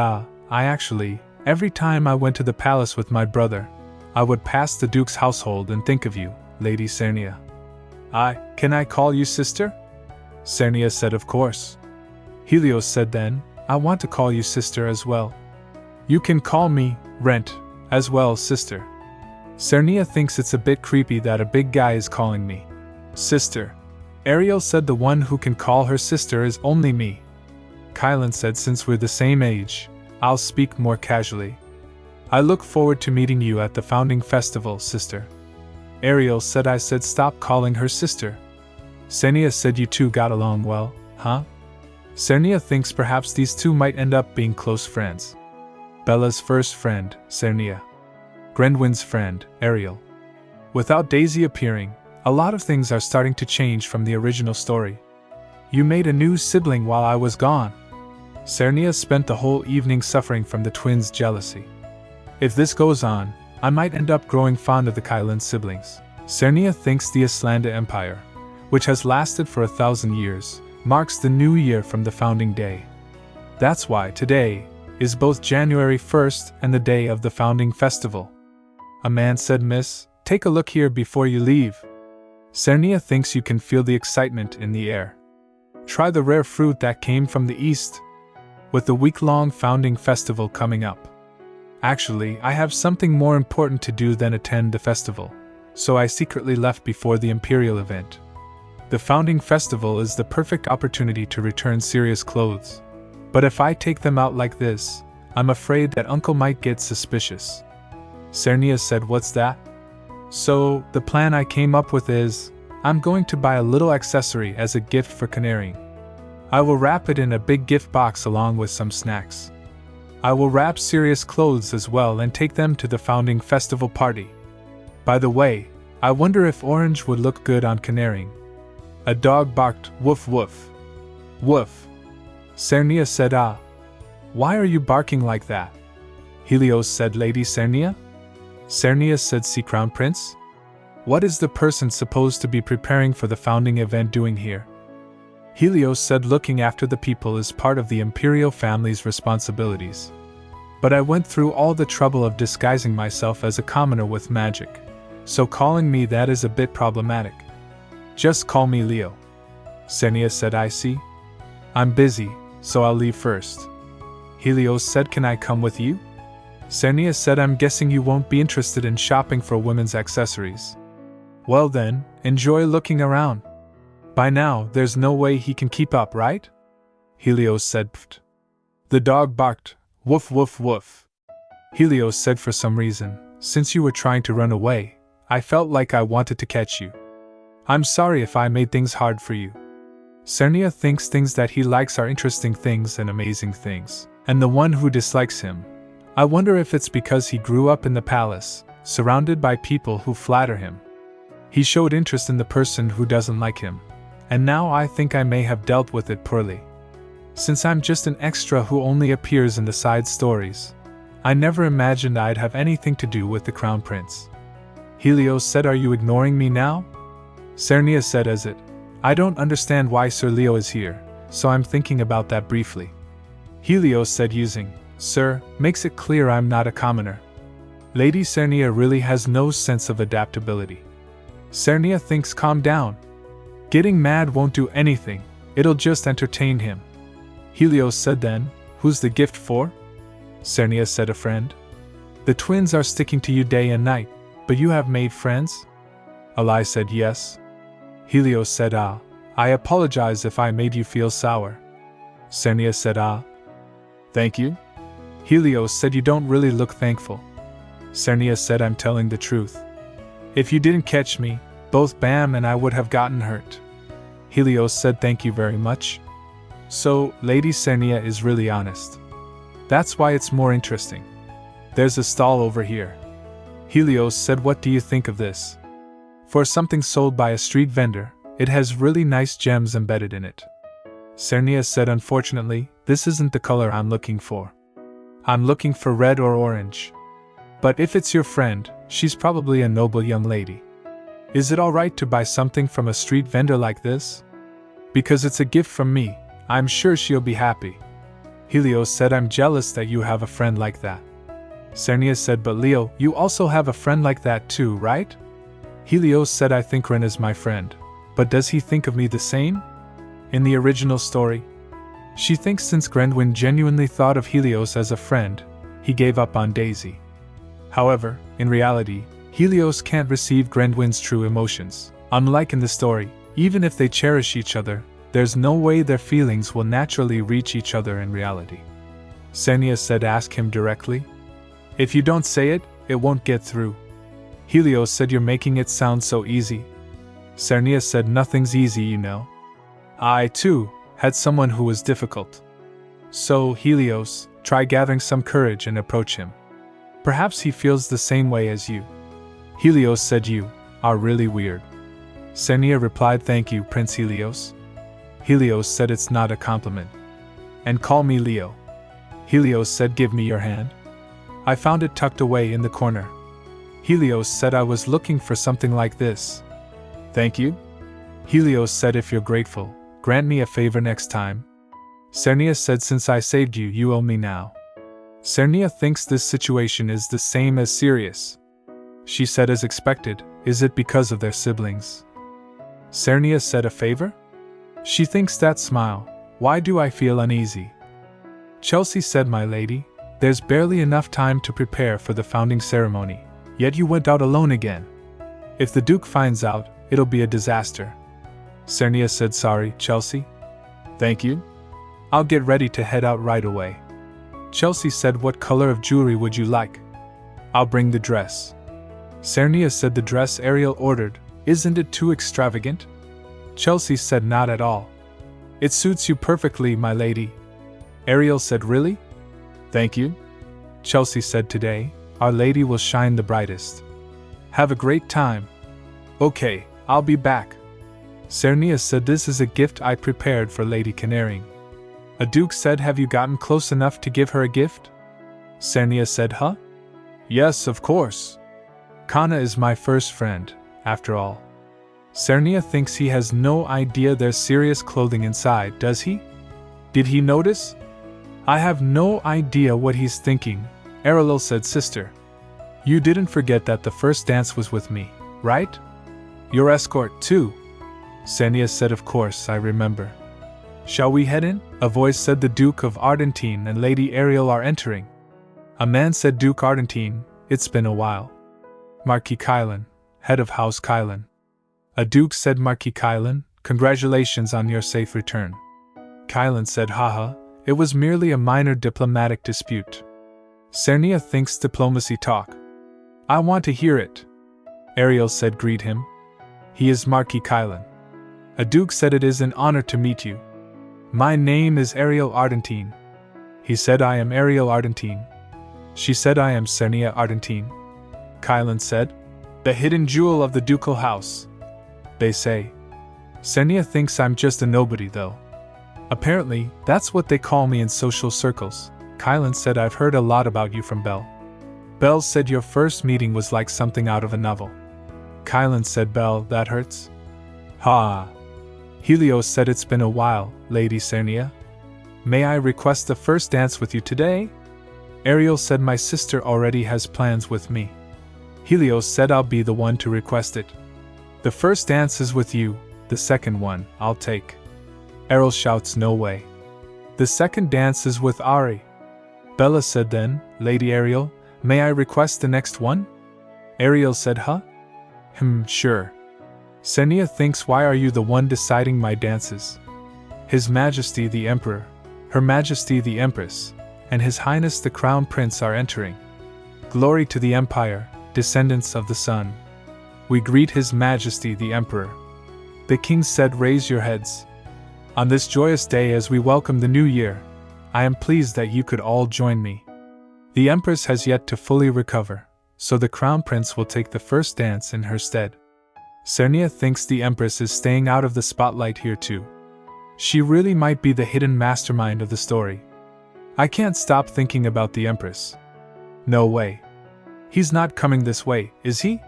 every time I went to the palace with my brother, I would pass the Duke's household and think of you, Lady Cernia. Can I call you sister? Cernia said of course. Helios said then, I want to call you sister as well. You can call me, Rent, as well sister. Cernia thinks it's a bit creepy that a big guy is calling me sister. Ariel said the one who can call her sister is only me. Kylan said since we're the same age, I'll speak more casually. I look forward to meeting you at the founding festival, sister. Ariel said I said stop calling her sister. Cernia said you two got along well, huh? Cernia thinks perhaps these two might end up being close friends. Bella's first friend, Cernia. Grendwin's friend, Ariel. Without Daisy appearing, a lot of things are starting to change from the original story. You made a new sibling while I was gone. Cernia spent the whole evening suffering from the twins' jealousy. If this goes on, I might end up growing fond of the Kylan siblings. Cernia thinks the Islanda Empire, which has lasted for 1,000 years, marks the new year from the founding day. That's why today is both January 1st and the day of the founding festival. A man said, Miss, take a look here before you leave. Cernia thinks you can feel the excitement in the air. Try the rare fruit that came from the east. With the week-long founding festival coming up. Actually, I have something more important to do than attend the festival, so I secretly left before the Imperial event. The founding festival is the perfect opportunity to return Sirius clothes. But if I take them out like this, I'm afraid that Uncle might get suspicious. Cernia said, what's that? So, the plan I came up with is, I'm going to buy a little accessory as a gift for canarying. I will wrap it in a big gift box along with some snacks. I will wrap Sirius clothes as well and take them to the founding festival party. By the way, I wonder if orange would look good on canarying. A dog barked, woof woof. Woof. Cernia said, why are you barking like that? Helios said, Lady Cernia? Cernia said, see Crown Prince? What is the person supposed to be preparing for the founding event doing here? Helios said, looking after the people is part of the imperial family's responsibilities. But I went through all the trouble of disguising myself as a commoner with magic, so calling me that is a bit problematic. Just call me Leo. Cernia said, I see. I'm busy, so I'll leave first. Helios said, can I come with you? Cernia said, I'm guessing you won't be interested in shopping for women's accessories. Well then, enjoy looking around. By now, there's no way he can keep up, right? Helios said, pfft. The dog barked, woof woof woof. Helios said, for some reason, since you were trying to run away, I felt like I wanted to catch you. I'm sorry if I made things hard for you. Cernia thinks things that he likes are interesting things and amazing things, and the one who dislikes him, I wonder if it's because he grew up in the palace, surrounded by people who flatter him. He showed interest in the person who doesn't like him, and now I think I may have dealt with it poorly. Since I'm just an extra who only appears in the side stories, I never imagined I'd have anything to do with the Crown Prince. Helios said, are you ignoring me now? Cernia said, as it, I don't understand why Sir Leo is here, so I'm thinking about that briefly. Helios said, using, Sir, makes it clear I'm not a commoner. Lady Cernia really has no sense of adaptability. Cernia thinks, calm down. Getting mad won't do anything, it'll just entertain him. Helios said then, who's the gift for? Cernia said, a friend. The twins are sticking to you day and night, but you have made friends? Eli said, yes. Helios said, I apologize if I made you feel sour. Cernia said, thank you? Helios said, you don't really look thankful. Cernia said, I'm telling the truth. If you didn't catch me, both Bam and I would have gotten hurt. Helios said, thank you very much. So, Lady Cernia is really honest. That's why it's more interesting. There's a stall over here. Helios said, what do you think of this? For something sold by a street vendor, it has really nice gems embedded in it. Cernia said, unfortunately, this isn't the color I'm looking for. I'm looking for red or orange. But if it's your friend, she's probably a noble young lady. Is it alright to buy something from a street vendor like this? Because it's a gift from me, I'm sure she'll be happy. Helios said, I'm jealous that you have a friend like that. Cernia said, but Leo, you also have a friend like that too, right? Helios said, I think Ren is my friend. But does he think of me the same? In the original story, she thinks since Grendwin genuinely thought of Helios as a friend, he gave up on Daisy. However, in reality, Helios can't receive Grendwin's true emotions. Unlike in the story, even if they cherish each other, there's no way their feelings will naturally reach each other in reality. Cernia said, ask him directly. If you don't say it, it won't get through. Helios said, you're making it sound so easy. Cernia said, nothing's easy, you know. I, too, had someone who was difficult. So, Helios, try gathering some courage and approach him. Perhaps he feels the same way as you. Helios said, you are really weird. Cernia replied, thank you, Prince Helios. Helios said, it's not a compliment. And call me Leo. Helios said, give me your hand. I found it tucked away in the corner. Helios said, I was looking for something like this. Thank you. Helios said, if you're grateful, grant me a favor next time. Cernia said, since I saved you, you owe me now. Cernia thinks this situation is the same as Sirius. She said, as expected, is it because of their siblings? Cernia said, a favor? She thinks that smile. Why do I feel uneasy? Chelsea said, my lady, there's barely enough time to prepare for the founding ceremony, yet you went out alone again. If the Duke finds out, it'll be a disaster. Cernia said, sorry, Chelsea. Thank you. I'll get ready to head out right away. Chelsea said, what color of jewelry would you like? I'll bring the dress. Cernia said, the dress Ariel ordered, isn't it too extravagant? Chelsea said, not at all. It suits you perfectly, my lady. Ariel said, really? Thank you. Chelsea said, today, Our Lady will shine the brightest. Have a great time. Okay, I'll be back. Cernia said, this is a gift I prepared for Lady Canary. A duke said, have you gotten close enough to give her a gift? Cernia said, huh? Yes, of course. Kana is my first friend, after all. Cernia thinks he has no idea there's serious clothing inside, does he? Did he notice? I have no idea what he's thinking, Arilil said, sister. You didn't forget that the first dance was with me, right? Your escort, too. Cernia said, of course, I remember. Shall we head in? A voice said, the Duke of Ardentine and Lady Ariel are entering. A man said, Duke Ardentine, it's been a while. Marquis Kylan, head of House Kylan. A duke said, Marquis Kylan, congratulations on your safe return. Kylan said, haha, it was merely a minor diplomatic dispute. Cernia thinks diplomacy talk. I want to hear it. Ariel said, greet him. He is Marquis Kylan. A duke said, it is an honor to meet you. My name is Ariel Ardentine. He said, I am Ariel Ardentine. She said, I am Cernia Ardentine. Kylan said, the hidden jewel of the ducal house. They say. Cernia thinks I'm just a nobody, though. Apparently, that's what they call me in social circles. Kylan said, I've heard a lot about you from Belle. Belle said your first meeting was like something out of a novel. Kylan said, Belle, that hurts? Ha! Helios said, it's been a while, Lady Cernia. May I request the first dance with you today? Ariel said, my sister already has plans with me. Helios said, I'll be the one to request it. The first dance is with you, the second one, I'll take. Ariel shouts, no way. The second dance is with Ari. Bella said, then, Lady Ariel, may I request the next one? Ariel said, huh? Sure. Cernia thinks, why are you the one deciding my dances? His Majesty the Emperor, Her Majesty the Empress, and His Highness the Crown Prince are entering. Glory to the Empire, descendants of the sun. We greet His Majesty the Emperor. The king said, raise your heads. On this joyous day as we welcome the new year, I am pleased that you could all join me. The Empress has yet to fully recover, so the Crown Prince will take the first dance in her stead. Cernia thinks the Empress is staying out of the spotlight here too. She really might be the hidden mastermind of the story. I can't stop thinking about the Empress. No way. He's not coming this way, is he?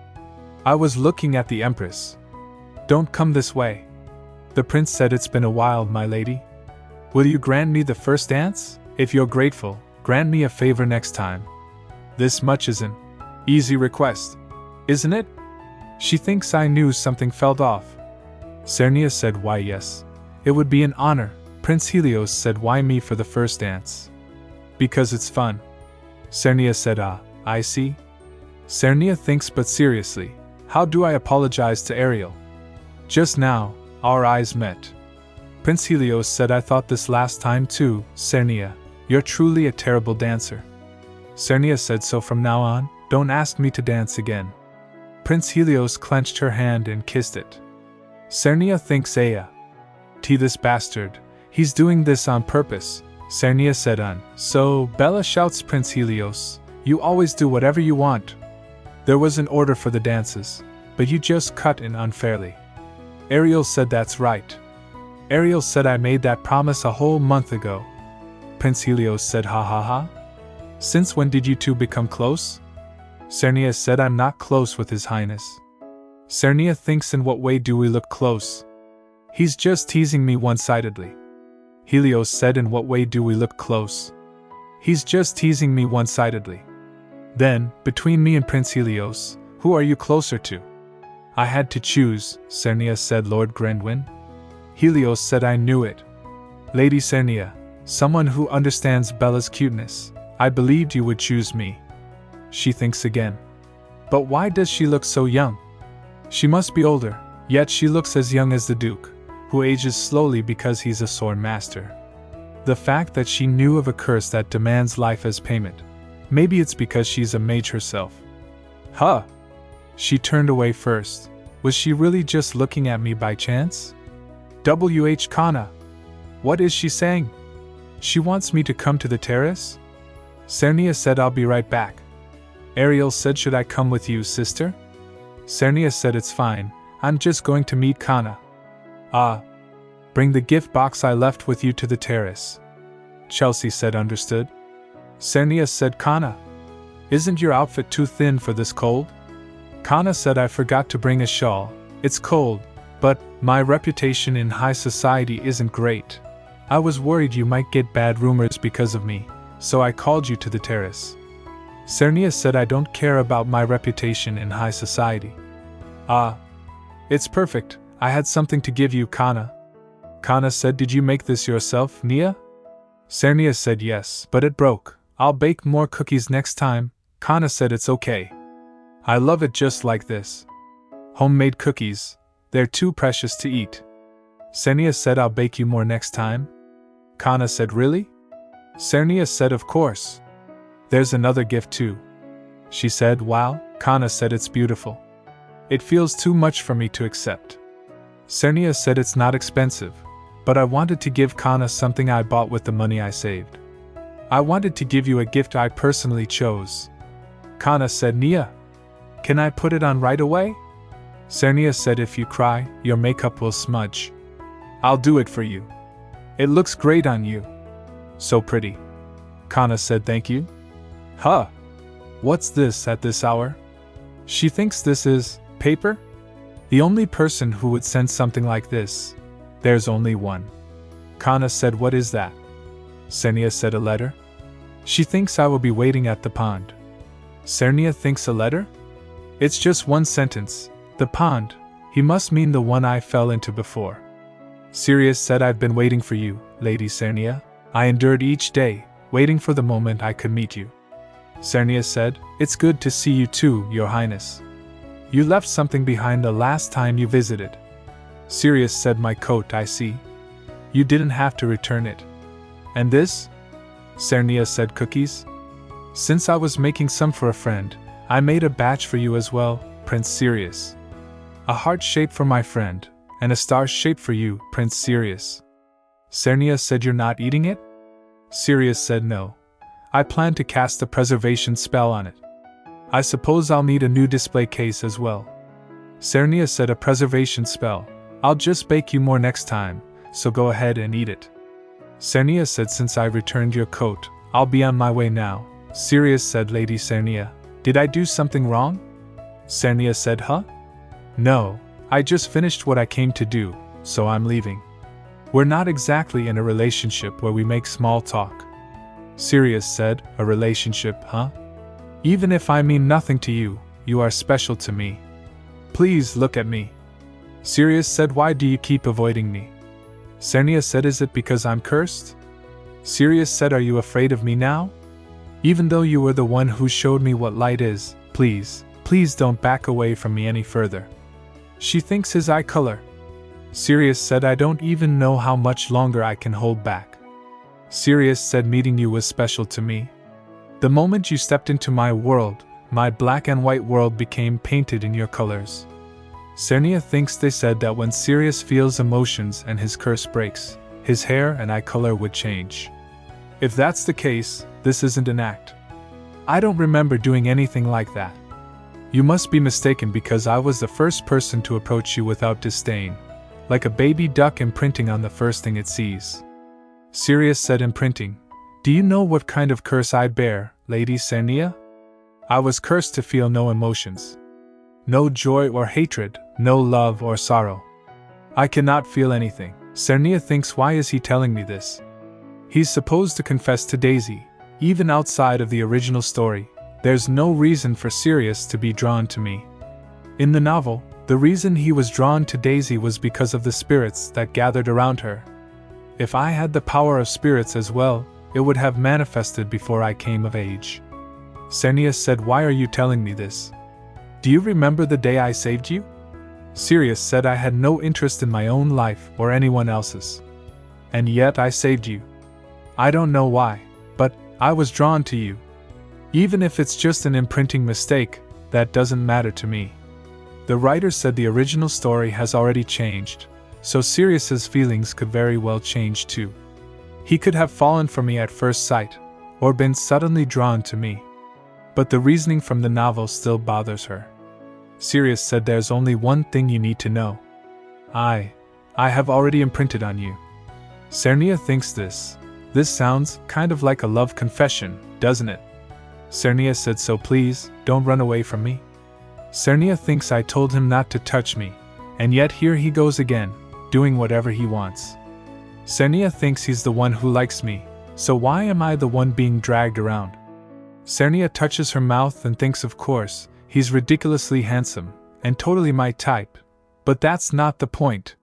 I was looking at the Empress. Don't come this way. The prince said, it's been a while, my lady. Will you grant me the first dance? If you're grateful, grant me a favor next time. This much is an easy request, isn't it? She thinks I knew something felt off. Cernia said, why yes. It would be an honor. Prince Helios said, why me for the first dance? Because it's fun. Cernia said, ah, I see. Cernia thinks, but seriously, how do I apologize to Ariel? Just now, our eyes met. Prince Helios said, I thought this last time too, Cernia. You're truly a terrible dancer. Cernia said, so from now on, don't ask me to dance again. Prince Helios clenched her hand and kissed it. Cernia thinks, this bastard, he's doing this on purpose. Cernia said, so, Bella shouts. Prince Helios, you always do whatever you want. There was an order for the dances, but you just cut in unfairly. Ariel said, that's right. Ariel said, I made that promise a whole month ago. Prince Helios said, ha ha ha. Since when did you two become close? Cernia said, I'm not close with His Highness. Cernia thinks, in what way do we look close? He's just teasing me one-sidedly. Helios said, in what way do we look close? He's just teasing me one-sidedly. Then, between me and Prince Helios, who are you closer to? I had to choose, Cernia said. Lord Grendwin? Helios said, I knew it. Lady Cernia, someone who understands Bella's cuteness, I believed you would choose me. She thinks again. But why does she look so young? She must be older, yet she looks as young as the Duke, who ages slowly because he's a sword master. The fact that she knew of a curse that demands life as payment. Maybe it's because she's a mage herself. Huh! She turned away first. Was she really just looking at me by chance? W.H. Kana. What is she saying? She wants me to come to the terrace? Cernia said, I'll be right back. Ariel said, should I come with you, sister? Cernia said, it's fine, I'm just going to meet Kana. Ah. Bring the gift box I left with you to the terrace. Chelsea said, understood. Cernia said, Kana. Isn't your outfit too thin for this cold? Kana said, I forgot to bring a shawl. It's cold, but my reputation in high society isn't great. I was worried you might get bad rumors because of me, so I called you to the terrace. Cernia said, I don't care about my reputation in high society. Ah. It's perfect, I had something to give you, Kana. Kana said, did you make this yourself, Nia? Cernia said, yes, but it broke. I'll bake more cookies next time. Kana said, it's okay. I love it just like this. Homemade cookies, they're too precious to eat. Cernia said, I'll bake you more next time. Kana said, really? Cernia said, of course. There's another gift too. She said, wow. Kana said, it's beautiful. It feels too much for me to accept. Cernia said, it's not expensive, but I wanted to give Kana something I bought with the money I saved. I wanted to give you a gift I personally chose. Kana said, Nia, can I put it on right away? Cernia said, if you cry, your makeup will smudge. I'll do it for you. It looks great on you. So pretty. Kana said, thank you. Huh. What's this at this hour? She thinks this is paper? The only person who would send something like this. There's only one. Kana said, what is that? Cernia said, a letter. She thinks I will be waiting at the pond. Cernia thinks, a letter? It's just one sentence. The pond. He must mean the one I fell into before. Sirius said, I've been waiting for you, Lady Cernia. I endured each day, waiting for the moment I could meet you. Cernia said, it's good to see you too, Your Highness. You left something behind the last time you visited. Sirius said, my coat, I see. You didn't have to return it. And this? Cernia said, cookies. Since I was making some for a friend, I made a batch for you as well, Prince Sirius. A heart shape for my friend, and a star shape for you, Prince Sirius. Cernia said, you're not eating it? Sirius said, no. I plan to cast a preservation spell on it. I suppose I'll need a new display case as well. Cernia said, a preservation spell. I'll just bake you more next time, so go ahead and eat it. Cernia said, since I returned your coat, I'll be on my way now. Sirius said, Lady Cernia, did I do something wrong? Cernia said, huh? No, I just finished what I came to do, so I'm leaving. We're not exactly in a relationship where we make small talk. Sirius said, a relationship, huh? Even if I mean nothing to you, you are special to me. Please look at me. Sirius said, why do you keep avoiding me? Cernia said, is it because I'm cursed? Sirius said, are you afraid of me now? Even though you were the one who showed me what light is, please don't back away from me any further. She thinks his eye color. Sirius said, I don't even know how much longer I can hold back. Sirius said, meeting you was special to me. The moment you stepped into my world, my black and white world became painted in your colors. Cernia thinks they said that when Sirius feels emotions and his curse breaks, his hair and eye color would change. If that's the case, this isn't an act. I don't remember doing anything like that. You must be mistaken because I was the first person to approach you without disdain, like a baby duck imprinting on the first thing it sees. Sirius said, imprinting. Do you know what kind of curse I bear, Lady Cernia? I was cursed to feel no emotions. No joy or hatred, no love or sorrow. I cannot feel anything. Cernia thinks, why is he telling me this? He's supposed to confess to Daisy. Even outside of the original story, there's no reason for Sirius to be drawn to me. In the novel, the reason he was drawn to Daisy was because of the spirits that gathered around her. If I had the power of spirits as well, it would have manifested before I came of age. Cernia said, why are you telling me this? Do you remember the day I saved you? Sirius said, I had no interest in my own life or anyone else's. And yet I saved you. I don't know why, but I was drawn to you. Even if it's just an imprinting mistake, that doesn't matter to me. The writer said the original story has already changed, so Sirius's feelings could very well change too. He could have fallen for me at first sight, or been suddenly drawn to me. But the reasoning from the novel still bothers her. Sirius said, there's only one thing you need to know. I have already imprinted on you. Cernia thinks this sounds kind of like a love confession, doesn't it? Cernia said, so please, don't run away from me. Cernia thinks I told him not to touch me, and yet here he goes again, doing whatever he wants. Cernia thinks he's the one who likes me, so why am I the one being dragged around? Cernia touches her mouth and thinks, of course, he's ridiculously handsome, and totally my type, but that's not the point.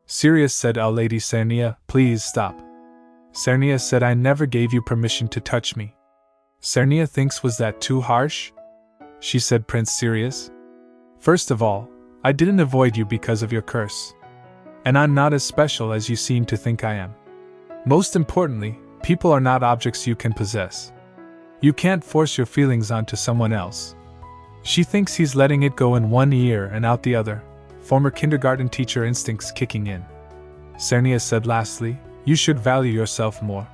Sirius said, oh Lady Cernia, please stop. Cernia said, I never gave you permission to touch me. Cernia thinks, was that too harsh? She said, Prince Sirius. First of all, I didn't avoid you because of your curse. And I'm not as special as you seem to think I am. Most importantly, people are not objects you can possess. You can't force your feelings onto someone else. She thinks he's letting it go in one ear and out the other, former kindergarten teacher instincts kicking in. Cernia said, lastly, you should value yourself more.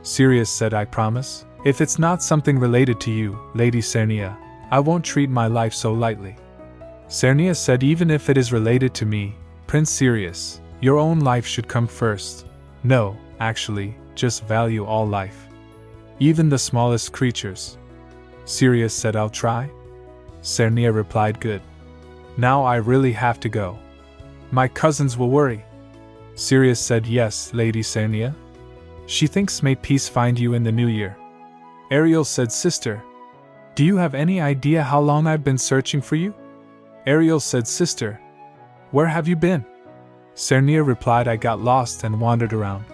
Sirius said, I promise. If it's not something related to you, Lady Cernia, I won't treat my life so lightly. Cernia said, even if it is related to me, Prince Sirius, your own life should come first. No, actually, just value all life. Even the smallest creatures. Sirius said, I'll try. Cernia replied, good. Now I really have to go. My cousins will worry. Sirius said, yes, Lady Cernia. She thinks may peace find you in the new year. Ariel said, sister, do you have any idea how long I've been searching for you? Ariel said, sister, where have you been? Cernia replied, I got lost and wandered around.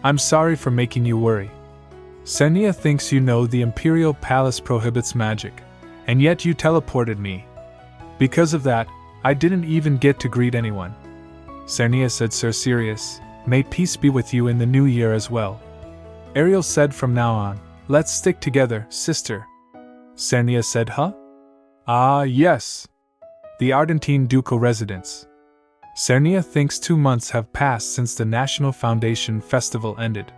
I'm sorry for making you worry. Cernia thinks you know the Imperial Palace prohibits magic, and yet you teleported me. Because of that, I didn't even get to greet anyone. Cernia said, Sir Sirius, may peace be with you in the new year as well. Ariel said, from now on, let's stick together, sister. Cernia said, huh? Ah, yes. The Argentine ducal residence. Cernia thinks 2 months have passed since the National Foundation Festival ended.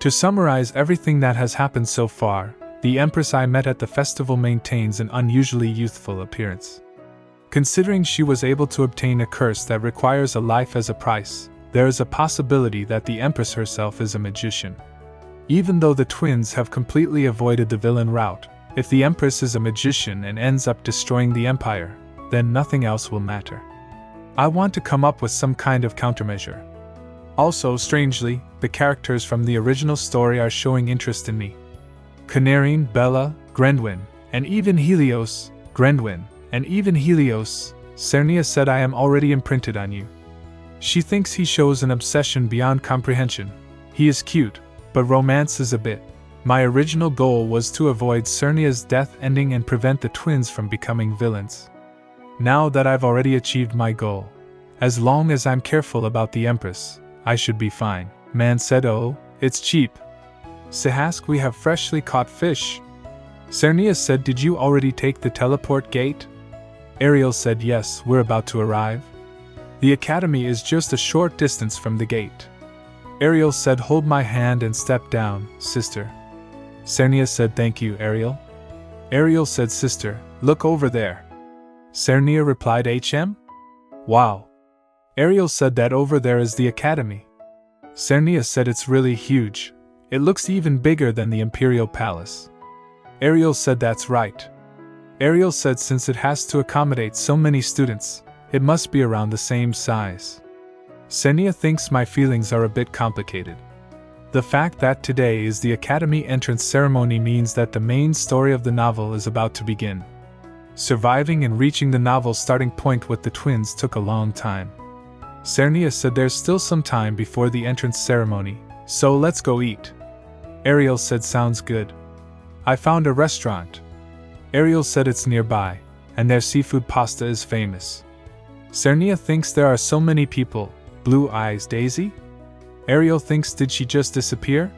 To summarize everything that has happened so far, the Empress I met at the festival maintains an unusually youthful appearance. Considering she was able to obtain a curse that requires a life as a price, there is a possibility that the Empress herself is a magician. Even though the twins have completely avoided the villain route, if the Empress is a magician and ends up destroying the Empire, then nothing else will matter. I want to come up with some kind of countermeasure. Also, strangely, the characters from the original story are showing interest in me. Canarine, Bella, Grendwin, and even Helios, Cernia said I am already imprinted on you. She thinks he shows an obsession beyond comprehension. He is cute, but romance is a bit. My original goal was to avoid Cernia's death ending and prevent the twins from becoming villains. Now that I've already achieved my goal, as long as I'm careful about the Empress, I should be fine. Man said, oh, it's cheap. Sihask, we have freshly caught fish. Cernia said, did you already take the teleport gate? Ariel said, yes, we're about to arrive. The academy is just a short distance from the gate. Ariel said, hold my hand and step down, sister. Cernia said, thank you, Ariel. Ariel said, sister, look over there. Cernia replied, HM? Wow. Ariel said, that over there is the academy. Cernia said, it's really huge. It looks even bigger than the Imperial Palace. Ariel said, that's right. Ariel said, since it has to accommodate so many students, it must be around the same size. Cernia thinks my feelings are a bit complicated. The fact that today is the academy entrance ceremony means that the main story of the novel is about to begin. Surviving and reaching the novel's starting point with the twins took a long time. Cernia said there's still some time before the entrance ceremony, so let's go eat. Ariel said, sounds good. I found a restaurant. Ariel said it's nearby, and their seafood pasta is famous. Cernia thinks there are so many people. Blue eyes, Daisy? Ariel thinks, did she just disappear?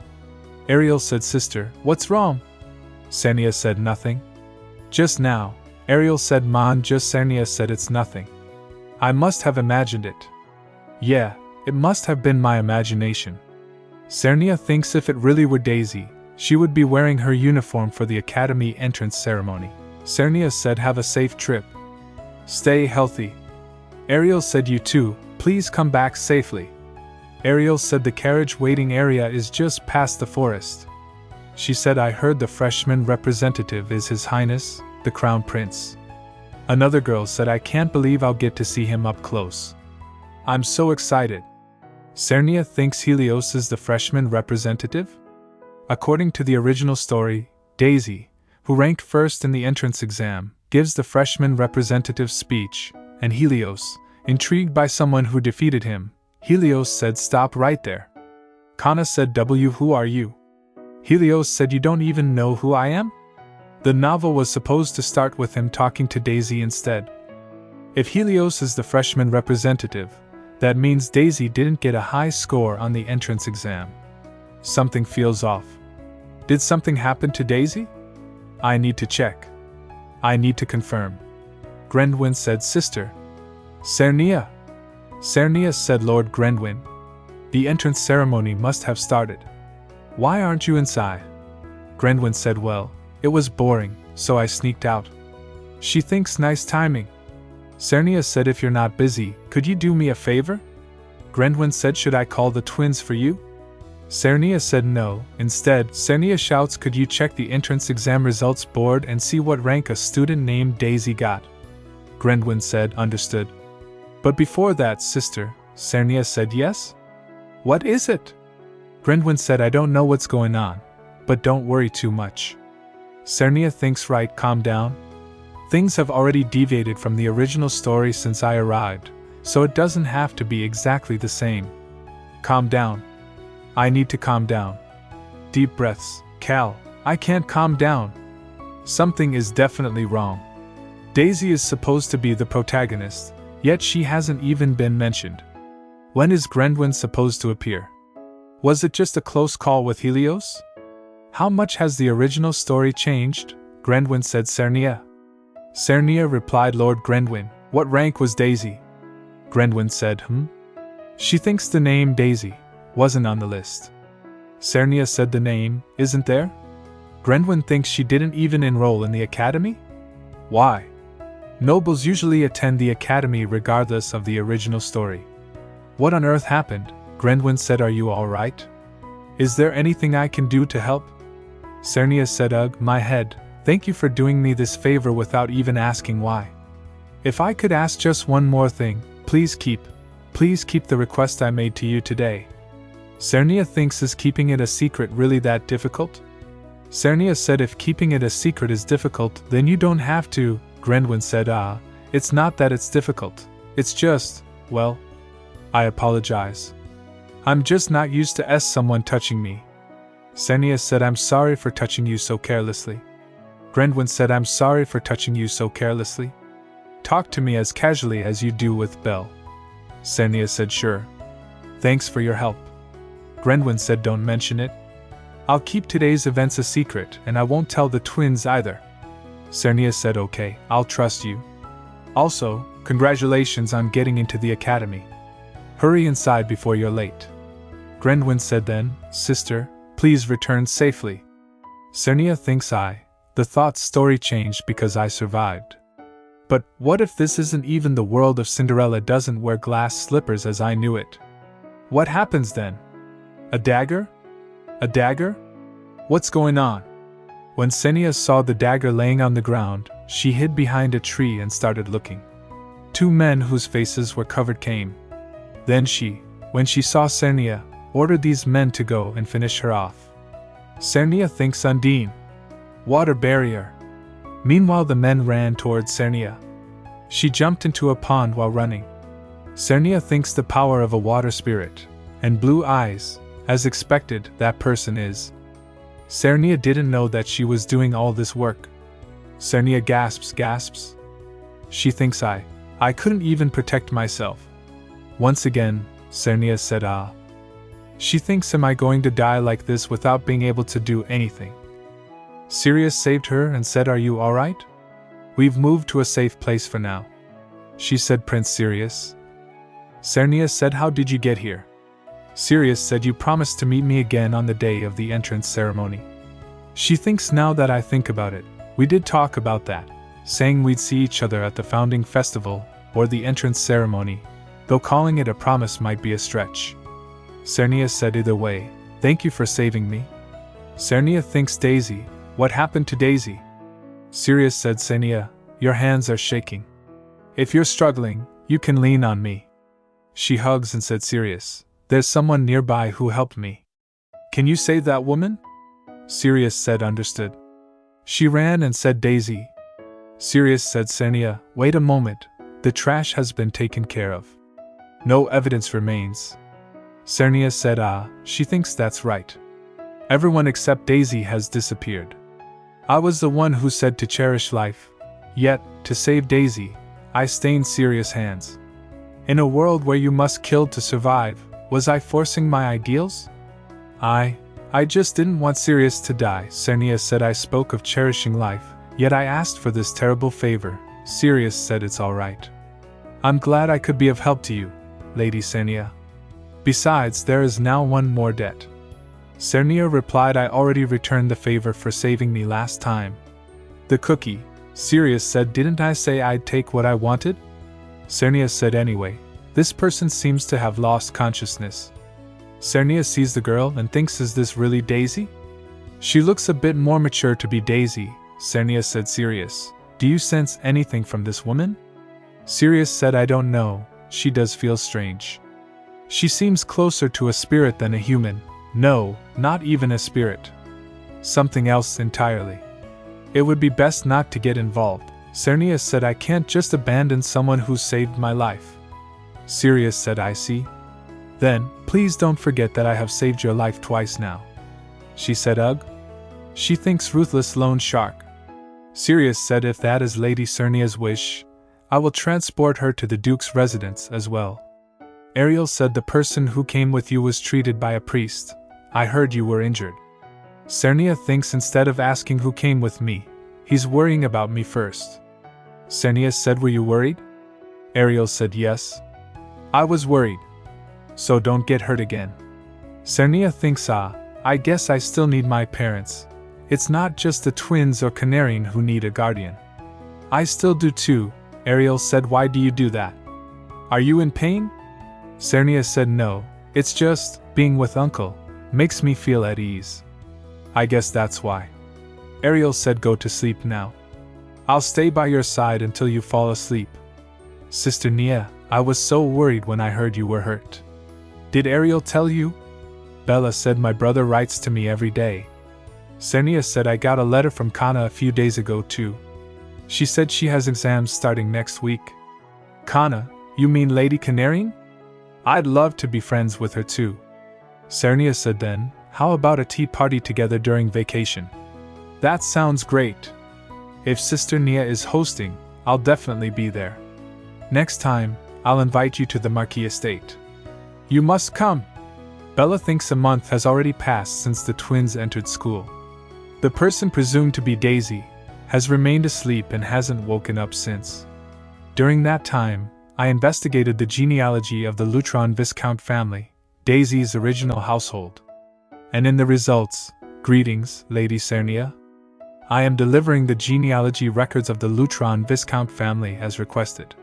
Ariel said, sister, what's wrong? Cernia said, nothing. Just now. Ariel said, man, just Cernia said, it's nothing. I must have imagined it. Yeah, it must have been my imagination. Cernia thinks if it really were Daisy, she would be wearing her uniform for the academy entrance ceremony. Cernia said, have a safe trip. Stay healthy. Ariel said, you too, please come back safely. Ariel said, the carriage waiting area is just past the forest. She said, I heard the freshman representative is His Highness, the Crown Prince. Another girl said, I can't believe I'll get to see him up close. I'm so excited. Cernia thinks Helios is the freshman representative? According to the original story, Daisy, who ranked first in the entrance exam, gives the freshman representative's speech, and Helios, intrigued by someone who defeated him, Helios said, stop right there. Kana said, W, who are you? Helios said, you don't even know who I am? The novel was supposed to start with him talking to Daisy instead. If Helios is the freshman representative, that means Daisy didn't get a high score on the entrance exam. Something feels off. Did something happen to Daisy? I need to check. I need to confirm. Grendwin said, sister. Cernia. Cernia said, Lord Grendwin. The entrance ceremony must have started. Why aren't you inside? Grendwin said, well, it was boring, so I sneaked out. She thinks nice timing. Cernia said, if you're not busy, could you do me a favor? Grendwin said, should I call the twins for you? Cernia said no. Instead, Cernia shouts, could you check the entrance exam results board and see what rank a student named Daisy got? Grendwin said, understood. But before that, sister, Cernia said, yes? What is it? Grendwin said, I don't know what's going on, but don't worry too much. Cernia thinks, right, calm down. Things have already deviated from the original story since I arrived, so it doesn't have to be exactly the same. Calm down. I need to calm down. Deep breaths. Cal, I can't calm down. Something is definitely wrong. Daisy is supposed to be the protagonist, yet she hasn't even been mentioned. When is Grendwin supposed to appear? Was it just a close call with Helios? How much has the original story changed? Grendwin said, Cernia. Cernia replied, Lord Grendwin, what rank was Daisy? Grendwin said, She thinks the name Daisy wasn't on the list. Cernia said, the name isn't there? Grendwin thinks she didn't even enroll in the academy? Why? Nobles usually attend the academy regardless of the original story. What on earth happened? Grendwin said, are you alright? Is there anything I can do to help? Cernia said, ugh, my head, thank you for doing me this favor without even asking why. If I could ask just one more thing, please keep the request I made to you today. Cernia thinks, is keeping it a secret really that difficult? Cernia said, if keeping it a secret is difficult, then you don't have to. Grenwyn said, it's not that it's difficult. It's just, well, I apologize. I'm just not used to someone touching me. Cernia said, I'm sorry for touching you so carelessly. Grenwyn said, I'm sorry for touching you so carelessly. Talk to me as casually as you do with Belle. Cernia said, sure. Thanks for your help. Grenwyn said, don't mention it. I'll keep today's events a secret, and I won't tell the twins either. Cernia said, okay, I'll trust you. Also, congratulations on getting into the academy. Hurry inside before you're late. Grenwyn said then, sister, please return safely. Cernia thinks the thought's story changed because I survived. But what if this isn't even the world of Cinderella doesn't wear glass slippers as I knew it? What happens then? A dagger? A dagger? What's going on? When Cernia saw the dagger laying on the ground, she hid behind a tree and started looking. Two men whose faces were covered came. Then she, when she saw Cernia, ordered these men to go and finish her off. Cernia thinks Undine. Water barrier. Meanwhile the men ran towards Cernia. She jumped into a pond while running. Cernia thinks the power of a water spirit, and blue eyes, as expected, that person is. Cernia didn't know that she was doing all this work. Cernia gasps. She thinks I couldn't even protect myself. Once again, Cernia said She thinks, am I going to die like this without being able to do anything? Sirius saved her and said, are you alright? We've moved to a safe place for now. She said, Prince Sirius. Cernia said, how did you get here? Sirius said, you promised to meet me again on the day of the entrance ceremony. She thinks, now that I think about it, we did talk about that, saying we'd see each other at the founding festival or the entrance ceremony, though calling it a promise might be a stretch. Cernia said, either way, thank you for saving me. Cernia thinks, Daisy, what happened to Daisy? Sirius said, Cernia, your hands are shaking. If you're struggling, you can lean on me. She hugs and said, Sirius, there's someone nearby who helped me. Can you save that woman? Sirius said, understood. She ran and said, Daisy. Sirius said, Cernia, wait a moment, the trash has been taken care of. No evidence remains. Cernia said, she thinks that's right. Everyone except Daisy has disappeared. I was the one who said to cherish life, yet, to save Daisy, I stained Sirius' hands. In a world where you must kill to survive, was I forcing my ideals? I just didn't want Sirius to die. Cernia said, I spoke of cherishing life, yet I asked for this terrible favor. Sirius said, it's alright. I'm glad I could be of help to you, Lady Cernia. Besides, there is now one more debt. Cernia replied, I already returned the favor for saving me last time. The cookie. Sirius said, didn't I say I'd take what I wanted? Cernia said, anyway, this person seems to have lost consciousness. Cernia sees the girl and thinks, is this really Daisy? She looks a bit more mature to be Daisy. Cernia said, Sirius, do you sense anything from this woman? Sirius said, I don't know, she does feel strange. She seems closer to a spirit than a human. No, not even a spirit. Something else entirely. It would be best not to get involved. Cernia said, I can't just abandon someone who saved my life. Sirius said, I see. Then, please don't forget that I have saved your life twice now. She said, ugh. She thinks ruthless lone shark. Sirius said, if that is Lady Cernia's wish, I will transport her to the Duke's residence as well. Ariel said, the person who came with you was treated by a priest. I heard you were injured. Cernia thinks, instead of asking who came with me, he's worrying about me first. Cernia said, were you worried? Ariel said, yes. I was worried. So don't get hurt again. Cernia thinks, I guess I still need my parents. It's not just the twins or Canarian who need a guardian. I still do too. Ariel said, why do you do that? Are you in pain? Cernia said, no, it's just, being with Uncle, makes me feel at ease. I guess that's why. Ariel said, go to sleep now. I'll stay by your side until you fall asleep. Sister Nia, I was so worried when I heard you were hurt. Did Ariel tell you? Bella said my brother writes to me every day. Cernia said I got a letter from Kana a few days ago too. She said she has exams starting next week. Kana, you mean Lady Canarian? I'd love to be friends with her too. Cernia said then, how about a tea party together during vacation? That sounds great. If Sister Nia is hosting, I'll definitely be there. Next time, I'll invite you to the Marquis estate. You must come. Bella thinks a month has already passed since the twins entered school. The person presumed to be Daisy has remained asleep and hasn't woken up since. During that time, I investigated the genealogy of the Lutron Viscount family, Daisy's original household. And in the results, greetings, Lady Cernia. I am delivering the genealogy records of the Lutron Viscount family as requested.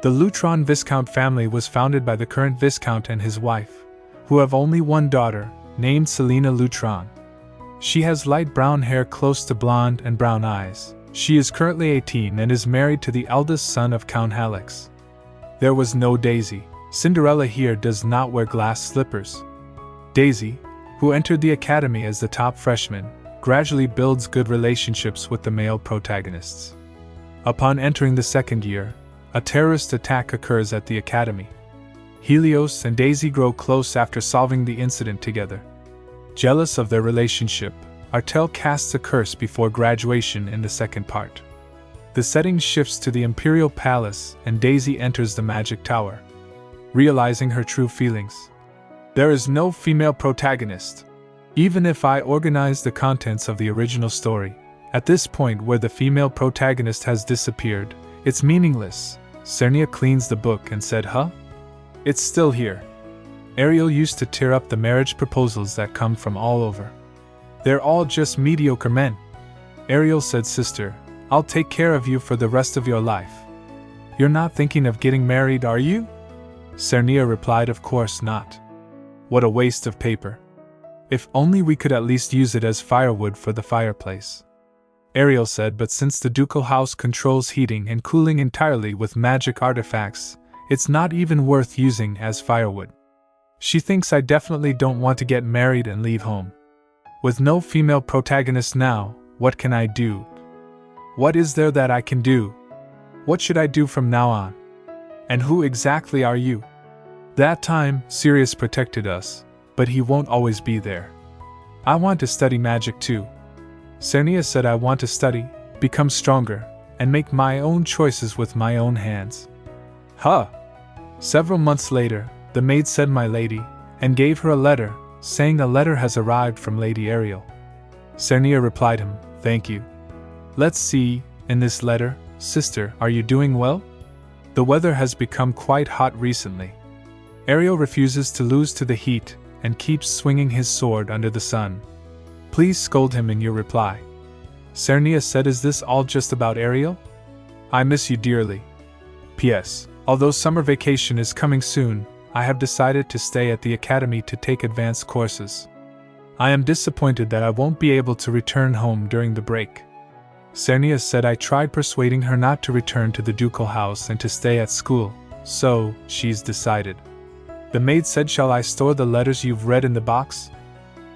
The Lutron Viscount family was founded by the current Viscount and his wife, who have only one daughter, named Selena Lutron. She has light brown hair close to blonde and brown eyes. She is currently 18 and is married to the eldest son of Count Hallex. There was no Daisy. Cinderella here does not wear glass slippers. Daisy, who entered the academy as the top freshman, gradually builds good relationships with the male protagonists. Upon entering the second year, a terrorist attack occurs at the academy. Helios and Daisy grow close after solving the incident together. Jealous of their relationship, Artel casts a curse before graduation in the second part. The setting shifts to the Imperial Palace and Daisy enters the Magic Tower, realizing her true feelings. There is no female protagonist. Even if I organize the contents of the original story, at this point where the female protagonist has disappeared, it's meaningless. Cernia cleans the book and said, huh? It's still here. Ariel used to tear up the marriage proposals that come from all over. They're all just mediocre men. Ariel said, sister, I'll take care of you for the rest of your life. You're not thinking of getting married, are you? Cernia replied, of course not. What a waste of paper. If only we could at least use it as firewood for the fireplace. Ariel said, but since the ducal house controls heating and cooling entirely with magic artifacts, it's not even worth using as firewood. She thinks I definitely don't want to get married and leave home. With no female protagonist now, what can I do? What is there that I can do? What should I do from now on? And who exactly are you? That time, Sirius protected us, but he won't always be there. I want to study magic too. Cernia said I want to study, become stronger, and make my own choices with my own hands. Huh! Several months later, the maid said my lady, and gave her a letter, saying a letter has arrived from Lady Ariel. Cernia replied him, thank you. Let's see, in this letter, sister, are you doing well? The weather has become quite hot recently. Ariel refuses to lose to the heat, and keeps swinging his sword under the sun. Please scold him in your reply. Cernia said, is this all just about Ariel? I miss you dearly. P.S. Although summer vacation is coming soon, I have decided to stay at the academy to take advanced courses. I am disappointed that I won't be able to return home during the break. Cernia said I tried persuading her not to return to the ducal house and to stay at school, so she's decided. The maid said, shall I store the letters you've read in the box?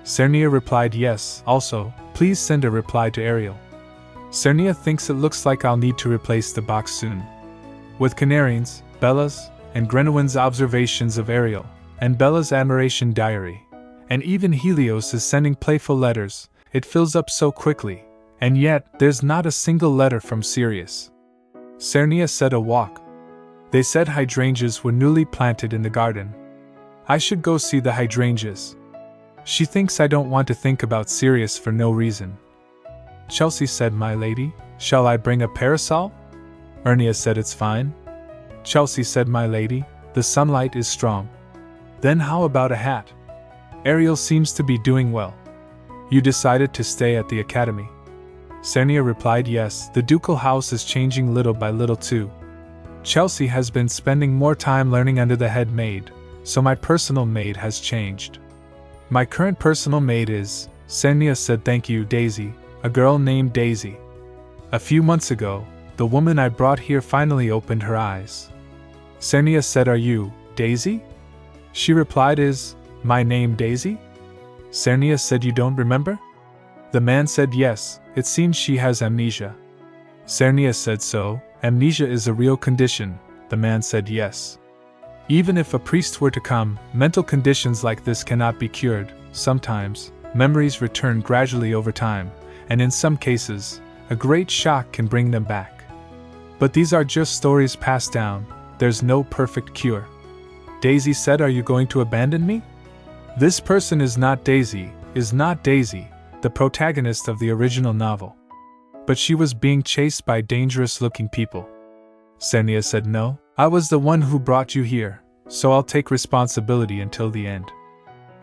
Cernia replied yes, also, please send a reply to Ariel. Cernia thinks it looks like I'll need to replace the box soon. With Canarian's, Bella's, and Grenouin's observations of Ariel, and Bella's admiration diary, and even Helios is sending playful letters, it fills up so quickly, and yet there's not a single letter from Sirius. Cernia said a walk. They said hydrangeas were newly planted in the garden. I should go see the hydrangeas. She thinks I don't want to think about Sirius for no reason. Chelsea said, my lady, shall I bring a parasol? Ernia said, it's fine. Chelsea said, my lady, the sunlight is strong. Then how about a hat? Ariel seems to be doing well. You decided to stay at the academy. Cernia replied, yes, the ducal house is changing little by little too. Chelsea has been spending more time learning under the head maid, so my personal maid has changed. My current personal maid is, Cernia said, thank you, Daisy, a girl named Daisy. A few months ago, the woman I brought here finally opened her eyes. Cernia said, Are you, Daisy? She replied, Is my name Daisy? Cernia said, You don't remember? The man said, Yes, it seems she has amnesia. Cernia said, So, amnesia is a real condition. The man said, Yes. Even if a priest were to come, mental conditions like this cannot be cured. Sometimes, memories return gradually over time, and in some cases, a great shock can bring them back. But these are just stories passed down. There's no perfect cure. Daisy said, Are you going to abandon me? This person is not Daisy, the protagonist of the original novel. But she was being chased by dangerous-looking people. Cernia said, No, I was the one who brought you here, so I'll take responsibility until the end.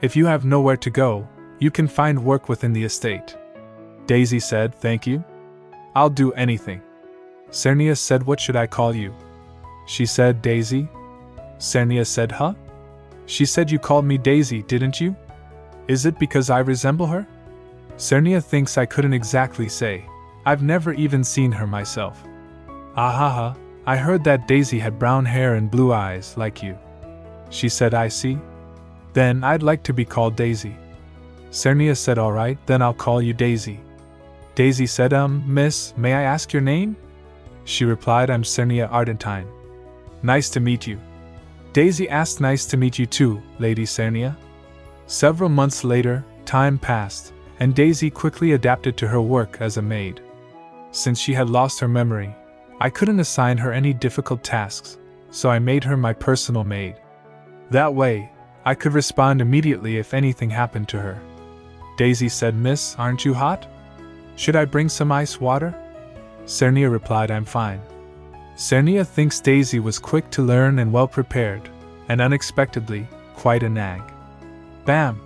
If you have nowhere to go, you can find work within the estate. Daisy said, Thank you. I'll do anything. Cernia said, What should I call you? She said, Daisy. Cernia said, Huh? She said you called me Daisy, didn't you? Is it because I resemble her? Cernia thinks I couldn't exactly say. I've never even seen her myself. Ahaha, I heard that Daisy had brown hair and blue eyes like you. She said, I see. Then I'd like to be called Daisy. Cernia said, All right, then I'll call you Daisy. Daisy said, Miss, may I ask your name? She replied, I'm Cernia Ardentine. Nice to meet you. Daisy asked, Nice to meet you too, Lady Cernia. Several months later, time passed, and Daisy quickly adapted to her work as a maid. Since she had lost her memory, I couldn't assign her any difficult tasks, so I made her my personal maid. That way, I could respond immediately if anything happened to her. Daisy said, Miss, aren't you hot? Should I bring some ice water? Cernia replied, I'm fine. Cernia thinks Daisy was quick to learn and well prepared, and unexpectedly, quite a nag. Bam!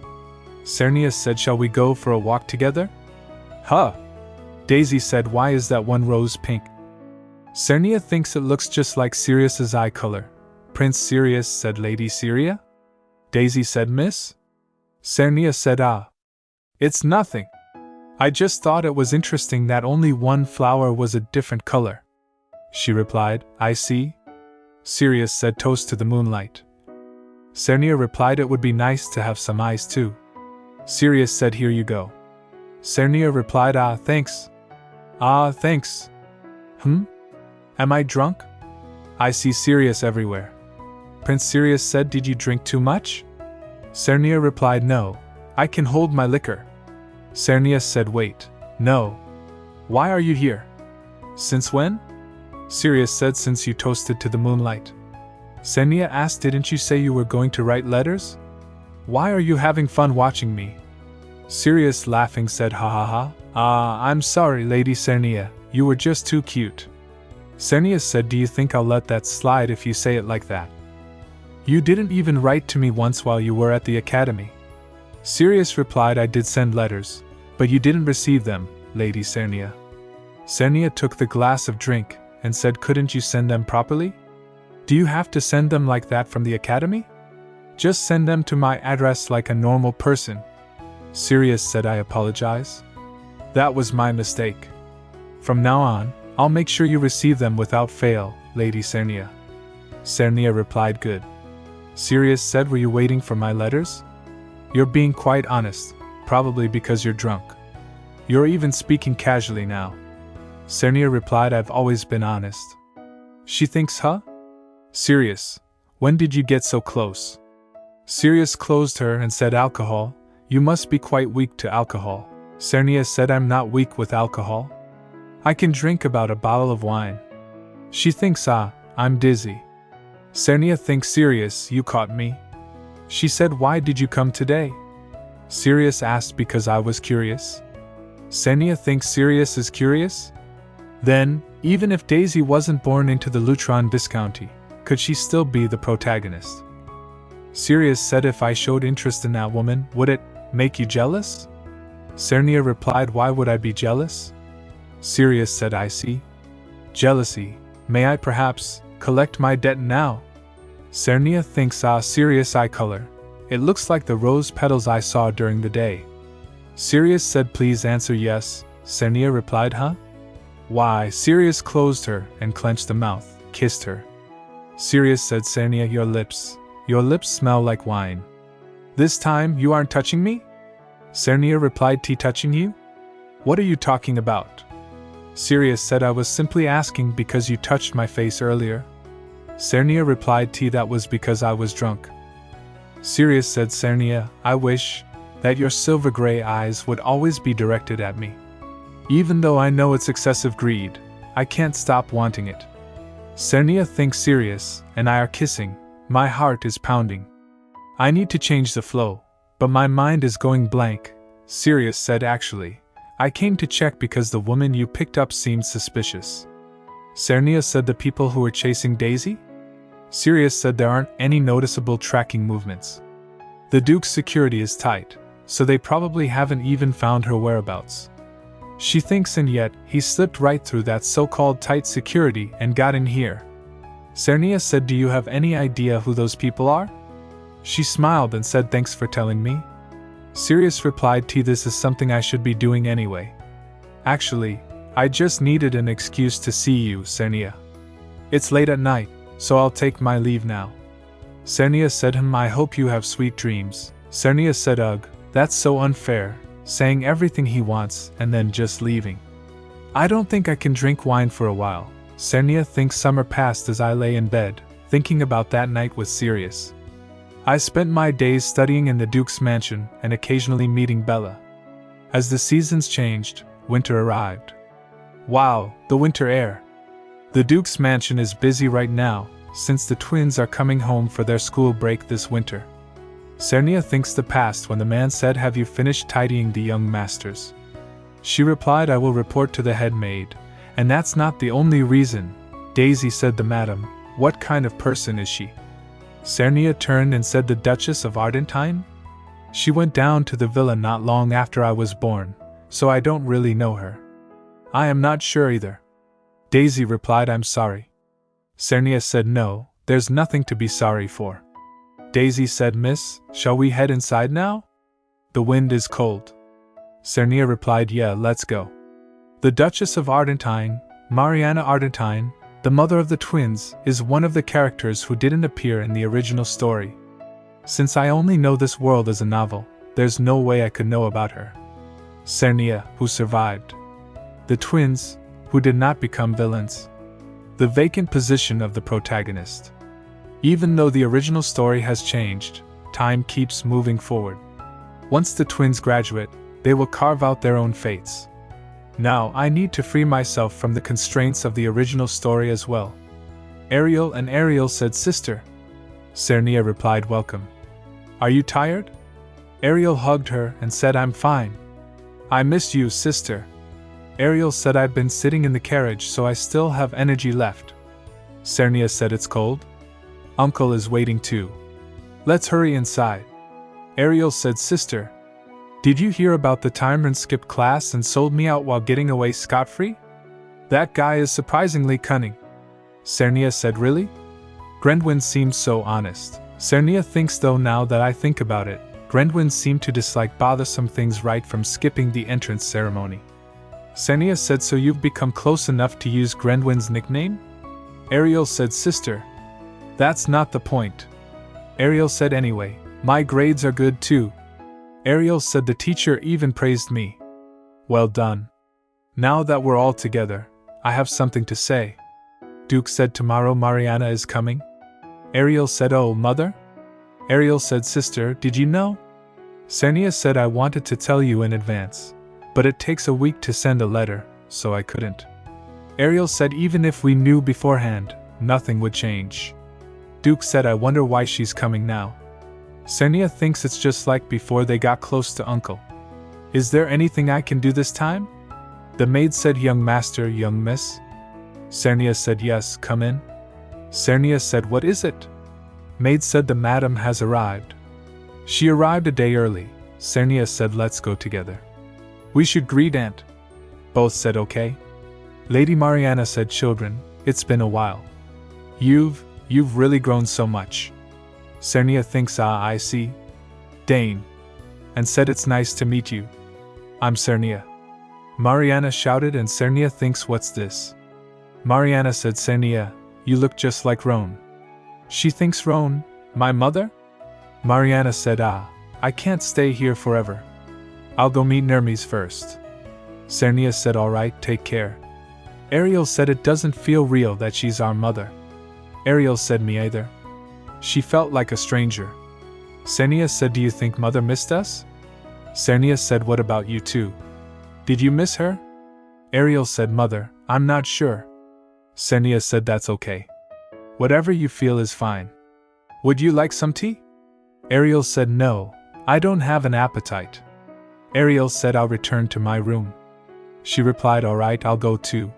Cernia said, Shall we go for a walk together? Huh! Daisy said, Why is that one rose pink? Cernia thinks it looks just like Sirius's eye color. Prince Sirius, said Lady Ceria. Daisy said, Miss? Cernia said, It's nothing. I just thought it was interesting that only one flower was a different color. She replied, I see. Sirius said, Toast to the moonlight. Cernia replied, It would be nice to have some ice too. Sirius said, Here you go. Cernia replied, Thanks. Thanks. Am I drunk? I see Sirius everywhere. Prince Sirius said, Did you drink too much? Cernia replied, No, I can hold my liquor. Cernia said, Wait, no. Why are you here? Since when? Sirius said, Since you toasted to the moonlight. Cernia asked, Didn't you say you were going to write letters? Why are you having fun watching me? Sirius, laughing, said, Ha ha ha. I'm sorry, Lady Cernia, you were just too cute. Cernia said, Do you think I'll let that slide if you say it like that? You didn't even write to me once while you were at the academy. Sirius replied, I did send letters, but you didn't receive them, Lady Cernia. Cernia took the glass of drink and said, Couldn't you send them properly? Do you have to send them like that from the academy? Just send them to my address like a normal person. Sirius said, I apologize. That was my mistake. From now on, I'll make sure you receive them without fail, Lady Cernia. Cernia replied, Good. Sirius said, Were you waiting for my letters? You're being quite honest, probably because you're drunk. You're even speaking casually now. Cernia replied, I've always been honest. She thinks, Huh? Sirius, when did you get so close? Sirius closed her and said, Alcohol, you must be quite weak to alcohol. Cernia said, I'm not weak with alcohol. I can drink about a bottle of wine. She thinks, I'm dizzy. Cernia thinks, Sirius, you caught me. She said, Why did you come today? Sirius asked, Because I was curious. Cernia thinks Sirius is curious? Then, even if Daisy wasn't born into the Lutron Viscounty, could she still be the protagonist? Sirius said, If I showed interest in that woman, would it make you jealous? Cernia replied, Why would I be jealous? Sirius said, I see. Jealousy. May I perhaps collect my debt now? Cernia thinks, Sirius eye color. It looks like the rose petals I saw during the day. Sirius said, Please answer yes. Cernia replied, Huh? Why? Sirius closed her and clenched the mouth, kissed her. Sirius said, Cernia, your lips smell like wine. This time, you aren't touching me? Cernia replied, T, touching you? What are you talking about? Sirius said, I was simply asking because you touched my face earlier. Cernia replied, T, that was because I was drunk. Sirius said, Cernia, I wish that your silver gray eyes would always be directed at me. Even though I know it's excessive greed, I can't stop wanting it. Cernia thinks Sirius and I are kissing. My heart is pounding. I need to change the flow, but my mind is going blank. Sirius said, actually, I came to check because the woman you picked up seemed suspicious. Cernia said, the people who were chasing Daisy? Sirius said, there aren't any noticeable tracking movements. The Duke's security is tight, so they probably haven't even found her whereabouts. She thinks, and yet, he slipped right through that so-called tight security and got in here. Cernia said, do you have any idea who those people are? She smiled and said, thanks for telling me. Sirius replied, T, this is something I should be doing anyway. Actually, I just needed an excuse to see you, Cernia. It's late at night, so I'll take my leave now. Cernia said, I hope you have sweet dreams. Cernia said, ugh, that's so unfair, saying everything he wants and then just leaving. I don't think I can drink wine for a while. Cernia thinks summer passed as I lay in bed, thinking about that night with Sirius. I spent my days studying in the Duke's mansion and occasionally meeting Bella. As the seasons changed, winter arrived. Wow, the winter air. The Duke's mansion is busy right now, since the twins are coming home for their school break this winter. Cernia thinks the past when the man said, have you finished tidying the young masters? She replied, I will report to the head maid, and that's not the only reason. Daisy said, the madam, what kind of person is she? Cernia turned and said, the Duchess of Ardentine? She went down to the villa not long after I was born, so I don't really know her. I am not sure either. Daisy replied, I'm sorry. Cernia said, no, there's nothing to be sorry for. Daisy said, Miss, shall we head inside now? The wind is cold. Cernia replied, yeah, let's go. The Duchess of Ardentine, Mariana Ardentine, the mother of the twins, is one of the characters who didn't appear in the original story. Since I only know this world as a novel, there's no way I could know about her. Cernia, who survived. The twins, who did not become villains. The vacant position of the protagonist. Even though the original story has changed, time keeps moving forward. Once the twins graduate, they will carve out their own fates. Now I need to free myself from the constraints of the original story as well. Ariel said, sister. Cernia replied, welcome. Are you tired? Ariel hugged her and said, I'm fine. I miss you, sister. Ariel said, I've been sitting in the carriage so I still have energy left. Cernia said, it's cold? Uncle is waiting too. Let's hurry inside. Ariel said, sister. Did you hear about the tyrant skipped class and sold me out while getting away scot-free? That guy is surprisingly cunning. Cernia said, really? Grendwin seemed so honest. Cernia thinks, though, now that I think about it, Grendwin seemed to dislike bothersome things right from skipping the entrance ceremony. Cernia said, so you've become close enough to use Grendwin's nickname? Ariel said, sister. That's not the point. Ariel said, anyway, my grades are good too. Ariel said, the teacher even praised me. Well done. Now that we're all together, I have something to say. Duke said, tomorrow Mariana is coming? Ariel said, oh, mother? Ariel said, sister, did you know? Cernia said, I wanted to tell you in advance, but it takes a week to send a letter, so I couldn't. Ariel said, even if we knew beforehand, nothing would change. Duke said, I wonder why she's coming now. Cernia thinks it's just like before they got close to Uncle. Is there anything I can do this time? The maid said, young master, young miss. Cernia said, yes, come in. Cernia said, what is it? Maid said, the madam has arrived. She arrived a day early. Cernia said, let's go together. We should greet Aunt. Both said, okay. Lady Mariana said, children, it's been a while. You've really grown so much. Cernia thinks, I see. Dane. And said, it's nice to meet you. I'm Cernia. Mariana shouted, and Cernia thinks, what's this? Mariana said, Cernia, you look just like Roan. She thinks Roan, my mother? Mariana said, I can't stay here forever. I'll go meet Nermes first. Cernia said, alright, take care. Ariel said, it doesn't feel real that she's our mother. Ariel said, me either. She felt like a stranger. Cernia said, do you think mother missed us? Cernia said, what about you too? Did you miss her? Ariel said, mother, I'm not sure. Cernia said, that's okay. Whatever you feel is fine. Would you like some tea? Ariel said, no, I don't have an appetite. Ariel said, I'll return to my room. She replied, alright, I'll go too.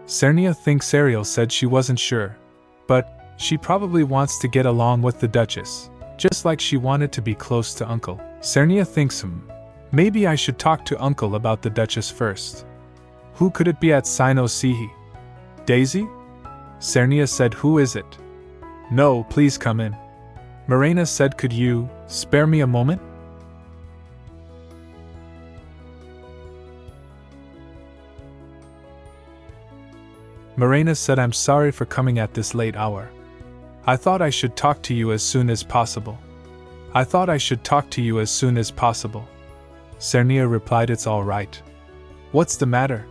Cernia thinks Ariel said she wasn't sure, but she probably wants to get along with the Duchess, just like she wanted to be close to Uncle. Cernia thinks, maybe I should talk to Uncle about the Duchess first. Who could it be at Sino Sihi? Daisy? Cernia said, who is it? No, please come in. Marina said, could you spare me a moment? Marina said, I'm sorry for coming at this late hour. I thought I should talk to you as soon as possible. Cernia replied, it's all right. What's the matter?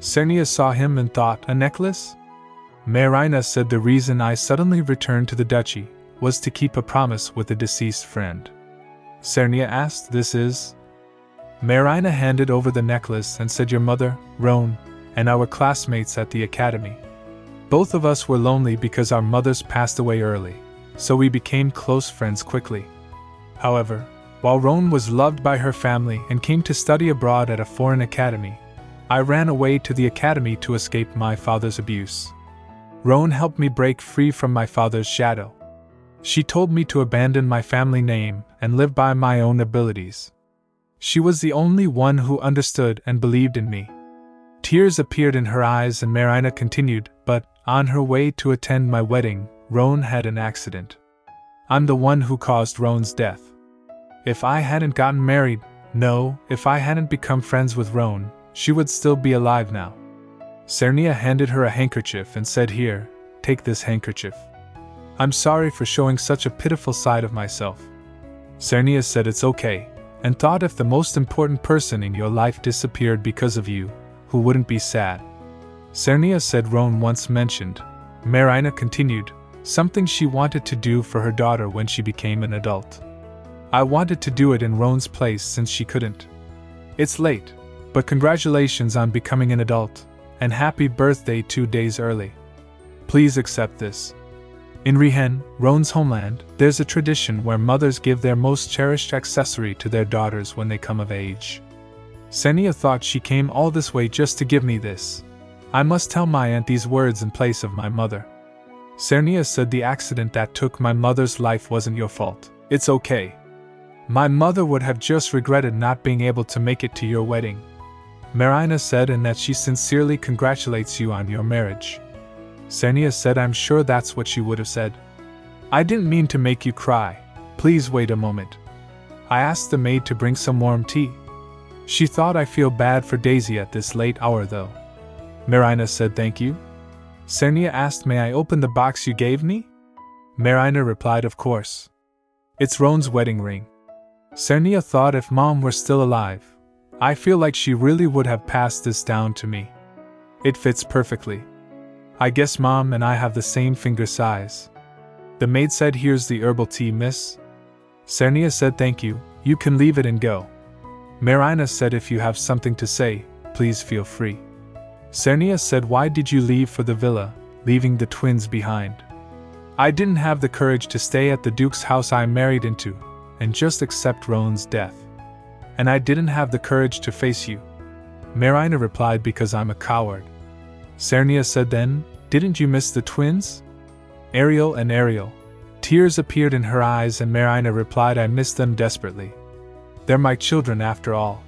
Cernia saw him and thought, a necklace? Marina said, the reason I suddenly returned to the duchy was to keep a promise with a deceased friend. Cernia asked, this is? Marina handed over the necklace and said, your mother, Roan, and our classmates at the academy. Both of us were lonely because our mothers passed away early, so we became close friends quickly. However, while Roan was loved by her family and came to study abroad at a foreign academy, I ran away to the academy to escape my father's abuse. Roan helped me break free from my father's shadow. She told me to abandon my family name and live by my own abilities. She was the only one who understood and believed in me. Tears appeared in her eyes and Marina continued, but on her way to attend my wedding, Roan had an accident. I'm the one who caused Roan's death. If I hadn't gotten married, if I hadn't become friends with Roan, she would still be alive now. Cernia handed her a handkerchief and said, here, take this handkerchief. I'm sorry for showing such a pitiful side of myself. Cernia said, it's okay, and thought if the most important person in your life disappeared because of you, who wouldn't be sad? Cernia said, Roan once mentioned, Marina continued, something she wanted to do for her daughter when she became an adult. I wanted to do it in Roan's place since she couldn't. It's late, but congratulations on becoming an adult, and happy birthday 2 days early. Please accept this. In Rihen, Roan's homeland, there's a tradition where mothers give their most cherished accessory to their daughters when they come of age. Cernia thought she came all this way just to give me this. I must tell my aunt these words in place of my mother. Cernia said, the accident that took my mother's life wasn't your fault. It's okay. My mother would have just regretted not being able to make it to your wedding. Marina said, and that she sincerely congratulates you on your marriage. Cernia said, I'm sure that's what she would have said. I didn't mean to make you cry. Please wait a moment. I asked the maid to bring some warm tea. She thought I feel bad for Daisy at this late hour though. Marina said, thank you. Cernia asked, may I open the box you gave me? Marina replied, of course. It's Roan's wedding ring. Cernia thought if Mom were still alive, I feel like she really would have passed this down to me. It fits perfectly. I guess Mom and I have the same finger size. The maid said, here's the herbal tea, miss. Cernia said, thank you, you can leave it and go. Marina said, if you have something to say, please feel free. Cernia said, why did you leave for the villa, leaving the twins behind? I didn't have the courage to stay at the Duke's house I married into, and just accept Roan's death. And I didn't have the courage to face you. Marina replied, because I'm a coward. Cernia said, then, didn't you miss the twins? Ariel. Tears appeared in her eyes and Marina replied, I miss them desperately. They're my children after all.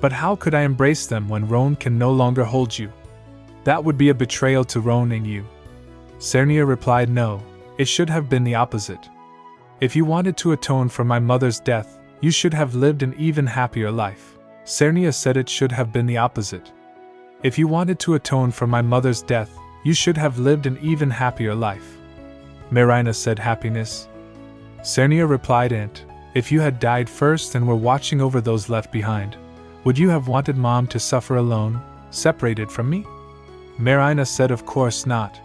But how could I embrace them when Roan can no longer hold you? That would be a betrayal to Roan and you. Cernia replied, no, it should have been the opposite. If you wanted to atone for my mother's death, you should have lived an even happier life. Cernia said, it should have been the opposite. If you wanted to atone for my mother's death, you should have lived an even happier life. Marina said, happiness. Cernia replied, and if you had died first and were watching over those left behind, would you have wanted Mom to suffer alone, separated from me? Marina said, of course not.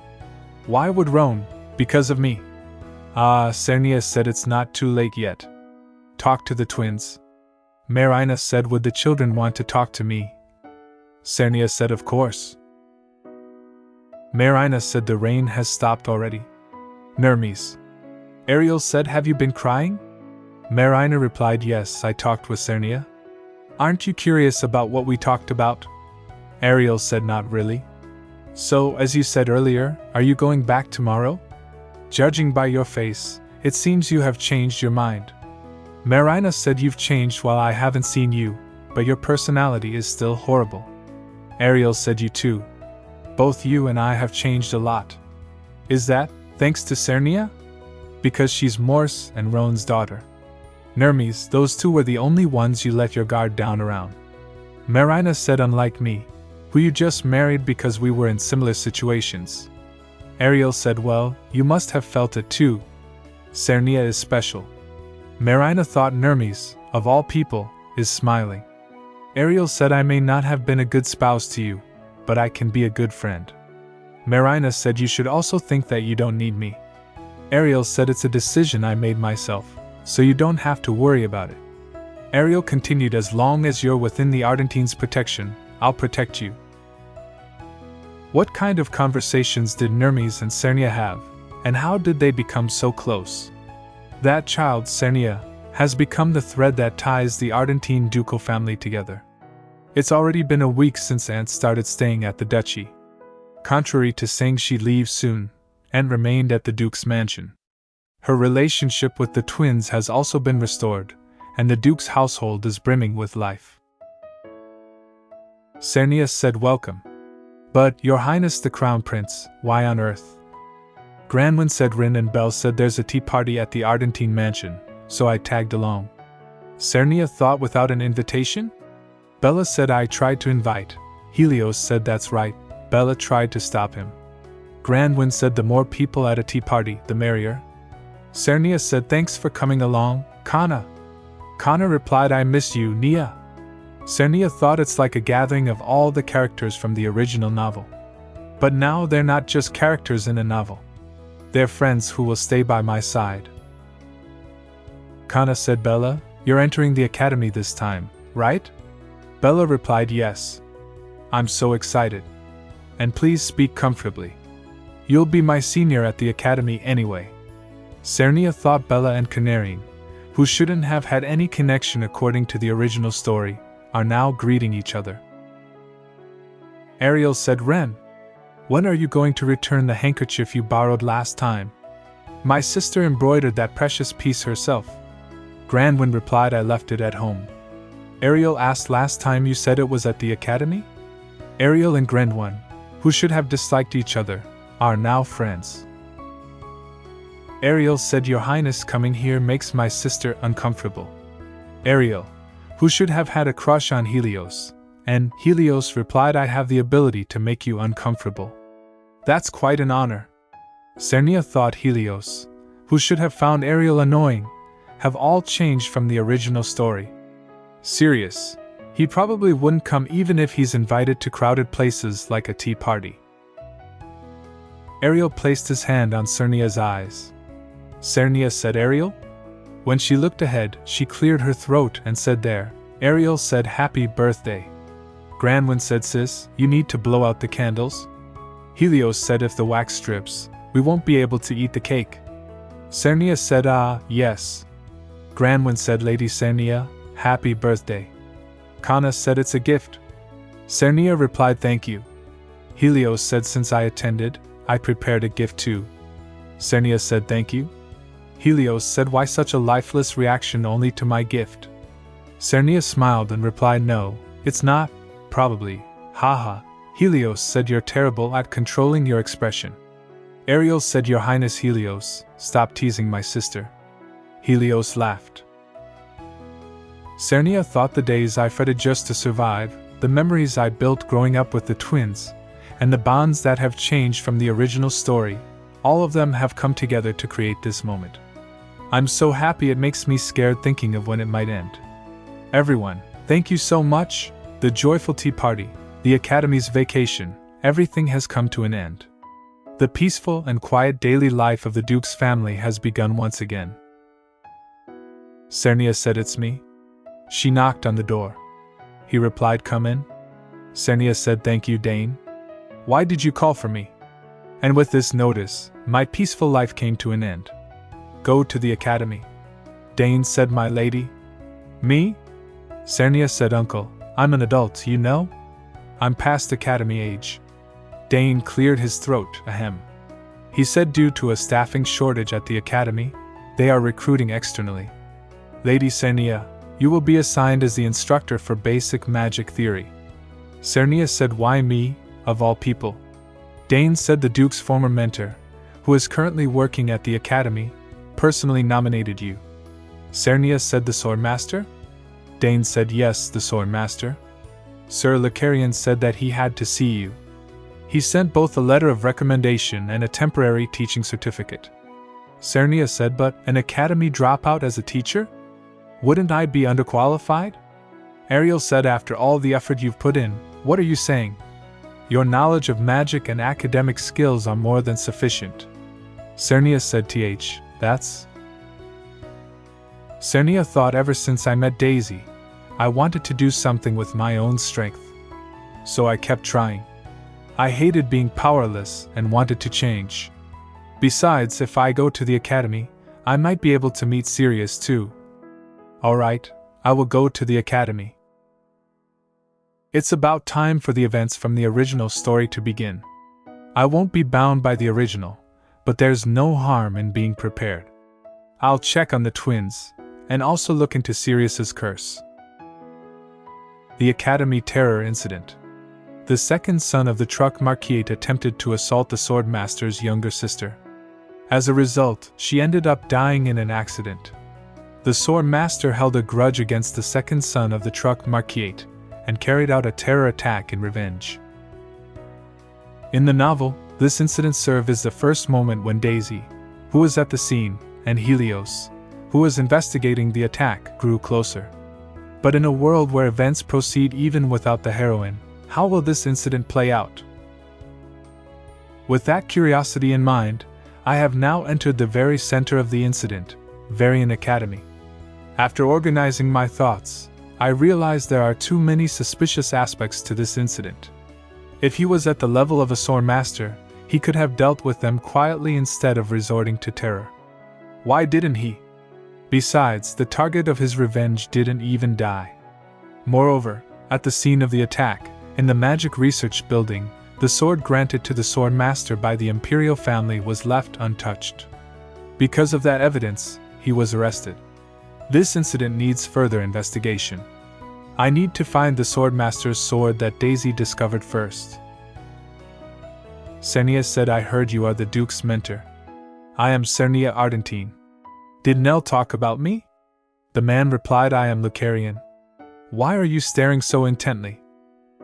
Why would Roan? Because of me. Ah, Cernia said, it's not too late yet. Talk to the twins. Marina said, would the children want to talk to me? Cernia said, of course. Marina said, the rain has stopped already. Nermes. Ariel said, have you been crying? Marina replied, yes, I talked with Cernia. Aren't you curious about what we talked about? Ariel said, not really. So, as you said earlier, are you going back tomorrow? Judging by your face, it seems you have changed your mind. Marina said, you've changed while I haven't seen you, but your personality is still horrible. Ariel said, you too. Both you and I have changed a lot. Is that, thanks to Cernia? Because she's Morse and Roan's daughter. Nermes, those two were the only ones you let your guard down around. Marina said, unlike me, who you just married because we were in similar situations. Ariel said, well, you must have felt it too. Cernia is special. Marina thought Nermes, of all people, is smiling. Ariel said, I may not have been a good spouse to you, but I can be a good friend. Marina said, you should also think that you don't need me. Ariel said, it's a decision I made myself, so you don't have to worry about it. Ariel continued, as long as you're within the Ardentine's protection, I'll protect you. What kind of conversations did Nermes and Cernia have, and how did they become so close? That child, Cernia, has become the thread that ties the Ardentine ducal family together. It's already been a week since Aunt started staying at the duchy. Contrary to saying she'd leave soon, Aunt remained at the Duke's mansion. Her relationship with the twins has also been restored, and the Duke's household is brimming with life. Cernia said, welcome. But, Your Highness the Crown Prince, why on earth? Granwyn said, Rin and Belle said there's a tea party at the Ardentine mansion, so I tagged along. Cernia thought, without an invitation? Bella said, I tried to invite. Helios said, that's right. Bella tried to stop him. Granwyn said, the more people at a tea party, the merrier. Cernia said, thanks for coming along, Kana. Kana replied, I miss you, Nia. Cernia thought, it's like a gathering of all the characters from the original novel. But now they're not just characters in a novel. They're friends who will stay by my side. Kana said, Bella, you're entering the academy this time, right? Bella replied, yes. I'm so excited. And please speak comfortably. You'll be my senior at the academy anyway. Cernia thought Bella and Canarine, who shouldn't have had any connection according to the original story, are now greeting each other. Ariel said, Ren, when are you going to return the handkerchief you borrowed last time? My sister embroidered that precious piece herself. Granwyn replied, I left it at home. Ariel asked, last time you said it was at the academy? Ariel and Granwyn, who should have disliked each other, are now friends. Ariel said, Your Highness coming here makes my sister uncomfortable. Ariel, who should have had a crush on Helios, and Helios replied, I have the ability to make you uncomfortable. That's quite an honor. Cernia thought Helios, who should have found Ariel annoying, have all changed from the original story. Sirius, he probably wouldn't come even if he's invited to crowded places like a tea party. Ariel placed his hand on Cernia's eyes. Cernia said, Ariel? When she looked ahead, she cleared her throat and said, there. Ariel said, happy birthday. Granwyn said, sis, you need to blow out the candles. Helios said, if the wax strips, we won't be able to eat the cake. Cernia said, yes. Granwyn said, Lady Cernia, happy birthday. Kana said, it's a gift. Cernia replied, thank you. Helios said, since I attended, I prepared a gift too. Cernia said, thank you. Helios said, why such a lifeless reaction only to my gift? Cernia smiled and replied, no, it's not, probably, haha. Helios said, you're terrible at controlling your expression. Ariel said, Your Highness Helios, stop teasing my sister. Helios laughed. Cernia thought the days I fretted just to survive, the memories I built growing up with the twins, and the bonds that have changed from the original story, All of them have come together to create this moment. I'm so happy it makes me scared thinking of when it might end. Everyone, thank you so much. The joyful tea party, the Academy's vacation, everything has come to an end. The peaceful and quiet daily life of the Duke's family has begun once again. Cernia said, "It's me." She knocked on the door. He replied, "Come in." Cernia said, "Thank you, Dane. Why did you call for me?" And with this notice, my peaceful life came to an end. Go to the Academy. Dane said, "My lady." Me? Cernia said, "Uncle, I'm an adult, you know? I'm past Academy age." Dane cleared his throat, ahem. He said, due to a staffing shortage at the Academy, they are recruiting externally. Lady Cernia, you will be assigned as the instructor for basic magic theory. Cernia said, "Why me, of all people?" Dane said, "The Duke's former mentor, who is currently working at the Academy, personally nominated you." Cernia said, "The Sword Master?" Dane said, "Yes, the Sword Master. Sir Lucarian said that he had to see you. He sent both a letter of recommendation and a temporary teaching certificate." Cernia said, "But an Academy dropout as a teacher? Wouldn't I be underqualified?" Ariel said, "After all the effort you've put in, what are you saying? Your knowledge of magic and academic skills are more than sufficient." Cernia said, That's... Cernia thought, ever since I met Daisy, I wanted to do something with my own strength. So I kept trying. I hated being powerless and wanted to change. Besides, if I go to the Academy, I might be able to meet Sirius too. Alright, I will go to the Academy. It's about time for the events from the original story to begin. I won't be bound by the original, but there's no harm in being prepared. I'll check on the twins, and also look into Sirius's curse. The Academy Terror Incident. The second son of the truck marquis attempted to assault the Sword Master's younger sister. As a result, she ended up dying in an accident. The Sword Master held a grudge against the second son of the truck marquis and carried out a terror attack in revenge. In the novel, this incident served as the first moment when Daisy, who was at the scene, and Helios, who was investigating the attack, grew closer. But in a world where events proceed even without the heroine, how will this incident play out? With that curiosity in mind, I have now entered the very center of the incident, Varian Academy. After organizing my thoughts, I realized there are too many suspicious aspects to this incident. If he was at the level of a Sword Master, he could have dealt with them quietly instead of resorting to terror. Why didn't he? Besides, the target of his revenge didn't even die. Moreover, at the scene of the attack, in the Magic Research Building, the sword granted to the Sword Master by the Imperial family was left untouched. Because of that evidence, he was arrested. This incident needs further investigation. I need to find the Sword Master's sword that Daisy discovered first. Cernia said, "I heard you are the Duke's mentor." "I am Cernia Ardentine." "Did Nell talk about me?" The man replied, "I am Lucarian." "Why are you staring so intently?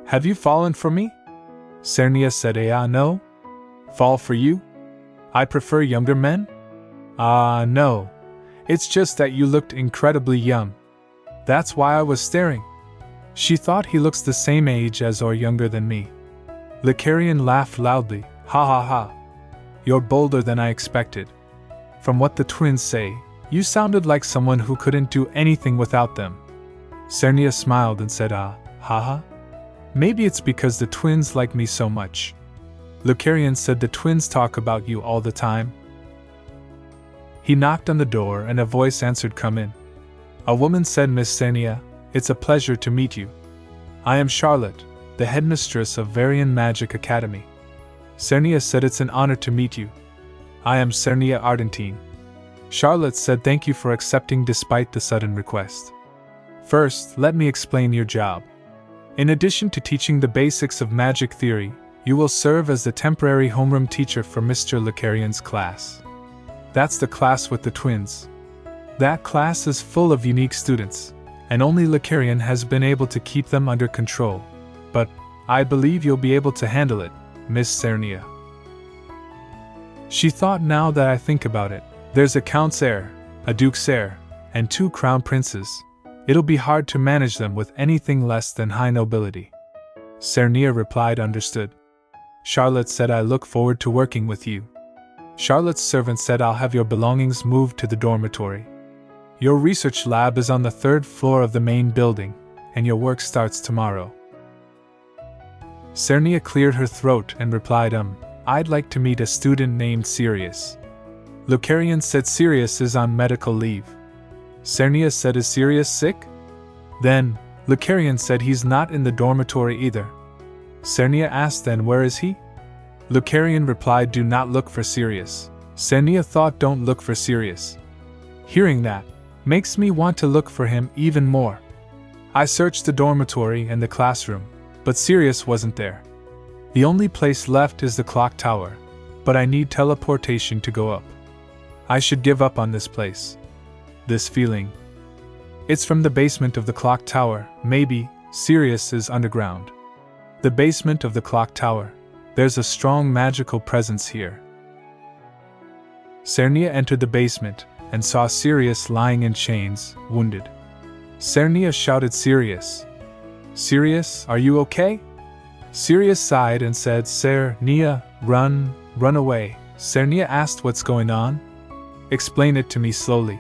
Have you fallen for me?" Cernia said, No. Fall for you? I prefer younger men?" No. It's just that you looked incredibly young. That's why I was staring." She thought he looks the same age as or younger than me. Lucarian laughed loudly, "Ha ha ha. You're bolder than I expected. From what the twins say, you sounded like someone who couldn't do anything without them." Cernia smiled and said, Haha. Maybe it's because the twins like me so much." Lucarian said, "The twins talk about you all the time." He knocked on the door and a voice answered, "Come in." A woman said, "Miss Cernia, it's a pleasure to meet you. I am Charlotte, the headmistress of Varian Magic Academy." Cernia said, "It's an honor to meet you. I am Cernia Ardentine." Charlotte said, "Thank you for accepting despite the sudden request. First, let me explain your job. In addition to teaching the basics of magic theory, you will serve as the temporary homeroom teacher for Mr. Lucarian's class. That's the class with the twins. That class is full of unique students, and only Lucarian has been able to keep them under control. But I believe you'll be able to handle it, Miss Cernia." She thought, now that I think about it, there's a count's heir, a duke's heir, and 2 crown princes. It'll be hard to manage them with anything less than high nobility. Cernia replied, understood. Charlotte said, I look forward to working with you. Charlotte's servant said, I'll have your belongings moved to the dormitory. Your research lab is on the 3rd floor of the main building, and your work starts tomorrow. Cernia cleared her throat and replied, I'd like to meet a student named Sirius. Lucarian said, Sirius is on medical leave. Cernia said, is Sirius sick? Then, Lucarian said, he's not in the dormitory either. Cernia asked, then where is he? Lucarian replied, do not look for Sirius. Cernia thought, don't look for Sirius. Hearing that, makes me want to look for him even more. I searched the dormitory and the classroom, but Sirius wasn't there. The only place left is the clock tower, but I need teleportation to go up. I should give up on this place. This feeling. It's from the basement of the clock tower. Maybe Sirius is underground. The basement of the clock tower. There's a strong magical presence here. Cernia entered the basement and saw Sirius lying in chains, wounded. Cernia shouted, Sirius! Sirius, are you okay? Sirius sighed and said, Cernia, run away. Cernia asked, what's going on? Explain it to me slowly.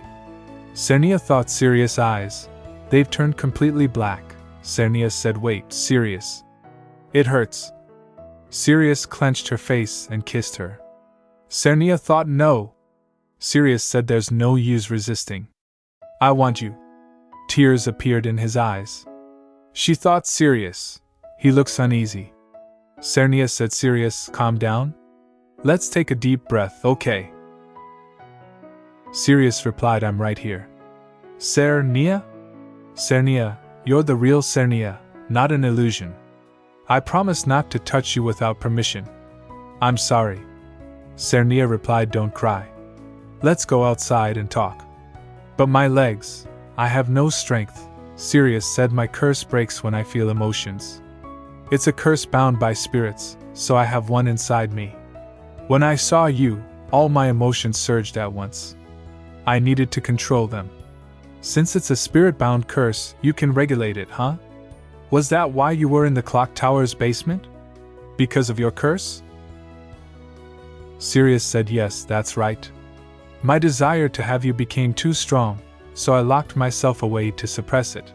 Cernia thought, Sirius' eyes. They've turned completely black. Cernia said, wait, Sirius. It hurts. Sirius clenched her face and kissed her. Cernia thought, no. Sirius said, there's no use resisting. I want you. Tears appeared in his eyes. She thought, Sirius. He looks uneasy. Cernia said, Sirius, calm down. Let's take a deep breath, okay? Sirius replied, I'm right here. Cernia? Cernia, you're the real Cernia, not an illusion. I promise not to touch you without permission. I'm sorry. Cernia replied, don't cry. Let's go outside and talk. But my legs, I have no strength. Sirius said, my curse breaks when I feel emotions. It's a curse bound by spirits, so I have one inside me. When I saw you, all my emotions surged at once. I needed to control them. Since it's a spirit-bound curse, you can regulate it, huh? Was that why you were in the clock tower's basement? Because of your curse? Sirius said, yes, that's right. My desire to have you became too strong, so I locked myself away to suppress it.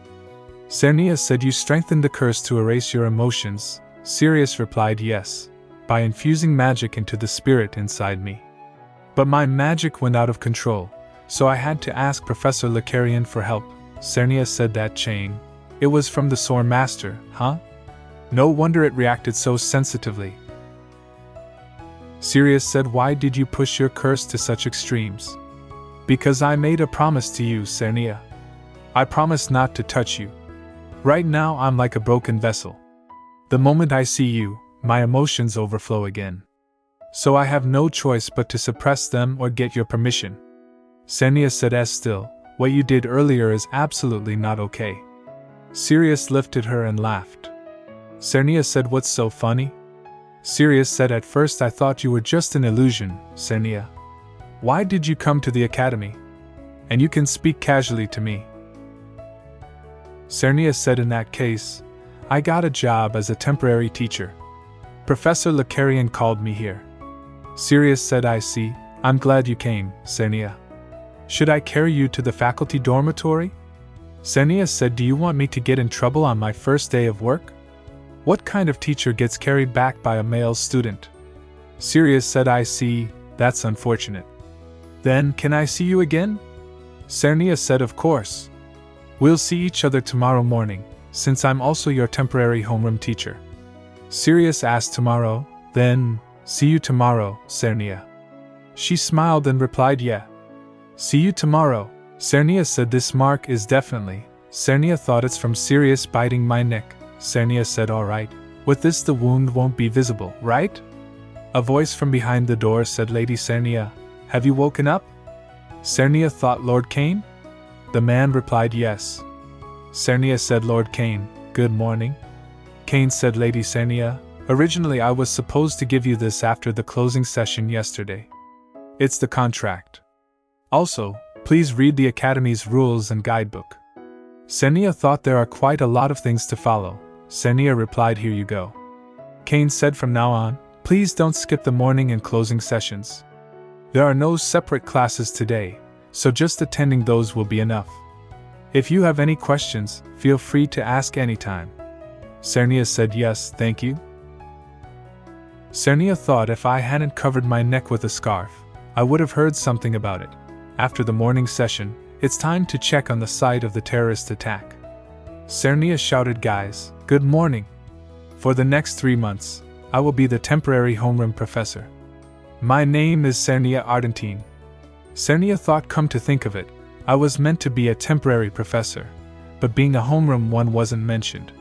Cernia said, you strengthened the curse to erase your emotions. Sirius replied, yes, by infusing magic into the spirit inside me. But my magic went out of control, so I had to ask Professor Lucarian for help. Cernia said, that chain. It was from the Sword Master, huh? No wonder it reacted so sensitively. Sirius said, why did you push your curse to such extremes? Because I made a promise to you, Cernia. I promised not to touch you. Right now I'm like a broken vessel. The moment I see you, my emotions overflow again. So I have no choice but to suppress them or get your permission. Cernia said, still, what you did earlier is absolutely not okay. Sirius lifted her and laughed. Cernia said, what's so funny? Sirius said, at first I thought you were just an illusion, Cernia. Why did you come to the academy? And you can speak casually to me. Cernia said, in that case, I got a job as a temporary teacher. Professor Lucarian called me here. Sirius said, I see. I'm glad you came, Cernia. Should I carry you to the faculty dormitory? Cernia said, do you want me to get in trouble on my first day of work? What kind of teacher gets carried back by a male student? Sirius said, I see, that's unfortunate. Then, can I see you again? Cernia said, of course. We'll see each other tomorrow morning, since I'm also your temporary homeroom teacher. Sirius asked, tomorrow? Then, see you tomorrow, Cernia. She smiled and replied, yeah. See you tomorrow. Cernia said, this mark is definitely. Cernia thought it's from Sirius biting my neck. Cernia said, all right. With this the wound won't be visible, right? A voice from behind the door said, Lady Cernia, have you woken up? Cernia thought, Lord Kane? The man replied, yes. Cernia said, Lord Kane, good morning. Kane said, Lady Cernia, originally I was supposed to give you this after the closing session yesterday. It's the contract. Also, please read the Academy's rules and guidebook. Cernia thought there are quite a lot of things to follow. Cernia replied, here you go. Kane said, from now on, please don't skip the morning and closing sessions. There are no separate classes today, so just attending those will be enough. If you have any questions, feel free to ask anytime. Cernia said, yes, thank you. Cernia thought if I hadn't covered my neck with a scarf, I would have heard something about it. After the morning session, it's time to check on the site of the terrorist attack. Cernia shouted, guys, good morning. For the next 3 months, I will be the temporary homeroom professor. My name is Cernia Ardentine. Cernia thought, come to think of it, I was meant to be a temporary professor, but being a homeroom one wasn't mentioned.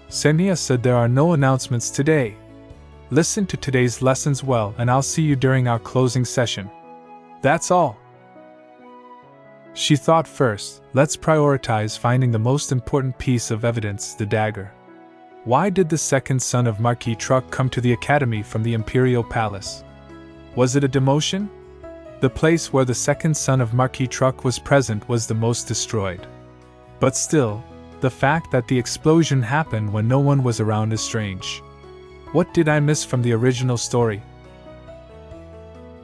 Cernia said, there are no announcements today. Listen to today's lessons well and I'll see you during our closing session. That's all. She thought, first, let's prioritize finding the most important piece of evidence, the dagger. Why did the second son of Marquis Truck come to the Academy from the Imperial Palace? Was it a demotion? The place where the second son of Marquis Truck was present was the most destroyed. But still, the fact that the explosion happened when no one was around is strange. What did I miss from the original story?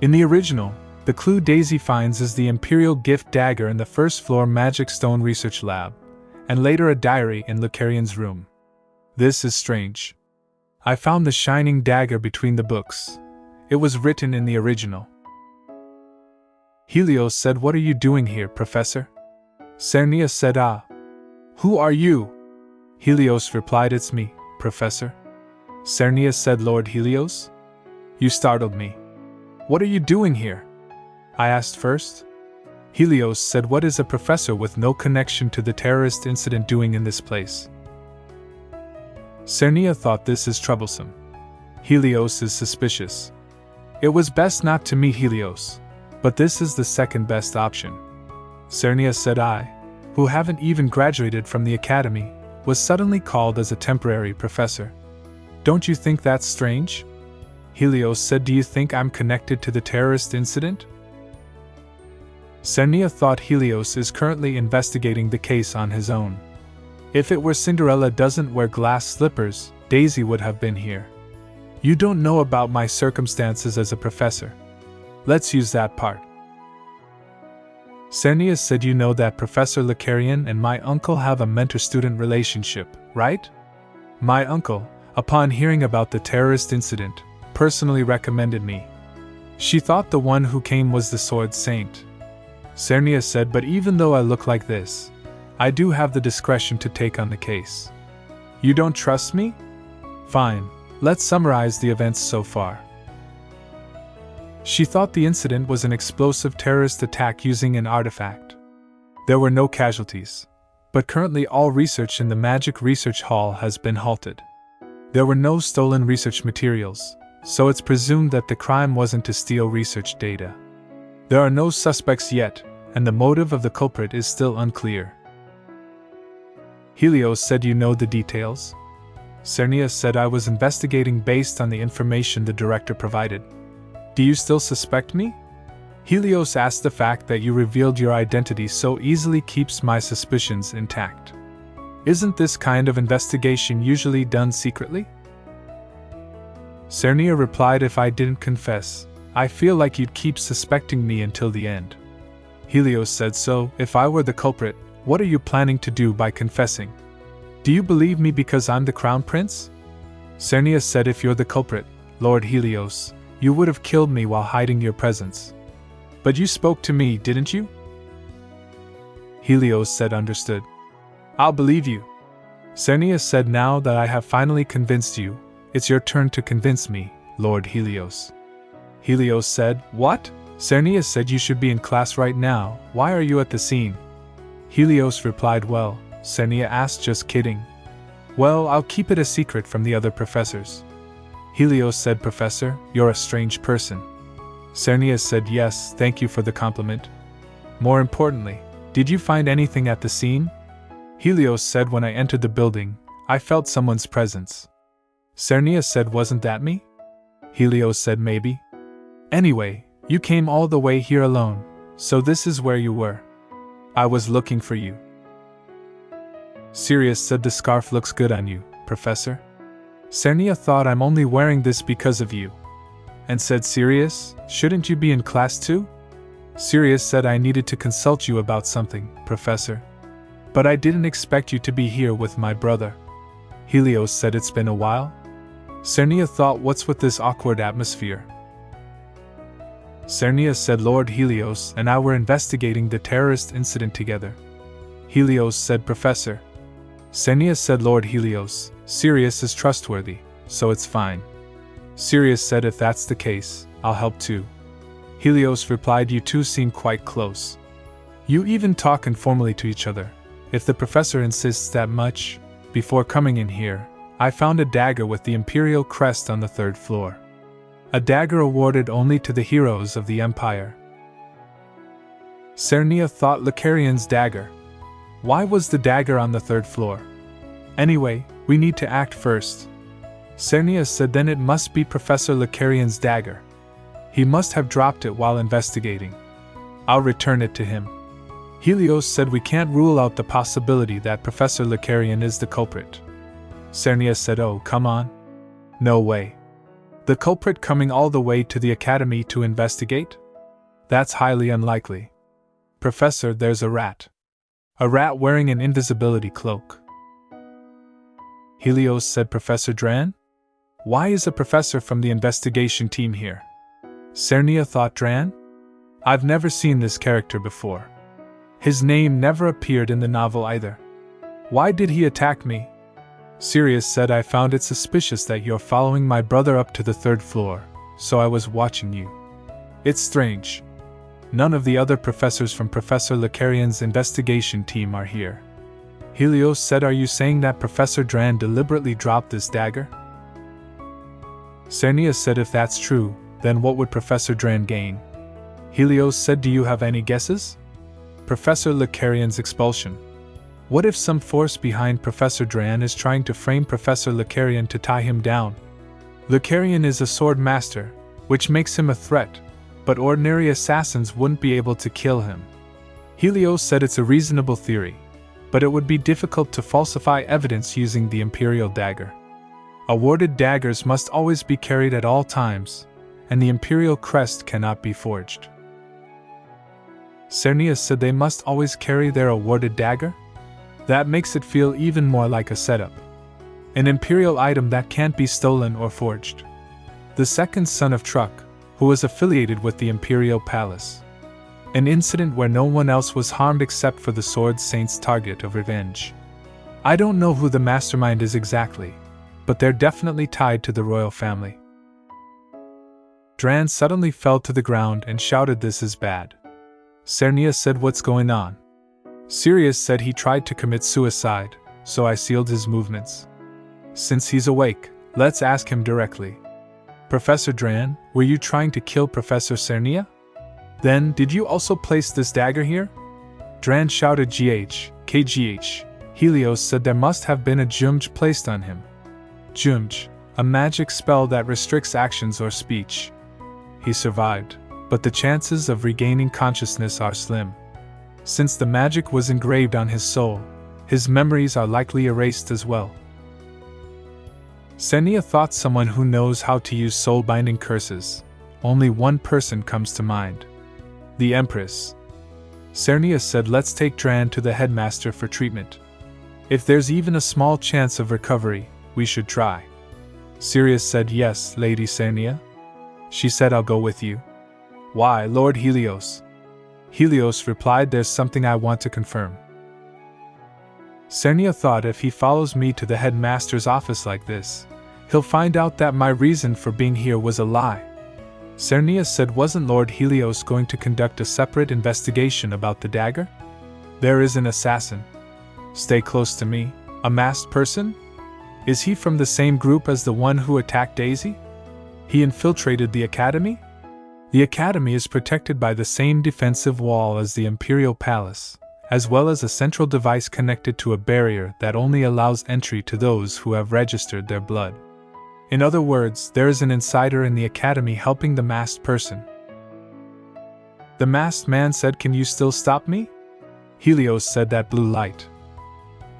In the original, the clue Daisy finds is the Imperial gift dagger in the first floor Magic Stone Research Lab, and later a diary in Lucarian's room. This is strange. I found the shining dagger between the books. It was written in the original. Helios said, what are you doing here, Professor? Cernia said, who are you? Helios replied, it's me, Professor. Cernia said, Lord Helios? You startled me. What are you doing here? I asked first. Helios said, what is a professor with no connection to the terrorist incident doing in this place? Cernia thought, this is troublesome. Helios is suspicious. It was best not to meet Helios, but this is the second best option. Cernia said, I, who haven't even graduated from the academy, was suddenly called as a temporary professor. Don't you think that's strange? Helios said, do you think I'm connected to the terrorist incident? Cernia thought Helios is currently investigating the case on his own. If it were Cinderella doesn't wear glass slippers, Daisy would have been here. You don't know about my circumstances as a professor. Let's use that part. Cernia said, you know that Professor Lucarian and my uncle have a mentor-student relationship, right? My uncle, upon hearing about the terrorist incident, personally recommended me. She thought the one who came was the Sword Saint. Cernia said, but even though I look like this, I do have the discretion to take on the case. You don't trust me? Fine, let's summarize the events so far. She thought the incident was an explosive terrorist attack using an artifact. There were no casualties, but currently all research in the Magic Research Hall has been halted. There were no stolen research materials, so it's presumed that the crime wasn't to steal research data. There are no suspects yet, and the motive of the culprit is still unclear. Helios said, you know the details? Cernia said, I was investigating based on the information the director provided. Do you still suspect me? Helios asked, the fact that you revealed your identity so easily keeps my suspicions intact. Isn't this kind of investigation usually done secretly? Cernia replied, if I didn't confess, I feel like you'd keep suspecting me until the end. Helios said, so, if I were the culprit, what are you planning to do by confessing? Do you believe me because I'm the crown prince? Cernia said, if you're the culprit, Lord Helios, you would have killed me while hiding your presence. But you spoke to me, didn't you? Helios said, understood. I'll believe you. Cernia said, now that I have finally convinced you, it's your turn to convince me, Lord Helios. Helios said, what? Cernia said, you should be in class right now, why are you at the scene? Helios replied, well, Cernia asked, just kidding. Well, I'll keep it a secret from the other professors. Helios said, Professor, you're a strange person. Cernia said, yes, thank you for the compliment. More importantly, did you find anything at the scene? Helios said, when I entered the building, I felt someone's presence. Cernia said, wasn't that me? Helios said, maybe. Anyway, You came all the way here alone, so this is where you were. I was looking for you. Sirius said the scarf looks good on you, Professor. Cernia thought I'm only wearing this because of you. And said Sirius, shouldn't you be in class too? Sirius said I needed to consult you about something, Professor. But I didn't expect you to be here with my brother. Helios said it's been a while. Cernia thought what's with this awkward atmosphere? Cernia said Lord Helios and I were investigating the terrorist incident together. Helios said Professor. Cernia said Lord Helios, Sirius is trustworthy, so it's fine. Sirius said if that's the case, I'll help too. Helios replied you two seem quite close. You even talk informally to each other. If the professor insists that much, before coming in here, I found a dagger with the imperial crest on the 3rd floor. A dagger awarded only to the heroes of the Empire. Cernia thought Licarian's dagger. Why was the dagger on the 3rd floor? Anyway, we need to act first. Cernia said then it must be Professor Licarian's dagger. He must have dropped it while investigating. I'll return it to him. Helios said we can't rule out the possibility that Professor Licarian is the culprit. Cernia said oh, come on. No way. The culprit coming all the way to the academy to investigate? That's highly unlikely. Professor, there's a rat. A rat wearing an invisibility cloak. Helios said Professor Dran? Why is a professor from the investigation team here? Cernia thought Dran? I've never seen this character before. His name never appeared in the novel either. Why did he attack me? Sirius said I found it suspicious that you're following my brother up to the 3rd floor, so I was watching you. It's strange. None of the other professors from Professor Licarian's investigation team are here. Helios said are you saying that Professor Dran deliberately dropped this dagger? Cernia said if that's true, then what would Professor Dran gain? Helios said do you have any guesses? Professor Licarian's expulsion. What if some force behind Professor Dran is trying to frame Professor Licarian to tie him down? Licarian is a sword master, which makes him a threat, but ordinary assassins wouldn't be able to kill him. Helios said it's a reasonable theory, but it would be difficult to falsify evidence using the Imperial dagger. Awarded daggers must always be carried at all times, and the Imperial crest cannot be forged. Cernia said they must always carry their awarded dagger? That makes it feel even more like a setup. An Imperial item that can't be stolen or forged. The second son of Truck, who was affiliated with the Imperial Palace. An incident where no one else was harmed except for the Sword Saint's target of revenge. I don't know who the mastermind is exactly, but they're definitely tied to the royal family. Dran suddenly fell to the ground and shouted this is bad. Cernia said what's going on? Sirius said he tried to commit suicide, so I sealed his movements. Since he's awake, let's ask him directly. Professor Dran, were you trying to kill Professor Cernia? Then, did you also place this dagger here? Dran shouted KGH. Helios said there must have been a jumj placed on him. Jumj, a magic spell that restricts actions or speech. He survived, but the chances of regaining consciousness are slim. Since the magic was engraved on his soul, his memories are likely erased as well. Cernia thought someone who knows how to use soul-binding curses. Only one person comes to mind. The Empress. Cernia said let's take Dran to the headmaster for treatment. If there's even a small chance of recovery, we should try. Sirius said yes, Lady Cernia. She said I'll go with you. Why, Lord Helios? Helios replied there's something I want to confirm. Cernia thought if he follows me to the headmaster's office like this, he'll find out that my reason for being here was a lie. Cernia said wasn't Lord Helios going to conduct a separate investigation about the dagger? There is an assassin. Stay close to me. A masked person? Is he from the same group as the one who attacked Daisy? He infiltrated the academy? The academy is protected by the same defensive wall as the Imperial Palace, as well as a central device connected to a barrier that only allows entry to those who have registered their blood. In other words, there is an insider in the academy helping the masked person. The masked man said, "Can you still stop me?" Helios said, "That blue light.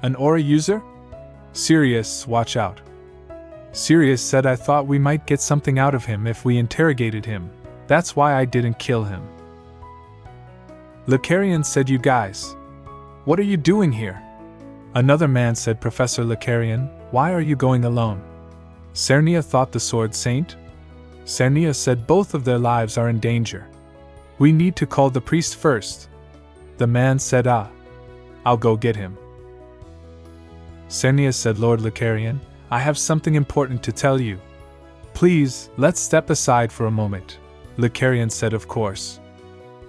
An aura user? Sirius, watch out." Sirius said, "I thought we might get something out of him if we interrogated him. That's why I didn't kill him." Licarian said, "You guys, what are you doing here?" Another man said, "Professor Licarian, why are you going alone?" Cernia thought the sword saint. Cernia said, "Both of their lives are in danger. We need to call the priest first." The man said, I'll go get him." Cernia said, "Lord Licarian, I have something important to tell you. Please, let's step aside for a moment." Licarian said, "Of course.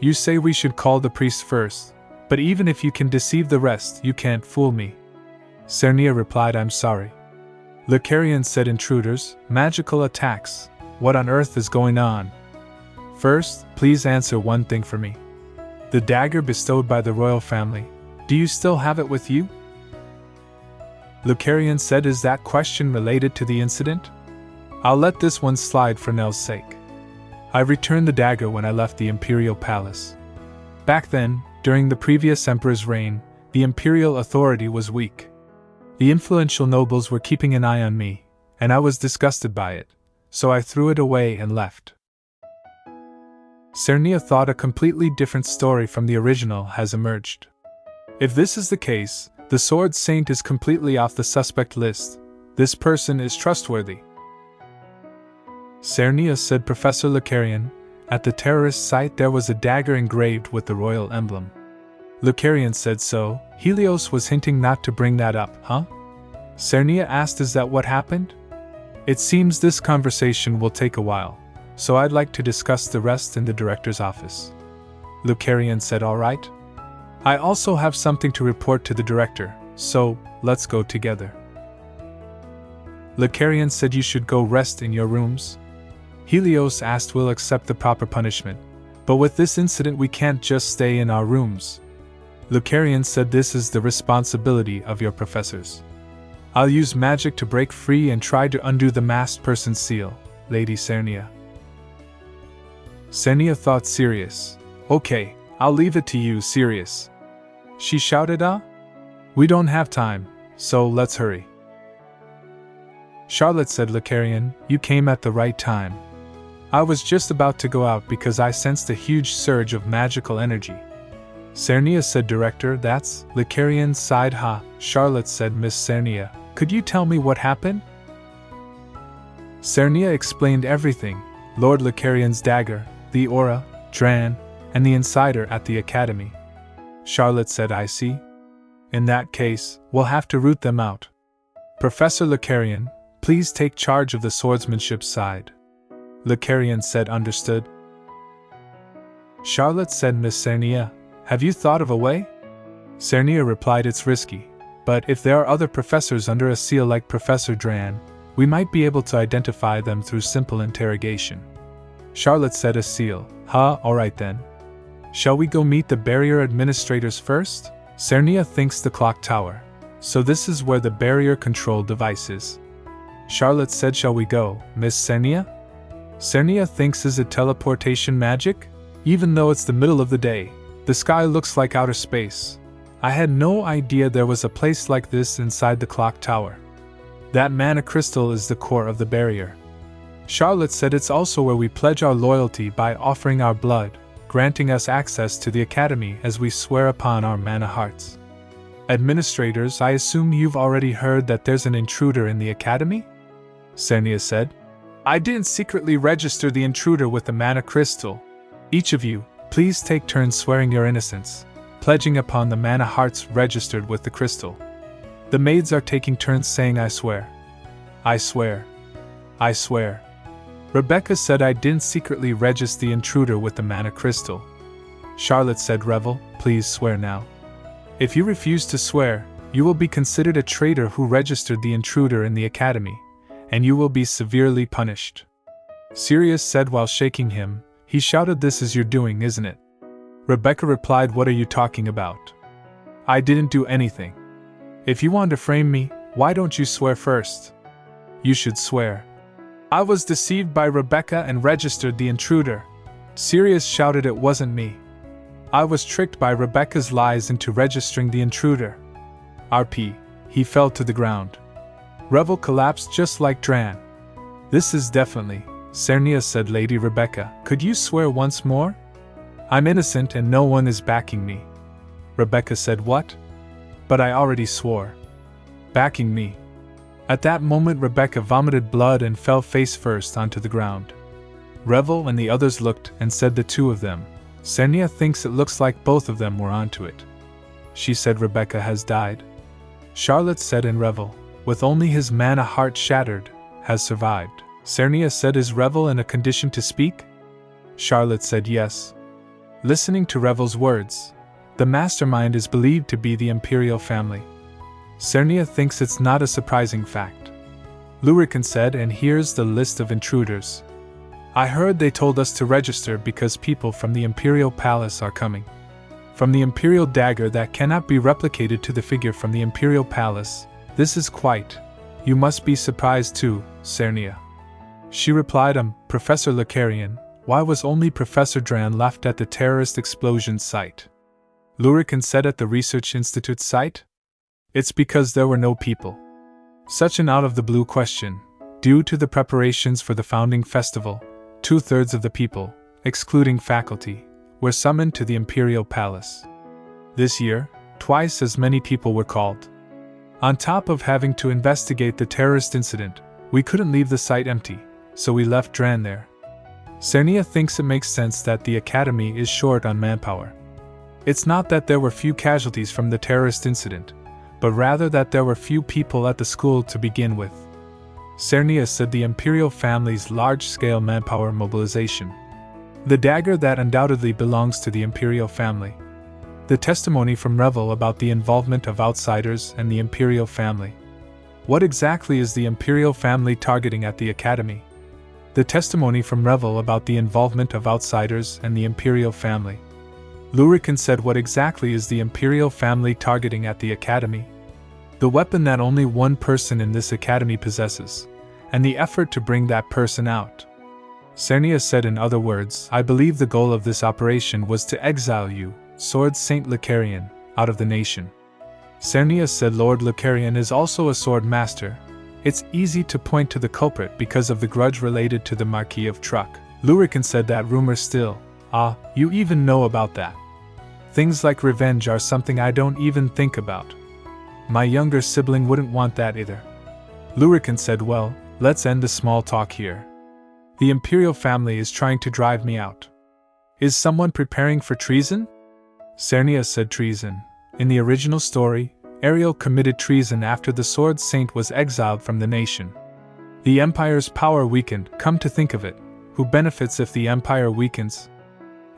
You say we should call the priest first, but even if you can deceive the rest, you can't fool me." Cernia replied, "I'm sorry." Licarian said, "Intruders, magical attacks, what on earth is going on? First, please answer one thing for me. The dagger bestowed by the royal family, do you still have it with you?" Licarian said, "Is that question related to the incident? I'll let this one slide for Nell's sake. I returned the dagger when I left the imperial palace. Back then, during the previous emperor's reign, the imperial authority was weak. The influential nobles were keeping an eye on me, and I was disgusted by it, so I threw it away and left." Cernia thought a completely different story from the original has emerged. If this is the case, the Sword Saint is completely off the suspect list. This person is trustworthy. Cernia said, "Professor Licarian, at the terrace site there was a dagger engraved with the royal emblem." Licarian said, "So, Helios was hinting not to bring that up, huh?" Cernia asked, "Is that what happened? It seems this conversation will take a while, so I'd like to discuss the rest in the director's office." Licarian said, "All right. I also have something to report to the director, so let's go together." Licarian said, "You should go rest in your rooms." Helios asked, "We'll accept the proper punishment, but with this incident we can't just stay in our rooms." Licarian said, "This is the responsibility of your professors. I'll use magic to break free and try to undo the masked person's seal, Lady Cernia." Cernia thought, "Sirius. Okay, I'll leave it to you, Sirius." She shouted, "We don't have time, so let's hurry." Charlotte said, "Licarian, you came at the right time. I was just about to go out because I sensed a huge surge of magical energy." Cernia said, "Director, that's..." Licarian sighed, Charlotte said, "Miss Cernia, could you tell me what happened?" Cernia explained everything: Lord Licarian's dagger, the aura, Dran, and the insider at the academy. Charlotte said, "I see. In that case, we'll have to root them out. Professor Licarian, please take charge of the swordsmanship side." Licarian said, "Understood." Charlotte said, "Miss Cernia, have you thought of a way?" Cernia replied, "It's risky, but if there are other professors under a seal like Professor Dran, we might be able to identify them through simple interrogation." Charlotte said, "A seal, alright then. Shall we go meet the barrier administrators first?" Cernia thinks the clock tower, so this is where the barrier control device is. Charlotte said, "Shall we go, Miss Cernia?" Cernia thinks, is it teleportation magic? Even though it's the middle of the day, the sky looks like outer space. I had no idea there was a place like this inside the clock tower. That mana crystal is the core of the barrier. Charlotte said, "It's also where we pledge our loyalty by offering our blood, granting us access to the academy as we swear upon our mana hearts." "Administrators, I assume you've already heard that there's an intruder in the academy?" Cernia said. "I didn't secretly register the intruder with the mana crystal. Each of you, please take turns swearing your innocence, pledging upon the mana hearts registered with the crystal." The maids are taking turns saying, "I swear. I swear. I swear." Rebecca said, "I didn't secretly register the intruder with the mana crystal." Charlotte said, "Revel, please swear now. If you refuse to swear, you will be considered a traitor who registered the intruder in the academy, and you will be severely punished." Sirius said while shaking him, he shouted, "This is your doing, isn't it?" Rebecca replied, "What are you talking about? I didn't do anything. If you want to frame me, why don't you swear first?" "You should swear." "I was deceived by Rebecca and registered the intruder." Sirius shouted, "It wasn't me. I was tricked by Rebecca's lies into registering the intruder. RP. He fell to the ground. Revel collapsed just like Dran. This is definitely, Cernia said. Lady Rebecca, could you swear once more? I'm innocent and no one is backing me. Rebecca said, what? But I already swore. Backing me. At that moment Rebecca vomited blood and fell face first onto the ground. Revel and the others looked and said the two of them. Cernia thinks it looks like both of them were onto it. She said Rebecca has died. Charlotte said, and Revel, with only his mana heart shattered, has survived. Cernia said, is Revel in a condition to speak? Charlotte said yes. Listening to Revel's words, the mastermind is believed to be the Imperial family. Cernia thinks it's not a surprising fact. Lurican said, and here's the list of intruders. I heard they told us to register because people from the Imperial Palace are coming. From the Imperial dagger that cannot be replicated to the figure from the Imperial Palace, this is quite. You must be surprised too, Cernia. She replied, Professor Lucarian, why was only Professor Dran left at the terrorist explosion site? Lurican said, at the Research Institute site? It's because there were no people. Such an out-of-the-blue question. Due to the preparations for the founding festival, 2/3 of the people, excluding faculty, were summoned to the Imperial Palace. This year, twice as many people were called. On top of having to investigate the terrorist incident, we couldn't leave the site empty, so we left Dran there. Cernia thinks it makes sense that the Academy is short on manpower. It's not that there were few casualties from the terrorist incident, but rather that there were few people at the school to begin with. Cernia said the Imperial family's large-scale manpower mobilization. The dagger that undoubtedly belongs to the Imperial family. The testimony from Revel about the involvement of outsiders and the Imperial family. What exactly is the Imperial family targeting at the Academy? The testimony from Revel about the involvement of outsiders and the Imperial family. Lurican said, what exactly is the Imperial family targeting at the Academy? The weapon that only one person in this Academy possesses, and the effort to bring that person out. Cernia said, in other words, I believe the goal of this operation was to exile you, Sword Saint Lucarian, out of the nation. Cernia said, Lord Lucarian is also a sword master. It's easy to point to the culprit because of the grudge related to the Marquis of Truck. Lurican said, that rumor still. You even know about that. Things like revenge are something I don't even think about. My younger sibling wouldn't want that either. Lurican said, well, let's end the small talk here. The Imperial family is trying to drive me out. Is someone preparing for treason? Cernia said, treason. In the original story, Ariel committed treason after the Sword Saint was exiled from the nation. The Empire's power weakened, come to think of it. Who benefits if the Empire weakens?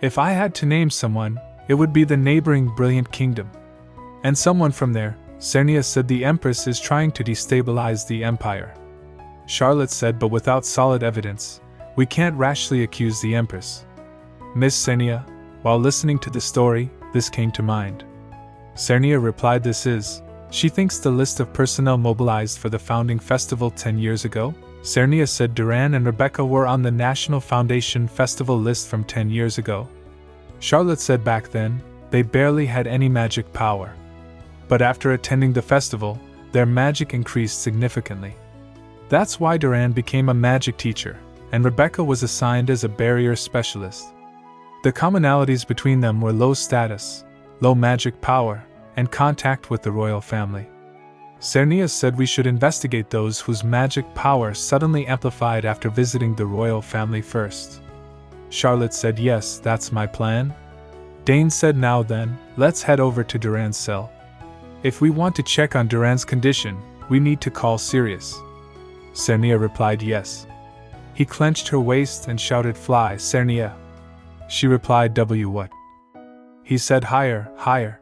If I had to name someone, it would be the neighboring Brilliant Kingdom. And someone from there, Cernia said, the Empress is trying to destabilize the Empire. Charlotte said, but without solid evidence, we can't rashly accuse the Empress. Miss Cernia, while listening to the story, this came to mind. Cernia replied, she thinks the list of personnel mobilized for the founding festival 10 years ago? Cernia said, Duran and Rebecca were on the National Foundation Festival list from 10 years ago. Charlotte said, back then, they barely had any magic power. But after attending the festival, their magic increased significantly. That's why Duran became a magic teacher, and Rebecca was assigned as a barrier specialist. The commonalities between them were low status, low magic power, and contact with the royal family. Cernia said we should investigate those whose magic power suddenly amplified after visiting the royal family first. Charlotte said, yes, that's my plan. Dane said, now then, let's head over to Duran's cell. If we want to check on Duran's condition, we need to call Sirius. Cernia replied, yes. He clenched her waist and shouted, fly, Cernia. She replied, what? He said, higher, higher.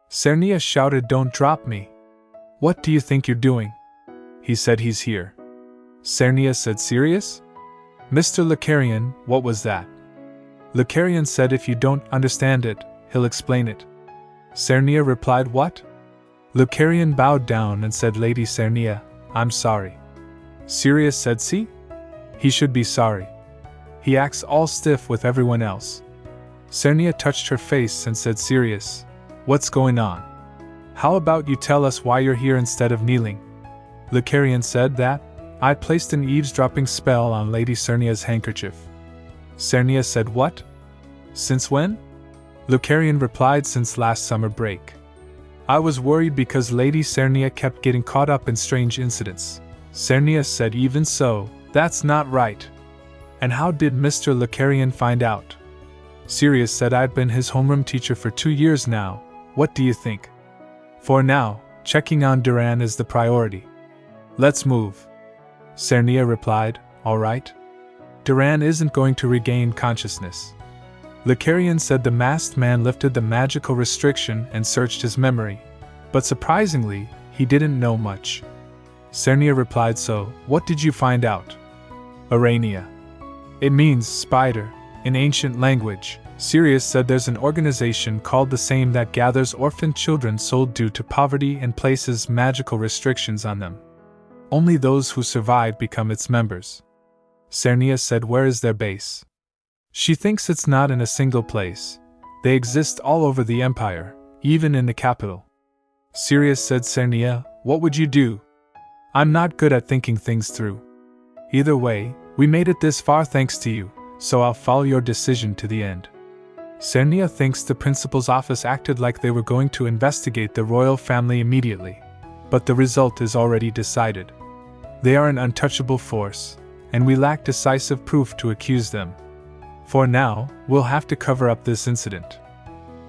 Cernia shouted, don't drop me. What do you think you're doing? He said, he's here. Cernia said, Sirius? Mr. Lucarian, what was that? Lucarian said, if you don't understand it, he'll explain it. Cernia replied, what? Lucarian bowed down and said, Lady Cernia, I'm sorry. Sirius said, see? He should be sorry. He acts all stiff with everyone else. Cernia touched her face and said, Sirius, what's going on? How about you tell us why you're here instead of kneeling? Lucarian said that I placed an eavesdropping spell on Lady Cernia's handkerchief. Cernia said, what? Since when? Lucarian replied, since last summer break. I was worried because Lady Cernia kept getting caught up in strange incidents. Cernia said, even so, that's not right. And how did Mr. Lucarian find out? Sirius said, I've been his homeroom teacher for 2 years now. What do you think? For now, checking on Duran is the priority. Let's move. Cernia replied, all right. Duran isn't going to regain consciousness. Lucarian said the masked man lifted the magical restriction and searched his memory. But surprisingly, he didn't know much. Cernia replied, so, what did you find out? Arania. It means spider, in ancient language. Sirius said there's an organization called the same that gathers orphan children sold due to poverty and places magical restrictions on them. Only those who survive become its members. Cernia said, where is their base? She thinks it's not in a single place. They exist all over the Empire, even in the capital. Sirius said, Cernia, what would you do? I'm not good at thinking things through. Either way, we made it this far thanks to you, so I'll follow your decision to the end. Cernia thinks the principal's office acted like they were going to investigate the royal family immediately, but the result is already decided. They are an untouchable force, and we lack decisive proof to accuse them. For now, we'll have to cover up this incident.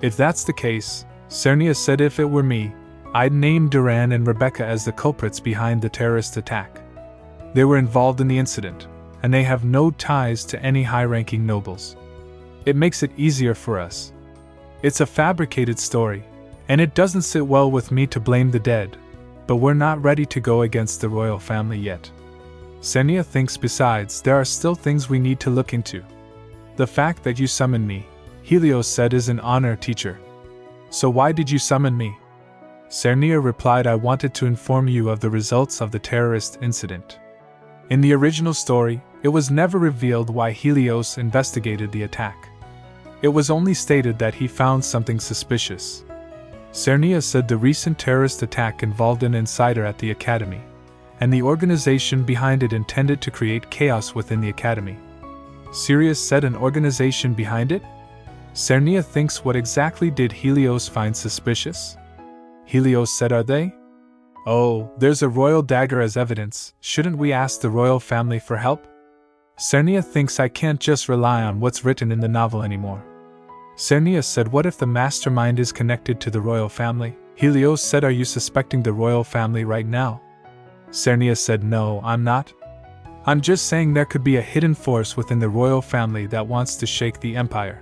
If that's the case, Cernia said, if it were me, I'd name Duran and Rebecca as the culprits behind the terrorist attack. They were involved in the incident, and they have no ties to any high-ranking nobles. It makes it easier for us. It's a fabricated story, and it doesn't sit well with me to blame the dead, but we're not ready to go against the royal family yet. Cernia thinks besides there are still things we need to look into. The fact that you summoned me, Helios said, is an honor, teacher. So why did you summon me? Cernia replied, I wanted to inform you of the results of the terrorist incident. In the original story, it was never revealed why Helios investigated the attack. It was only stated that he found something suspicious. Cernia said the recent terrorist attack involved an insider at the academy, and the organization behind it intended to create chaos within the academy. Sirius said, an organization behind it? Cernia thinks, what exactly did Helios find suspicious? Helios said, are they? Oh, there's a royal dagger as evidence. Shouldn't we ask the royal family for help? Cernia thinks I can't just rely on what's written in the novel anymore. Cernia said, what if the mastermind is connected to the royal family? Helios said, are you suspecting the royal family right now? Cernia said, no, I'm not. I'm just saying there could be a hidden force within the royal family that wants to shake the empire.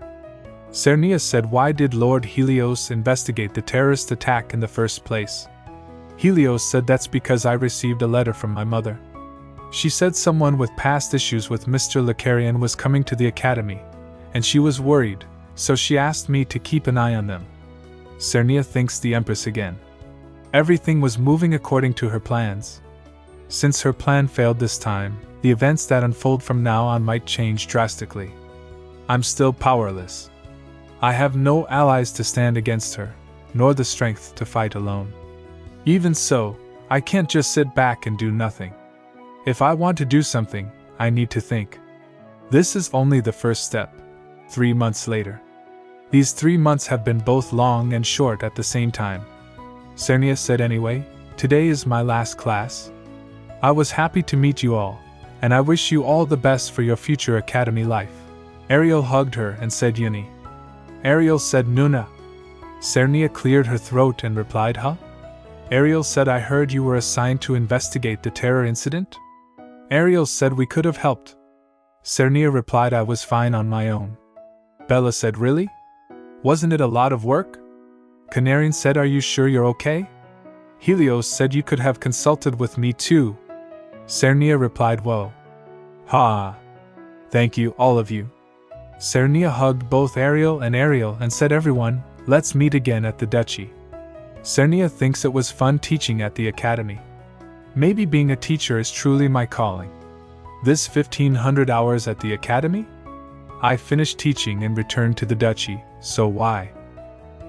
Cernia said, why did Lord Helios investigate the terrorist attack in the first place? Helios said, that's because I received a letter from my mother. She said someone with past issues with Mr. Lucarian was coming to the academy, and she was worried, so she asked me to keep an eye on them. Cernia thinks the Empress again. Everything was moving according to her plans. Since her plan failed this time, the events that unfold from now on might change drastically. I'm still powerless. I have no allies to stand against her, nor the strength to fight alone. Even so, I can't just sit back and do nothing. If I want to do something, I need to think. This is only the first step. 3 months later. These 3 months have been both long and short at the same time. Cernia said, anyway, today is my last class. I was happy to meet you all, and I wish you all the best for your future academy life. Ariel hugged her and said, Yuni. Ariel said, Nuna. Cernia cleared her throat and replied, huh? Ariel said, I heard you were assigned to investigate the terror incident? Ariel said, we could have helped. Cernia replied, I was fine on my own. Bella said, really? Wasn't it a lot of work? Canarian said, are you sure you're okay? Helios said, you could have consulted with me too. Cernia replied, whoa. Ha. Thank you, all of you. Cernia hugged both Ariel and said, everyone, let's meet again at the duchy. Cernia thinks it was fun teaching at the academy. Maybe being a teacher is truly my calling. This 1500 hours at the academy? I finished teaching and returned to the duchy, so why?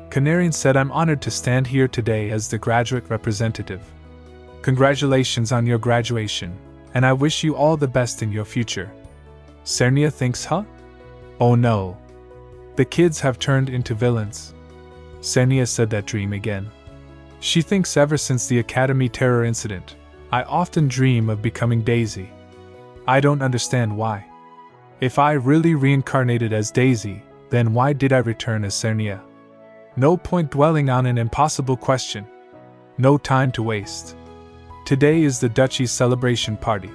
Canarian said, I'm honored to stand here today as the graduate representative. Congratulations on your graduation, and I wish you all the best in your future. Cernia thinks, huh? Oh no. The kids have turned into villains. Cernia said that dream again. She thinks ever since the Academy terror incident, I often dream of becoming Daisy. I don't understand why. If I really reincarnated as Daisy, then why did I return as Cernia? No point dwelling on an impossible question. No time to waste. Today is the duchy's celebration party.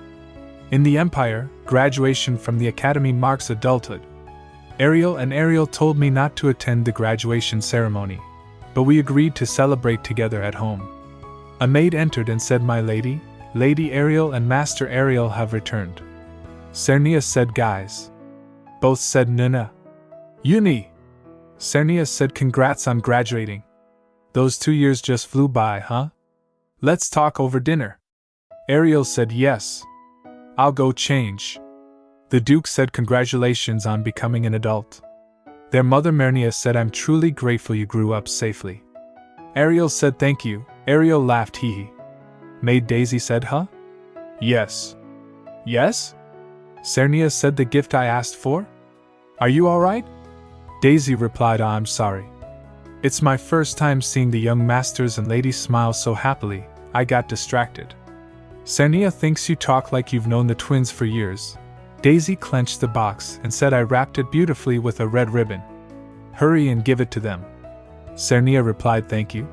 In the Empire, graduation from the Academy marks adulthood. Ariel told me not to attend the graduation ceremony, but we agreed to celebrate together at home. A maid entered and said, My lady, Lady Ariel and Master Ariel have returned. Cernia said, guys. Both said, Nuna. Uni. Cernia said, congrats on graduating. Those 2 years just flew by, huh? Let's talk over dinner. Ariel said, yes. I'll go change. The Duke said, congratulations on becoming an adult. Their mother Cernia said, I'm truly grateful you grew up safely. Ariel said, thank you. Ariel laughed, hee hee. Maid Daisy said, huh? Yes. Yes? Cernia said, the gift I asked for? Are you alright? Daisy replied, I'm sorry. It's my first time seeing the young masters and ladies smile so happily, I got distracted. Cernia thinks you talk like you've known the twins for years. Daisy clenched the box and said, I wrapped it beautifully with a red ribbon. Hurry and give it to them. Cernia replied, thank you.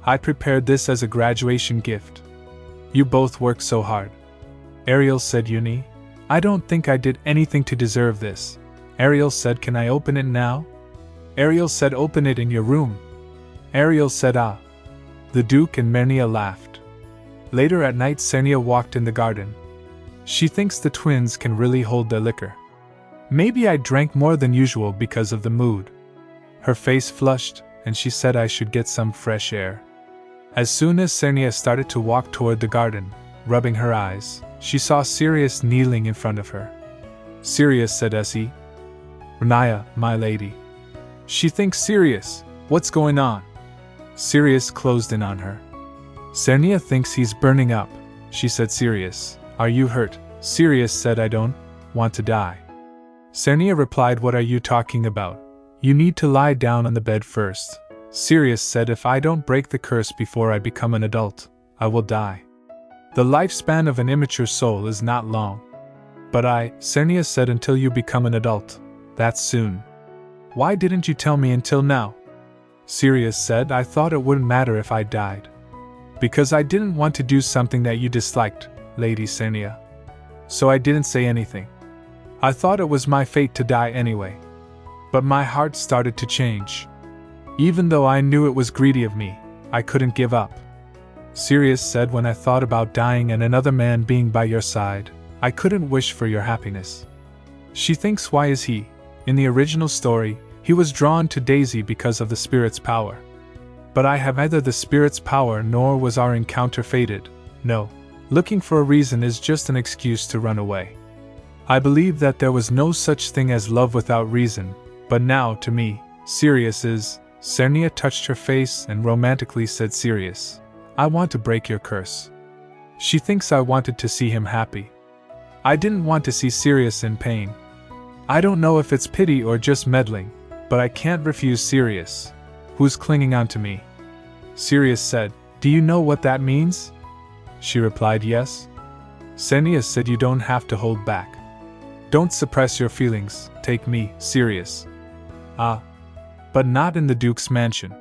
I prepared this as a graduation gift. You both worked so hard. Ariel said, Uni, I don't think I did anything to deserve this. Ariel said, can I open it now? Ariel said, open it in your room. Ariel said, ah. The Duke and Cernia laughed. Later at night, Cernia walked in the garden. She thinks the twins can really hold their liquor. Maybe I drank more than usual because of the mood. Her face flushed, and she said I should get some fresh air. As soon as Cernia started to walk toward the garden, rubbing her eyes, she saw Sirius kneeling in front of her. Sirius said, S.E. Renaya, my lady. She thinks, Sirius, what's going on? Sirius closed in on her. Cernia thinks he's burning up. She said, Sirius, are you hurt? Sirius said, I don't want to die. Cernia replied, what are you talking about? You need to lie down on the bed first. Sirius said, if I don't break the curse before I become an adult, I will die. The lifespan of an immature soul is not long. But Cernia said, until you become an adult. That's soon. Why didn't you tell me until now? Sirius said, I thought it wouldn't matter if I died. Because I didn't want to do something that you disliked, Lady Cernia. So I didn't say anything. I thought it was my fate to die anyway. But my heart started to change. Even though I knew it was greedy of me, I couldn't give up. Sirius said, when I thought about dying and another man being by your side, I couldn't wish for your happiness. She thinks, why is he? In the original story, he was drawn to Daisy because of the spirit's power. But I have neither the spirit's power nor was our encounter fated. No, looking for a reason is just an excuse to run away. I believe that there was no such thing as love without reason, but now, to me, Sirius is. Cernia touched her face and romantically said, Sirius, I want to break your curse. She thinks I wanted to see him happy. I didn't want to see Sirius in pain. I don't know if it's pity or just meddling, but I can't refuse Sirius, who's clinging on to me. Sirius said, do you know what that means? She replied, yes. Cernia said, you don't have to hold back. Don't suppress your feelings, take me, Sirius. Ah. But not in the Duke's mansion.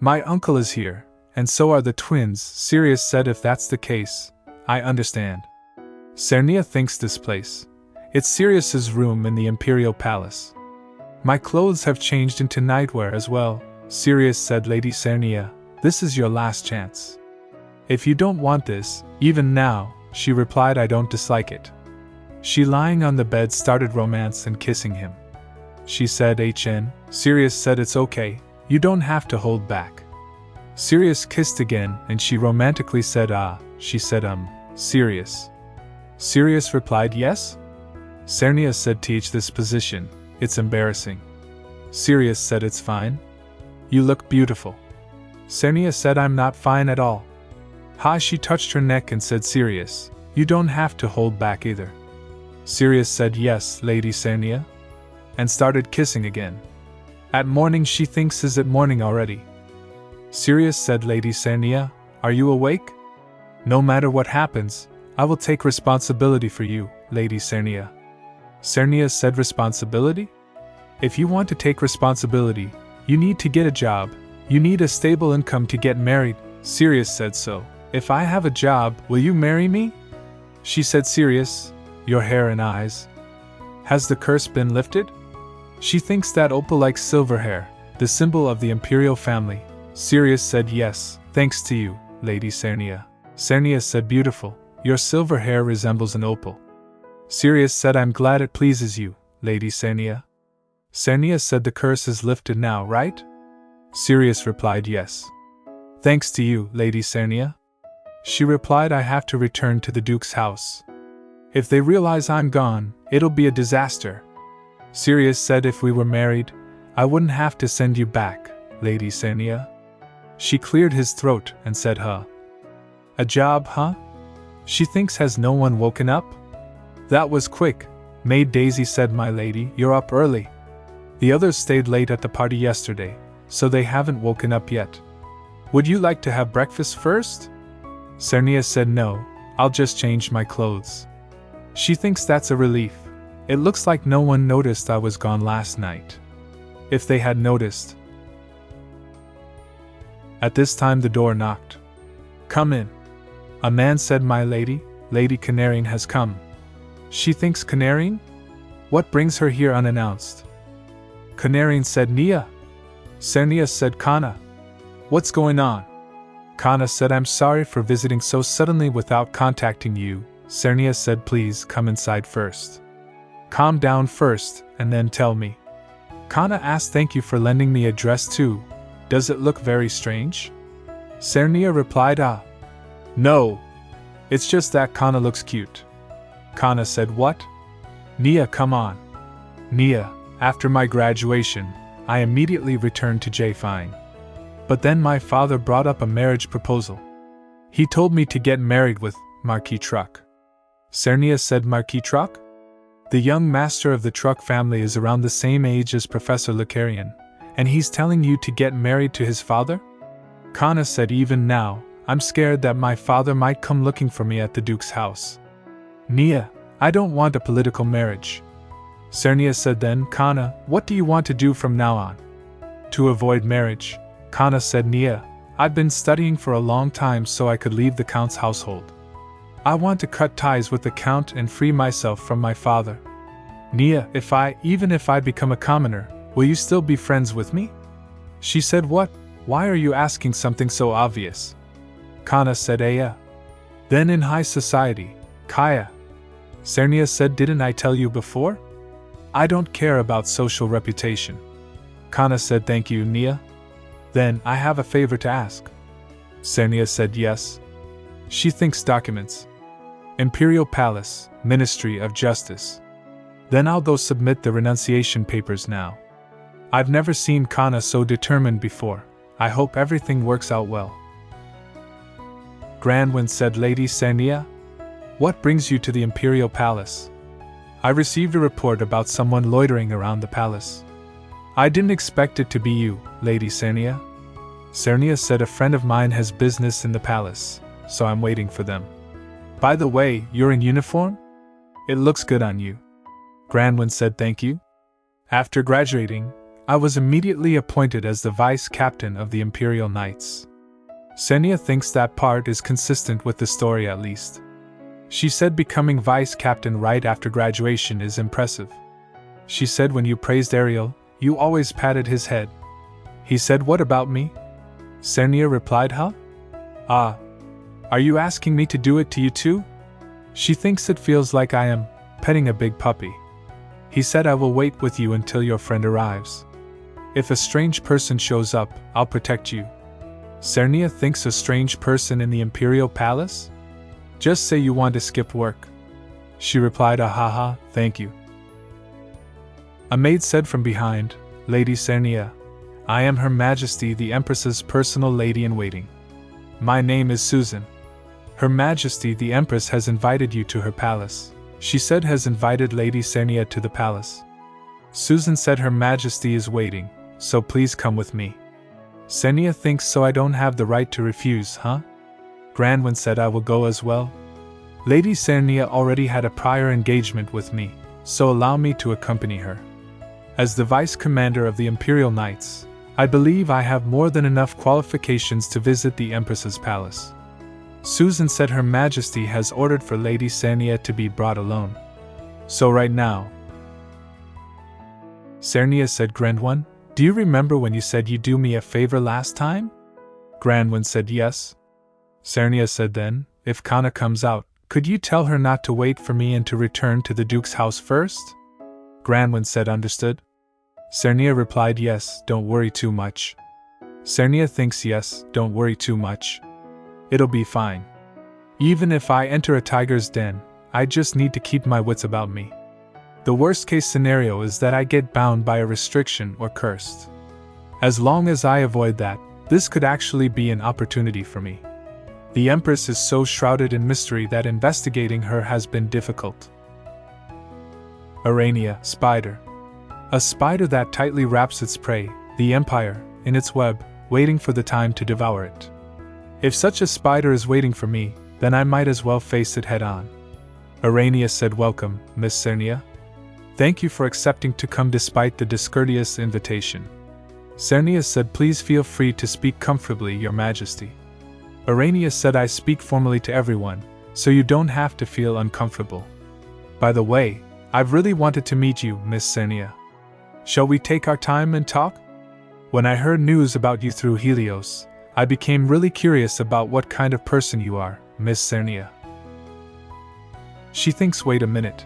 My uncle is here, and so are the twins. Sirius said, if that's the case, I understand. Cernia thinks this place. It's Sirius's room in the Imperial Palace. My clothes have changed into nightwear as well. Sirius said, Lady Cernia, this is your last chance. If you don't want this, even now, she replied, I don't dislike it. She lying on the bed started romance and kissing him. She said, HN. Sirius said, it's okay, you don't have to hold back. Sirius kissed again and she romantically said, ah. She said, Sirius. Sirius replied, yes? Cernia said, teach this position. it's embarrassing. Sirius said it's fine. You look beautiful. Cernia said I'm not fine at all. Ha, she touched her neck and said, Sirius, you don't have to hold back either. Sirius said, yes, Lady Cernia, and started kissing again. At morning she thinks is it morning already. Sirius said, Lady Cernia, are you awake? No matter what happens, I will take responsibility for you, Lady Cernia. Cernia said, responsibility? If you want to take responsibility, you need to get a job. You need a stable income to get married. Sirius said, so, if I have a job, will you marry me? She said, Sirius, your hair and eyes. Has the curse been lifted? She thinks that opal likes silver hair, the symbol of the imperial family. Sirius said, yes, thanks to you, Lady Cernia. Cernia said, beautiful, your silver hair resembles an opal. Sirius said, I'm glad it pleases you, Lady Cernia. Cernia said, the curse is lifted now, right? Sirius replied, yes. Thanks to you, Lady Cernia. She replied, I have to return to the Duke's house. If they realize I'm gone, it'll be a disaster. Sirius said, if we were married, I wouldn't have to send you back, Lady Cernia. She cleared his throat and said, huh? A job, huh? She thinks has no one woken up? That was quick. Maid Daisy said, my lady, you're up early. The others stayed late at the party yesterday, so they haven't woken up yet. Would you like to have breakfast first? Cernia said, no, I'll just change my clothes. She thinks that's a relief. It looks like no one noticed I was gone last night. If they had noticed. At this time the door knocked. Come in. A man said, my lady, Lady Canarian has come. She thinks Canarian? What brings her here unannounced? Canarian said, Nia. Cernia said, Kana. What's going on? Kana said, I'm sorry for visiting so suddenly without contacting you. Cernia said, please come inside first. Calm down first, and then tell me. Kana asked, thank you for lending me a dress too. Does it look very strange? Cernia replied, no. It's just that Kana looks cute. Kana said, what? Nia, come on. Nia, after my graduation, I immediately returned to J-Fine. But then my father brought up a marriage proposal. He told me to get married with Marquis Truck. Cernia said, Marquis Truck? The young master of the Truck family is around the same age as Professor Lucarian, and he's telling you to get married to his father? Kana said, even now, I'm scared that my father might come looking for me at the Duke's house. Nia, I don't want a political marriage. Cernia said, then, Kana, what do you want to do from now on? To avoid marriage, Kana said, Nia, I've been studying for a long time so I could leave the Count's household. I want to cut ties with the Count and free myself from my father. Nia, even if I become a commoner, will you still be friends with me? She said, what? Why are you asking something so obvious? Kana said, yeah. Then in high society, Kaya. Cernia said, didn't I tell you before? I don't care about social reputation. Kana said, thank you, Nia. Then, I have a favor to ask. Cernia said, yes. She thinks documents. Imperial Palace, Ministry of Justice. Then I'll go submit the renunciation papers now. I've never seen Kana so determined before. I hope everything works out well. Grandwin said, Lady Cernia, what brings you to the Imperial Palace? I received a report about someone loitering around the palace. I didn't expect it to be you, Lady Cernia. Cernia said, a friend of mine has business in the palace, so I'm waiting for them. By the way, you're in uniform? It looks good on you. Grandwin said, thank you. After graduating, I was immediately appointed as the vice captain of the Imperial Knights. Cernia thinks that part is consistent with the story at least. She said becoming vice captain right after graduation is impressive. She said when you praised Ariel, you always patted his head. He said, what about me? Cernia replied, huh? Are you asking me to do it to you too? She thinks it feels like I am petting a big puppy. He said, I will wait with you until your friend arrives. If a strange person shows up, I'll protect you. Cernia thinks a strange person in the Imperial Palace? Just say you want to skip work. She replied, thank you. A maid said from behind, "Lady Cernia, I am Her Majesty the Empress's personal lady-in-waiting. My name is Susan. Her Majesty the Empress has invited you to her palace." She said has invited Lady Cernia to the palace. Susan said Her Majesty is waiting, so please come with me. Cernia thinks so I don't have the right to refuse, huh? Grandwin said I will go as well. Lady Cernia already had a prior engagement with me, so allow me to accompany her. As the Vice Commander of the Imperial Knights, I believe I have more than enough qualifications to visit the Empress's palace. Susan said Her Majesty has ordered for Lady Cernia to be brought alone. So right now. Cernia said, "Grandwin, do you remember when you said you'd do me a favor last time?" Grandwin said yes. Cernia said, "Then, if Kana comes out, could you tell her not to wait for me and to return to the Duke's house first?" Grandwin said, "Understood." Cernia replied, "Yes, don't worry too much." Cernia thinks, "Yes, don't worry too much. It'll be fine. Even if I enter a tiger's den, I just need to keep my wits about me. The worst case scenario is that I get bound by a restriction or cursed. As long as I avoid that, this could actually be an opportunity for me. The Empress is so shrouded in mystery that investigating her has been difficult." Arania, spider. A spider that tightly wraps its prey, the Empire, in its web, waiting for the time to devour it. If such a spider is waiting for me, then I might as well face it head on. Arania said, "Welcome, Miss Cernia. Thank you for accepting to come despite the discourteous invitation." Cernia said, "Please feel free to speak comfortably, Your Majesty." Arania said, "I speak formally to everyone, so you don't have to feel uncomfortable. By the way, I've really wanted to meet you, Miss Cernia. Shall we take our time and talk? When I heard news about you through Helios, I became really curious about what kind of person you are, Miss Cernia." She thinks, "Wait a minute.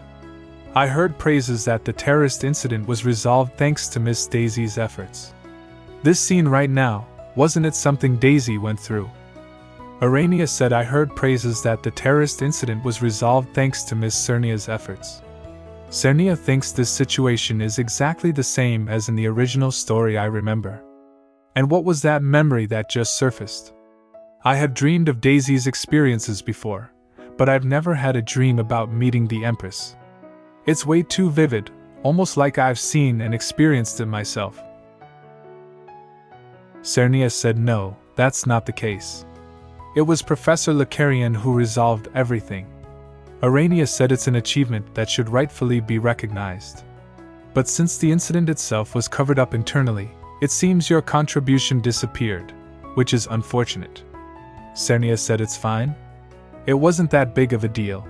I heard praises that the terrorist incident was resolved thanks to Miss Daisy's efforts. This scene right now, wasn't it something Daisy went through?" Arania said, "I heard praises that the terrorist incident was resolved thanks to Miss Cernia's efforts." Cernia thinks this situation is exactly the same as in the original story I remember. And what was that memory that just surfaced? I have dreamed of Daisy's experiences before, but I've never had a dream about meeting the Empress. It's way too vivid, almost like I've seen and experienced it myself. Cernia said, "No, that's not the case. It was Professor Lacarian who resolved everything." Arania said, "It's an achievement that should rightfully be recognized. But since the incident itself was covered up internally, it seems your contribution disappeared, which is unfortunate." Cernia said, "It's fine. It wasn't that big of a deal.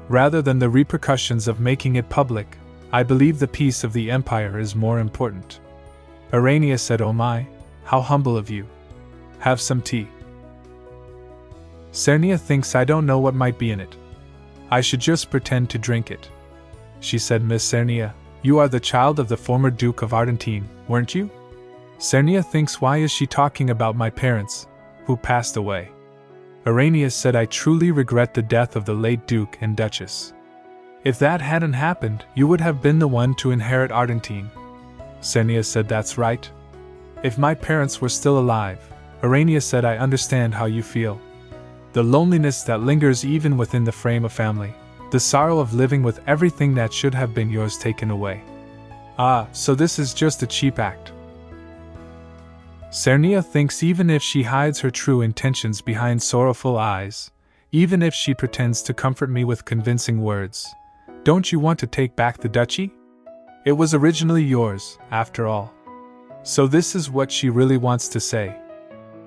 Rather than the repercussions of making it public, I believe the peace of the Empire is more important." Arania said, "Oh my, how humble of you. Have some tea." Cernia thinks, "I don't know what might be in it. I should just pretend to drink it." She said, "Miss Cernia, you are the child of the former Duke of Argentine, weren't you?" Cernia thinks, "Why is she talking about my parents, who passed away?" Arania said, "I truly regret the death of the late Duke and Duchess. If that hadn't happened, you would have been the one to inherit Argentine." Cernia said, "That's right. If my parents were still alive," Arania said, "I understand how you feel. The loneliness that lingers even within the frame of family, the sorrow of living with everything that should have been yours taken away. Ah, so this is just a cheap act." Cernia thinks even if she hides her true intentions behind sorrowful eyes, even if she pretends to comfort me with convincing words, don't you want to take back the duchy? It was originally yours, after all. So this is what she really wants to say.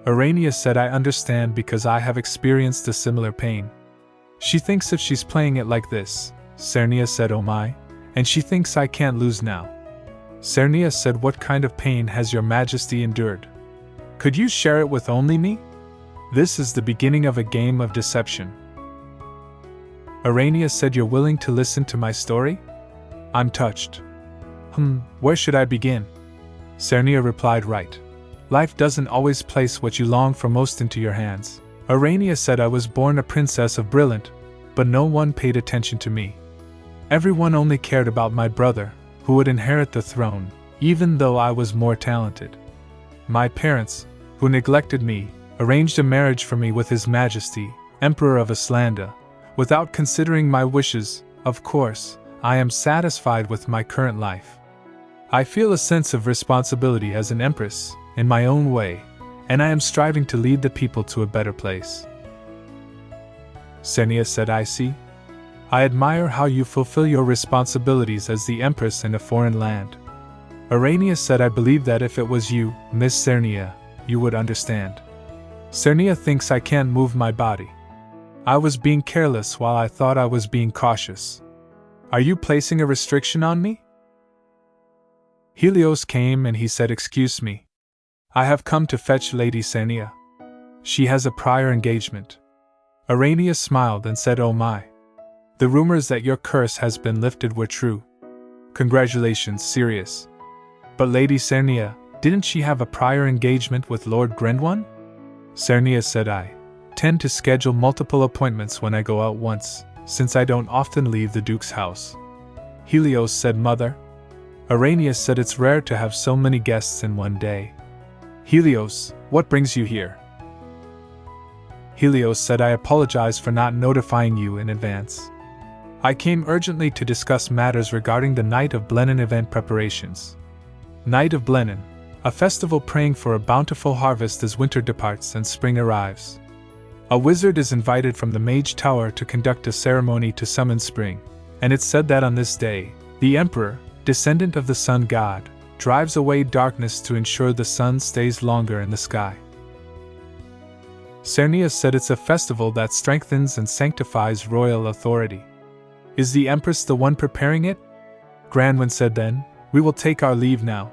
Arania said, "I understand because I have experienced a similar pain." She thinks if she's playing it like this, Cernia said, "Oh my," and she thinks I can't lose now. Cernia said, "What kind of pain has Your Majesty endured? Could you share it with only me? This is the beginning of a game of deception." Arania said, "You're willing to listen to my story? I'm touched." Where should I begin?" Cernia replied, "Right. Life doesn't always place what you long for most into your hands. Arania said, I was born a princess of Brilliant, but no one paid attention to me. Everyone only cared about my brother, who would inherit the throne, even though I was more talented. My parents, who neglected me, arranged a marriage for me with His Majesty, Emperor of Islanda, without considering my wishes. Of course, I am satisfied with my current life. I feel a sense of responsibility as an empress, in my own way, and I am striving to lead the people to a better place. Cernia said, I see. I admire how you fulfill your responsibilities as the empress in a foreign land. Arania said, I believe that if it was you, Miss Cernia, you would understand. Cernia thinks I can't move my body. I was being careless while I thought I was being cautious. Are you placing a restriction on me? Helios came and he said, excuse me. I have come to fetch Lady Cernia. She has a prior engagement. Arania smiled and said, oh my. The rumors that your curse has been lifted were true. Congratulations, Sirius. But Lady Cernia, didn't she have a prior engagement with Lord Grendwan? Cernia said, I tend to schedule multiple appointments when I go out once, since I don't often leave the Duke's house. Helios said, Mother. Arania said, it's rare to have so many guests in one day. Helios, what brings you here? Helios said, I apologize for not notifying you in advance. I came urgently to discuss matters regarding the Night of Blenheim event preparations. Night of Blenheim, a festival praying for a bountiful harvest as winter departs and spring arrives. A wizard is invited from the Mage Tower to conduct a ceremony to summon spring, and it's said that on this day, the Emperor, descendant of the Sun God, drives away darkness to ensure the sun stays longer in the sky. Cernia said, it's a festival that strengthens and sanctifies royal authority. Is the Empress the one preparing it? Grandwin said, then, we will take our leave now.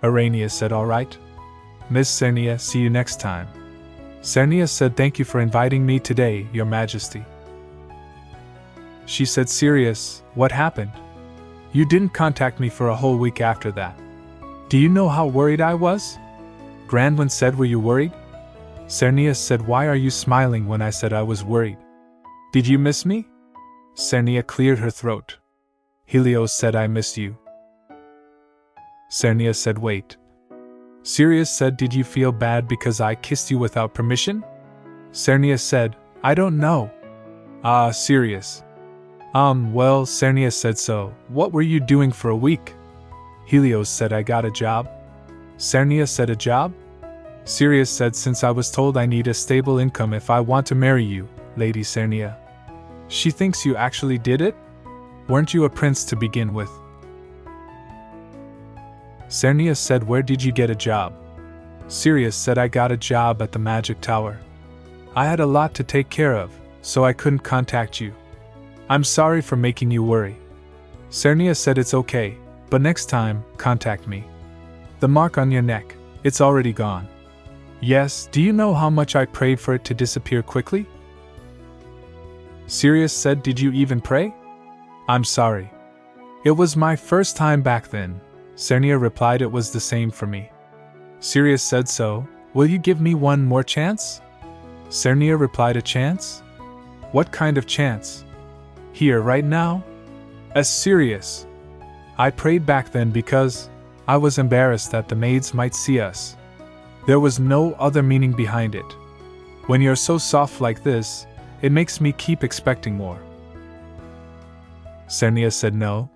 Arania said, all right. Miss Cernia, see you next time. Cernia said, thank you for inviting me today, Your Majesty. She said, Sirius, what happened? You didn't contact me for a whole week after that. Do you know how worried I was? Grandwin said, were you worried? Cernia said, why are you smiling when I said I was worried? Did you miss me? Cernia cleared her throat. Helios said, I missed you. Cernia said, wait. Sirius said, did you feel bad because I kissed you without permission? Cernia said, I don't know. Ah, Sirius. Well, Cernia said, so, what were you doing for a week? Helios said, I got a job. Cernia said, a job? Sirius said, since I was told I need a stable income if I want to marry you, Lady Cernia. She thinks you actually did it? Weren't you a prince to begin with? Cernia said, where did you get a job? Sirius said, I got a job at the Magic Tower. I had a lot to take care of, so I couldn't contact you. I'm sorry for making you worry. Cernia said, it's okay, but next time, contact me. The mark on your neck, it's already gone. Yes, do you know how much I prayed for it to disappear quickly? Sirius said, did you even pray? I'm sorry. It was my first time back then. Cernia replied, it was the same for me. Sirius said, so, will you give me one more chance? Cernia replied, a chance? What kind of chance? Here, right now? As Sirius. I prayed back then because I was embarrassed that the maids might see us. There was no other meaning behind it. When you're so soft like this, it makes me keep expecting more. Cernia said, no.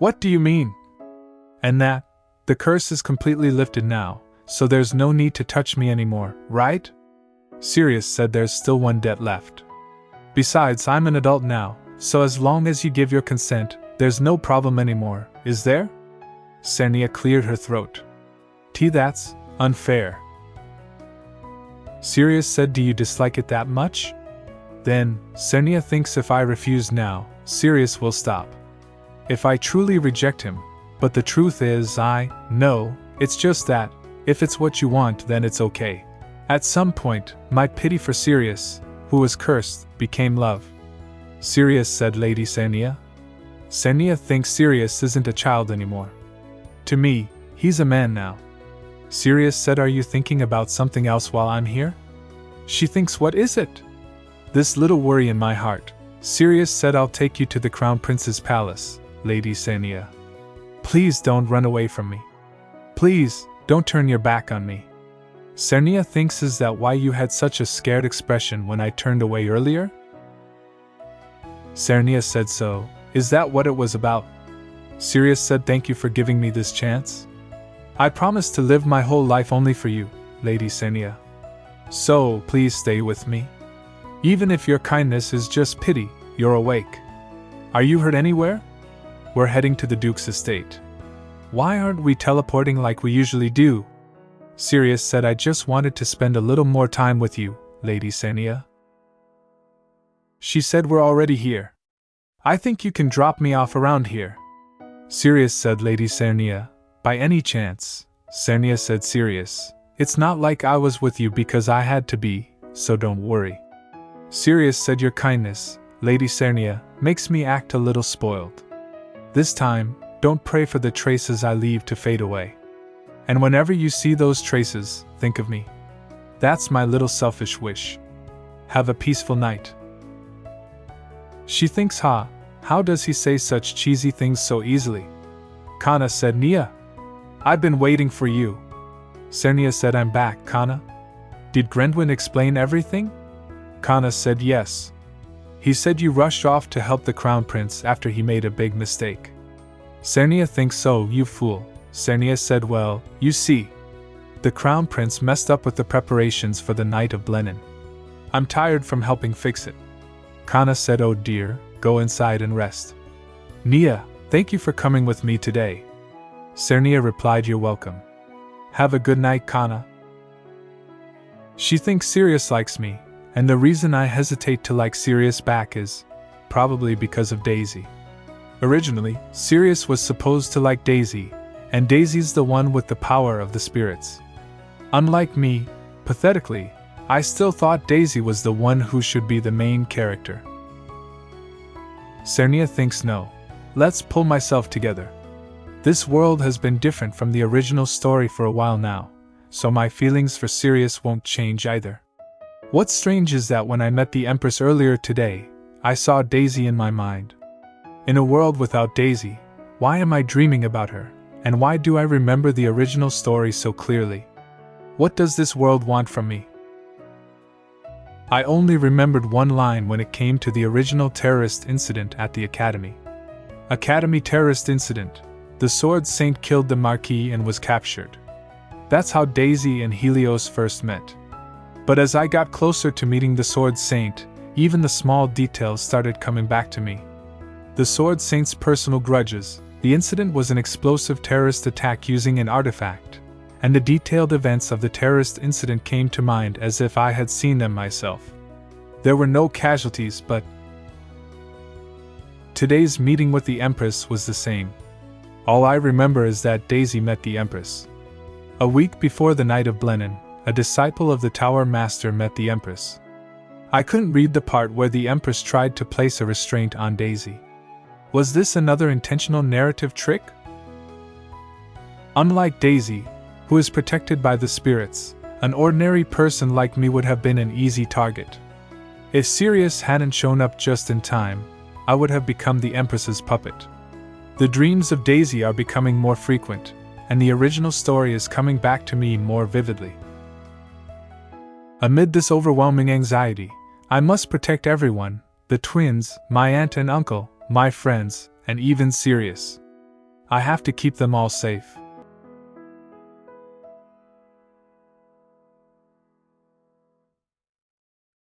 What do you mean? And that, the curse is completely lifted now, so there's no need to touch me anymore, right? Sirius said, there's still one debt left. Besides, I'm an adult now, so as long as you give your consent, there's no problem anymore, is there? Cernia cleared her throat. That's unfair. Sirius said, do you dislike it that much? Then, Cernia thinks if I refuse now, Sirius will stop. If I truly reject him, but the truth is no, it's just that, if it's what you want then it's okay. At some point, my pity for Sirius, who was cursed, became love. Sirius said, Lady Cernia. Cernia thinks Sirius isn't a child anymore. To me, he's a man now. Sirius said, are you thinking about something else while I'm here? She thinks, what is it? This little worry in my heart. Sirius said, I'll take you to the Crown Prince's palace, Lady Cernia. Please don't run away from me. Please, don't turn your back on me. Cernia thinks, is that why you had such a scared expression when I turned away earlier? Cernia said so. Is that what it was about? Sirius said, thank you for giving me this chance. I promise to live my whole life only for you, Lady Cernia. So, please stay with me. Even if your kindness is just pity, you're awake. Are you hurt anywhere? We're heading to the Duke's estate. Why aren't we teleporting like we usually do? Sirius said, I just wanted to spend a little more time with you, Lady Cernia. She said, we're already here. I think you can drop me off around here. Sirius said, Lady Cernia, by any chance? Cernia said, Sirius, it's not like I was with you because I had to be, so don't worry. Sirius said, your kindness, Lady Cernia, makes me act a little spoiled. This time, don't pray for the traces I leave to fade away. And whenever you see those traces, think of me. That's my little selfish wish. Have a peaceful night. She thinks, how does he say such cheesy things so easily? Kana said, Nia, I've been waiting for you. Cernia said, I'm back, Kana. Did Grendwin explain everything? Kana said, yes. He said you rushed off to help the Crown Prince after he made a big mistake. Cernia thinks so, you fool. Cernia said, well, you see. The Crown Prince messed up with the preparations for the Night of Blenheim. I'm tired from helping fix it. Kana said, oh dear, go inside and rest. Nia, thank you for coming with me today. Cernia replied, you're welcome. Have a good night, Kana. She thinks Sirius likes me, and the reason I hesitate to like Sirius back is probably because of Daisy. Originally, Sirius was supposed to like Daisy, and Daisy's the one with the power of the spirits. Unlike me, pathetically, I still thought Daisy was the one who should be the main character. Cernia thinks no. Let's pull myself together. This world has been different from the original story for a while now, so my feelings for Sirius won't change either. What's strange is that when I met the Empress earlier today, I saw Daisy in my mind. In a world without Daisy, why am I dreaming about her, and why do I remember the original story so clearly? What does this world want from me? I only remembered one line when it came to the original terrorist incident at the Academy. Academy terrorist incident. The Sword Saint killed the Marquis and was captured. That's how Daisy and Helios first met. But as I got closer to meeting the Sword Saint, even the small details started coming back to me. The Sword Saint's personal grudges, the incident was an explosive terrorist attack using an artifact, and the detailed events of the terrorist incident came to mind as if I had seen them myself. There were no casualties, but today's meeting with the Empress was the same. All I remember is that Daisy met the Empress. A week before the Night of Blenheim, a disciple of the Tower Master met the Empress. I couldn't read the part where the Empress tried to place a restraint on Daisy. Was this another intentional narrative trick? Unlike Daisy, who is protected by the spirits, an ordinary person like me would have been an easy target. If Sirius hadn't shown up just in time, I would have become the Empress's puppet. The dreams of Daisy are becoming more frequent, and the original story is coming back to me more vividly. Amid this overwhelming anxiety, I must protect everyone, the twins, my aunt and uncle, my friends, and even Sirius. I have to keep them all safe.